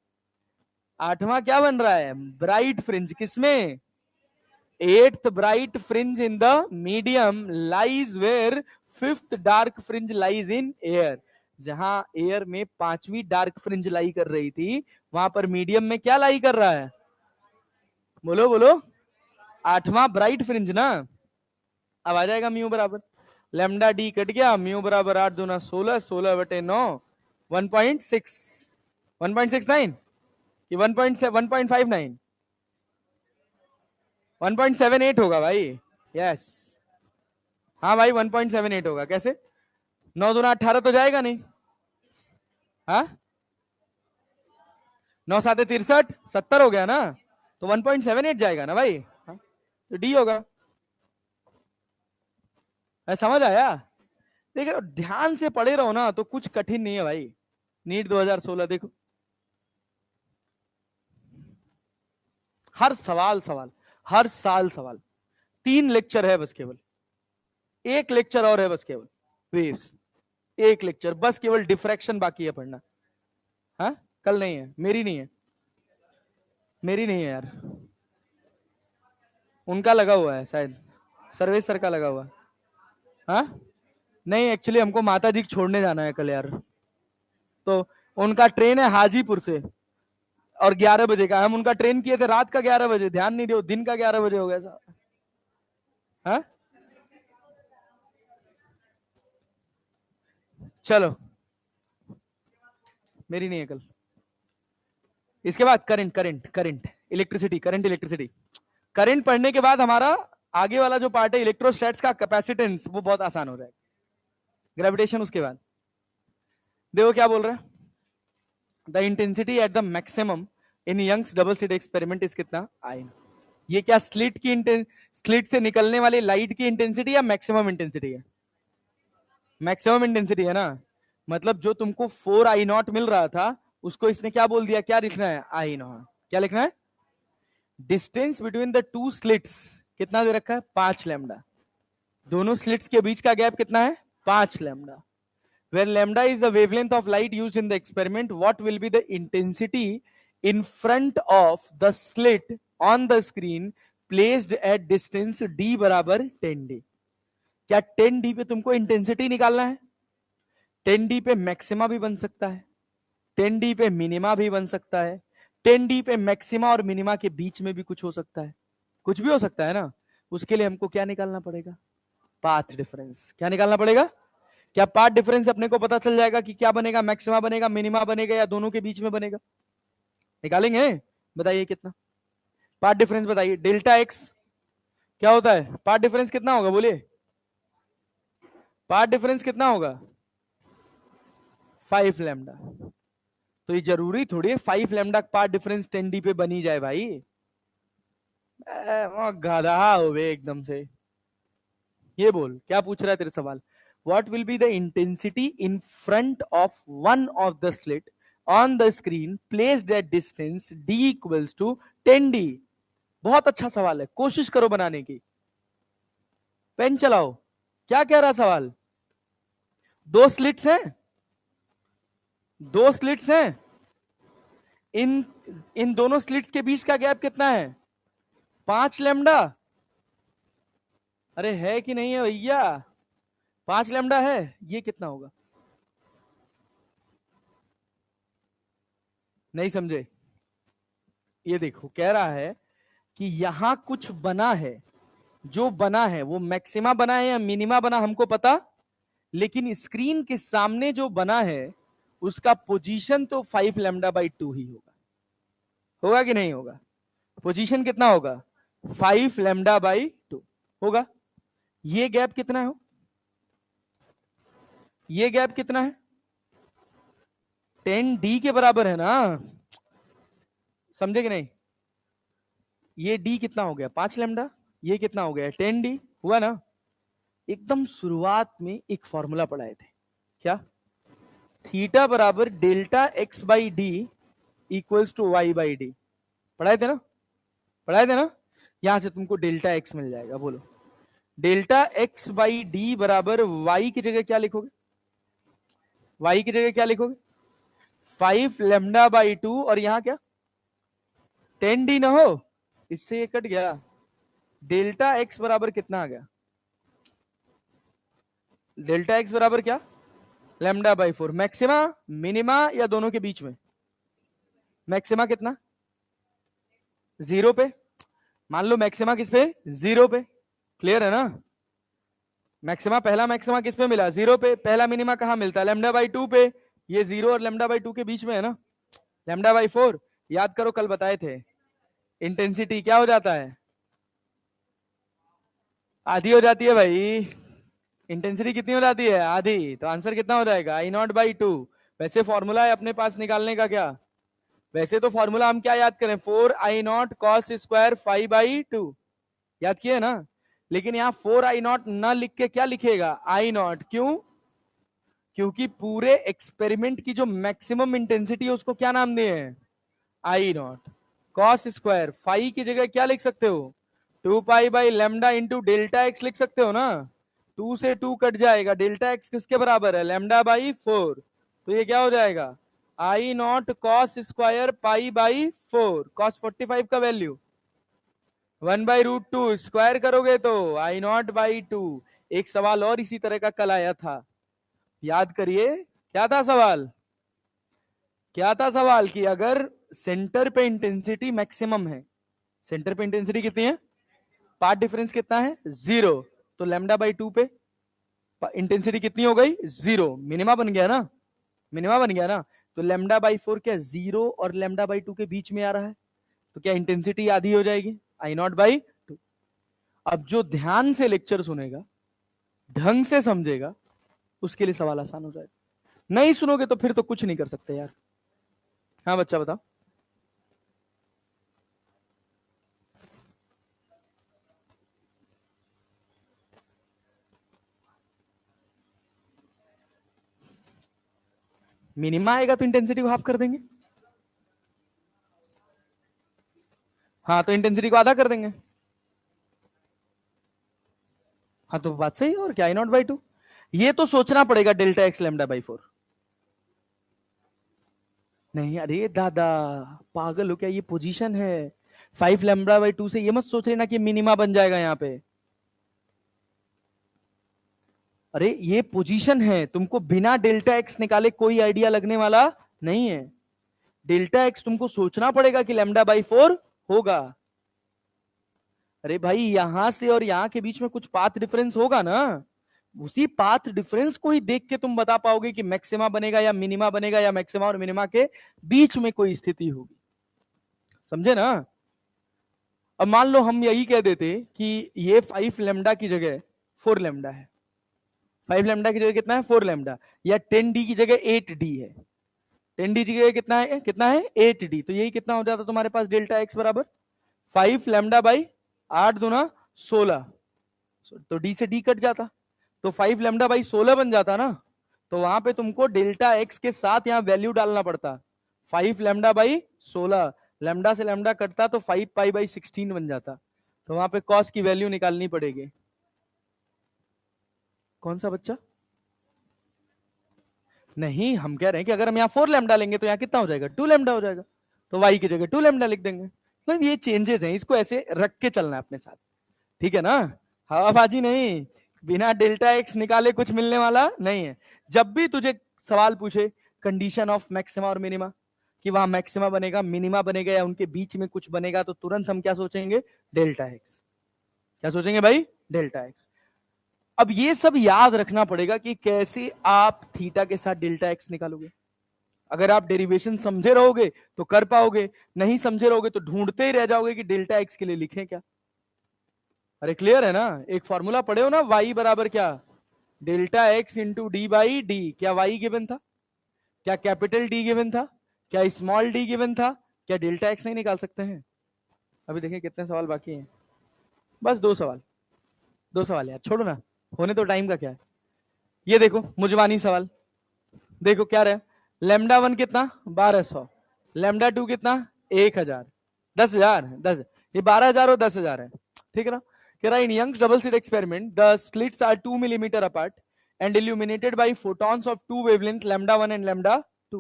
आठवां क्या बन रहा है? Bright fringe. किसमें? Eighth bright fringe in the medium lies where fifth dark fringe lies in air. जहां एयर में पांचवी डार्क फ्रिंज लाई कर रही थी, वहां पर मीडियम में क्या लाई कर रहा है? बोलो बोलो। आठवां ब्राइट फ्रिंज ना। अब आ जाएगा म्यू बराबर, लेमडा डी कट गया, म्यू बराबर 8 दूना 16, 16/9, 1.6, 1.69 कि 1.59, 1.78 होगा भाई। यस, हाँ भाई 1.78 होगा। कैसे? 9 दूना 18 तो जाएगा नहीं। हाँ, 9 7 63, 70 हो गया ना, तो 1.78 जाएगा ना भाई। हाँ? तो डी होगा। समझ आया? देखो ध्यान से पढ़े रहो ना तो कुछ कठिन नहीं है भाई। नीट 2016 देखो, हर सवाल सवाल, हर साल सवाल। 3 लेक्चर है बस केवल, एक लेक्चर और है बस केवल, वेव्स। एक लेक्चर बस केवल, डिफ्रैक्शन बाकी है पढ़ना। हाँ, कल नहीं है, मेरी नहीं है, मेरी नहीं है यार, उनका लगा हुआ है शायद, सर्वेश सर का लगा हुआ है। हाँ, नहीं एक्चुअली हमको माता जी छोड़ने जाना है कल यार, तो उनका ट्रेन है हाजीपुर से और 11 बजे का। हम उनका ट्रेन किए थे रात का 11 बजे, ध्यान नहीं दियो, दिन का 11 बजे हो गया साहब। हाँ, चलो, मेरी नहीं है कल। इसके बाद current, current electricity, current electricity. Current पढ़ने के बाद हमारा आगे वाला जो पार्ट है इलेक्ट्रोस्टैट्स का कैपेसिटेंस, वो बहुत आसान हो जाएगा। ग्रेविटेशन उसके बाद। देखो क्या बोल रहा है, the intensity at the maximum in Young's double slit experiment is कितना? आई। ये क्या स्लिट से निकलने वाली लाइट की इंटेंसिटी या मैक्सिमम इंटेंसिटी है? मैक्सिमम इंटेंसिटी है ना। मतलब जो तुमको 4I0 मिल रहा था, उसको इसने क्या बोल दिया? क्या लिखना है? I0। क्या लिखना है? Distance between the two slits कितना दे रखा है? 5 लैम्डा। दोनों स्लिट्स के बीच का गैप कितना है? 5 lambda. Where lambda is the wavelength of light used in the experiment, what will be the intensity in front of the slit on the screen placed at distance d बराबर 10d? क्या 10d पे तुमको intensity निकालना है? 10d पे maxima भी बन सकता है, 10d पे मिनिमा भी बन सकता है, 10d पे मैक्सिमा और मिनिमा के बीच में भी कुछ हो सकता है, कुछ भी हो सकता है ना। उसके लिए हमको क्या निकालना पड़ेगा? Path difference. क्या निकालना पड़ेगा? क्या पाथ डिफरेंस अपने को पता चल जाएगा कि क्या बनेगा, मैक्सिमा बनेगा, मिनिमा बनेगा, या दोनों के बीच में बनेगा? निकालेंगे। बताइए कितना पाथ डिफरेंस, बताइए। डेल्टा एक्स क्या होता है? पाथ डिफरेंस कितना होगा, बोलिए। पाथ डिफरेंस कितना होगा? 5 लैम्डा। तो ये जरूरी थोड़ी है 5 लैम्डा पाथ डिफरेंस 10d पे बनी जाए भाई। गधा हो बे एकदम से। ये बोल, क्या पूछ रहा है तेरे सवाल? What will be the intensity in front of one of the slit on the screen placed at distance d equals to 10d? बहुत अच्छा सवाल है, कोशिश करो बनाने की। पेन चलाओ। क्या कह रहा सवाल? दो स्लिट्स हैं, दो स्लिट्स हैं। इन इन दोनों स्लिट्स के बीच का गैप कितना है? 5 लैम्डा। अरे है कि नहीं है भैया? 5 लैम्डा है। ये कितना होगा? नहीं समझे? ये देखो, कह रहा है कि यहां कुछ बना है, जो बना है वो मैक्सिमा बना है या मिनिमा बना हमको पता, लेकिन स्क्रीन के सामने जो बना है उसका पोजीशन तो 5 लैम्डा बाई 2 ही होगा। होगा कि नहीं होगा? पोजीशन कितना होगा? 5 लैम्डा बाई 2 होगा। ये गैप कितना है? ये गैप कितना है? 10d के बराबर है ना? समझे कि नहीं? ये d कितना हो गया? 5 लैम्डा। ये कितना हो गया? 10d। हुआ ना? एकदम शुरुआत में एक फॉर्मूला पढ़ाए थे, क्या? थीटा बराबर delta X by D equals to Y by D. पढ़ाए थे ना? पढ़ाए थे ना? यहां से तुमको डेल्टा एक्स मिल जाएगा। बोलो, डेल्टा एक्स बाई डी बराबर वाई की जगह क्या लिखोगे? वाई की जगह क्या लिखोगे? 5 लेमडा बाई 2, और यहां क्या? 10d ना हो, इससे ये कट गया। डेल्टा एक्स बराबर कितना आ गया? डेल्टा एक्स बराबर क्या? Lambda by 4। मैक्सिमा, मिनिमा, या दोनों के बीच में? मैक्सिमा कितना? 0 पे। मान लो मैक्सिमा किस पे? 0 पे। क्लियर है ना? मैक्सिमा, पहला मैक्सिमा किस पे मिला? 0 पे। पहला मिनिमा कहां मिलता है? लेमडा बाई 2 पे। ये 0 और लेमडा बाई 2 के बीच में है ना? Lambda by 4। याद करो, कल बताए थे, इंटेंसिटी क्या हो जाता है? आधी हो जाती है भाई। इंटेंसिटी कितनी हो जाती है? आधी। तो आंसर कितना हो जाएगा? आई नॉट बाई 2। वैसे फॉर्मूला है अपने पास निकालने का क्या? वैसे तो फॉर्मूला हम क्या याद करें? 4 i0 cos स्क्वायर 5/2। याद किए ना? लेकिन यहां 4 i0 ना लिख के क्या लिखेगा? i0। क्यों? क्योंकि पूरे एक्सपेरिमेंट की जो मैक्सिमम इंटेंसिटी है उसको क्या नाम दिए हैं? i0। कॉस स्क्वायर 5 की जगह क्या लिख सकते हो? 2 पाई/λ इंटू डेल्टा एक्स लिख सकते हो ना? 2 से 2 कट जाएगा। डेल्टा एक्स किसके बराबर है? λ/4। तो ये क्या हो जाएगा? i0 cos square पाई/4। कॉस 45 का वैल्यू 1/√2। स्क्वायर करोगे तो i0/2। एक सवाल और इसी तरह का कल आया था, याद करिए। क्या था सवाल? क्या था सवाल? कि अगर सेंटर पे इंटेंसिटी मैक्सिमम है, सेंटर पे इंटेंसिटी कितनी है? पाथ डिफरेंस कितना है? 0। तो λ/2 पे इंटेंसिटी कितनी हो गई? 0। मिनिमा बन गया ना? मिनिमा बन गया ना? तो λ/4 क्या 0 और λ/2 के बीच में आ रहा है, तो क्या इंटेंसिटी आधी हो जाएगी? i0/2। अब जो ध्यान से लेक्चर सुनेगा, ढंग से समझेगा, उसके लिए सवाल आसान हो जाएगा। नहीं सुनोगे तो फिर तो कुछ नहीं कर सकते यार। हाँ बच्चा बताओ। मिनिमा आएगा तो इंटेंसिटी को हाफ कर देंगे। हाँ, तो इंटेंसिटी को आधा कर देंगे। हाँ, तो बात सही है। और क्या? i0/2। ये तो सोचना पड़ेगा डेल्टा एक्स λ/4। नहीं, अरे दादा, पागल हो क्या? ये पोजीशन है। 5 λ/2 से ये मत सोच लेना कि मिनिमा बन जाएगा यहाँ पे। अरे ये पोजीशन है, तुमको बिना डेल्टा एक्स निकाले कोई आइडिया लगने वाला नहीं है। डेल्टा एक्स तुमको सोचना पड़ेगा कि λ/4 होगा। अरे भाई यहां से और यहां के बीच में कुछ पाथ डिफरेंस होगा ना, उसी पाथ डिफरेंस को ही देख के तुम बता पाओगे कि मैक्सिमा बनेगा या मिनिमा बनेगा, या मैक्सिमा और मिनिमा के बीच में कोई स्थिति होगी। समझे ना? अब मान लो हम यही कह देते कि ये 5 लेमडा की जगह 4 लेमडा है, 5 लेमडा की जगह कितना है 4 लेमडा, या 10d की जगह 8d है, 10d की जगह कितना है 8d, तो यही कितना हो जाता तुम्हारे पास डेल्टा एक्स बराबर 5 लेमडा बाई 8 दूना 16, तो d से d कट जाता, तो 5 लेमडा बाई 16 बन जाता ना, तो वहां पे तुमको डेल्टा एक्स के साथ यहां वैल्यू डालना पड़ता, 5 लेमडा बाई 16, लेमडा से लेमडा कटता तो 5 पाई बाई 16 बन जाता, तो वहां पे कॉस की वैल्यू निकालनी पड़ेगी। कौन सा बच्चा? नहीं, हम कह रहे हैं कि अगर हम यहाँ 4 लेमडा लेंगे तो यहाँ कितना हो जाएगा 2 लेमडा हो जाएगा, तो y की जगह 2 लेमडा लिख देंगे। मतलब ये चेंजेस हैं, इसको ऐसे रख के चलना है अपने साथ, ठीक है ना? हवाबाजी नहीं, बिना डेल्टा एक्स निकाले कुछ मिलने वाला नहीं है। जब भी तुझे सवाल पूछे कंडीशन ऑफ मैक्सिमा और मिनिमा, कि वहां मैक्सिमा बनेगा मिनिमा बनेगा या उनके बीच में कुछ बनेगा, तो तुरंत हम क्या सोचेंगे डेल्टा एक्स। क्या सोचेंगे भाई? Delta x. अब ये सब याद रखना पड़ेगा कि कैसे आप थीटा के साथ डेल्टा एक्स निकालोगे। अगर आप डेरिवेशन समझे रहोगे तो कर पाओगे, नहीं समझे रहोगे तो ढूंढते ही रह जाओगे कि डेल्टा एक्स के लिए लिखें क्या। अरे क्लियर है ना? एक फॉर्मूला पढ़े हो ना, y बराबर क्या delta x into d by D. क्या y गिवन था? क्या कैपिटल D गिवन था? क्या स्मॉल d गिवन था? क्या डेल्टा एक्स नहीं निकाल सकते हैं? अभी देखिए कितने सवाल बाकी हैं, बस 2 सवाल, 2 सवाल यार, छोड़ो ना, होने तो टाइम का क्या है। ये देखो मुजवानी सवाल, देखो क्या रहा, लेमडा 1 कितना 1200, लेमडा 2 कितना 1000, 10,000, 10, ये 12,000 और 10,000 है, ठीक है ना? कह रहा है in Young's double slit experiment the slits are 2 millimetre apart and illuminated by photons of two wavelengths lambda 1 and lambda 2.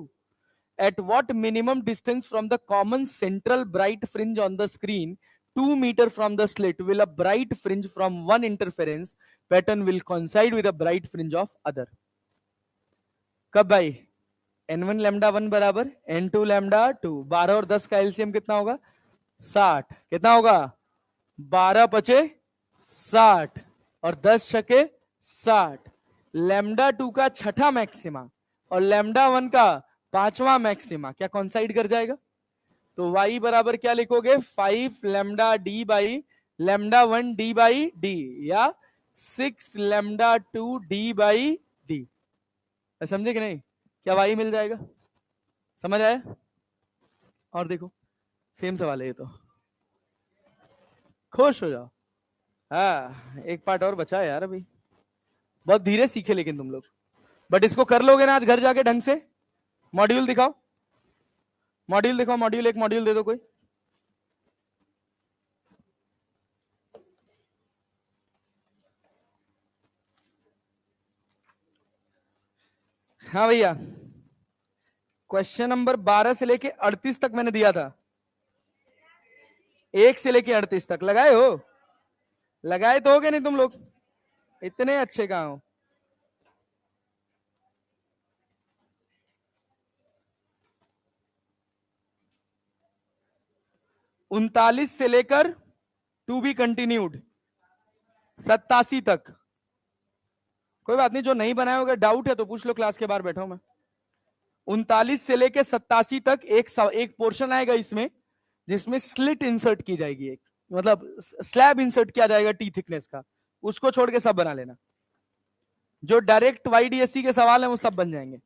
At what minimum distance from the common central bright fringe on the screen 2 meter from the slit will a bright fringe from one interference pattern will coincide with a bright fringe of other? कब भाई? n1 lambda 1 बराबर n2 lambda 2, 12 और 10 का LCM कितना होगा 60, कितना होगा 12 पचे 60 और 10 छके 60, लैम्डा 2 का छठा मैक्सिमा और लैम्डा 1 का 5वां मैक्सिमा क्या कॉन्साइड कर जाएगा? तो y बराबर क्या लिखोगे 5 lambda D by lambda 1 D by D, या 6 लैम्डा 2 डी बाई डी। समझे कि नहीं? क्या y मिल जाएगा? समझ आया? और देखो सेम सवाल है ये, तो खुश हो जाओ। हाँ, एक पार्ट और बचा है यार अभी, बहुत धीरे सीखे लेकिन तुम लोग, बट इसको कर लोगे ना आज घर जाके ढंग से। मॉड्यूल दिखाओ, मॉड्यूल दिखाओ, मॉड्यूल एक मॉड्यूल दे दो कोई। हाँ भैया, क्वेश्चन नंबर 12 से लेके 38 तक मैंने दिया था, 1 से लेके 38 तक लगाए हो? लगाए तो होगे नहीं तुम लोग, इतने अच्छे कहां हो? उनतालीस से लेकर टू बी कंटिन्यूड 87 तक। कोई बात नहीं, जो नहीं बनाया होगा डाउट है तो पूछ लो, क्लास के बाहर बैठा हूं मैं। 39 से लेकर 87 तक एक पोर्शन आएगा इसमें जिसमें स्लिट इंसर्ट की जाएगी, एक मतलब स्लैब इंसर्ट किया जाएगा टी थिकनेस का, उसको छोड़ के सब बना लेना। जो डायरेक्ट वाईडीएससी के सवाल हैं वो सब बन जाएंगे।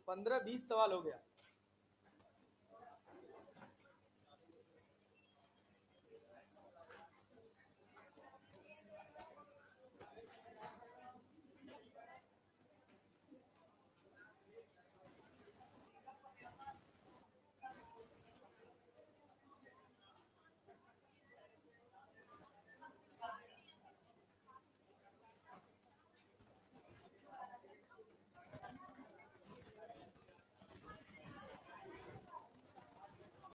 15-20 सवाल हो गया।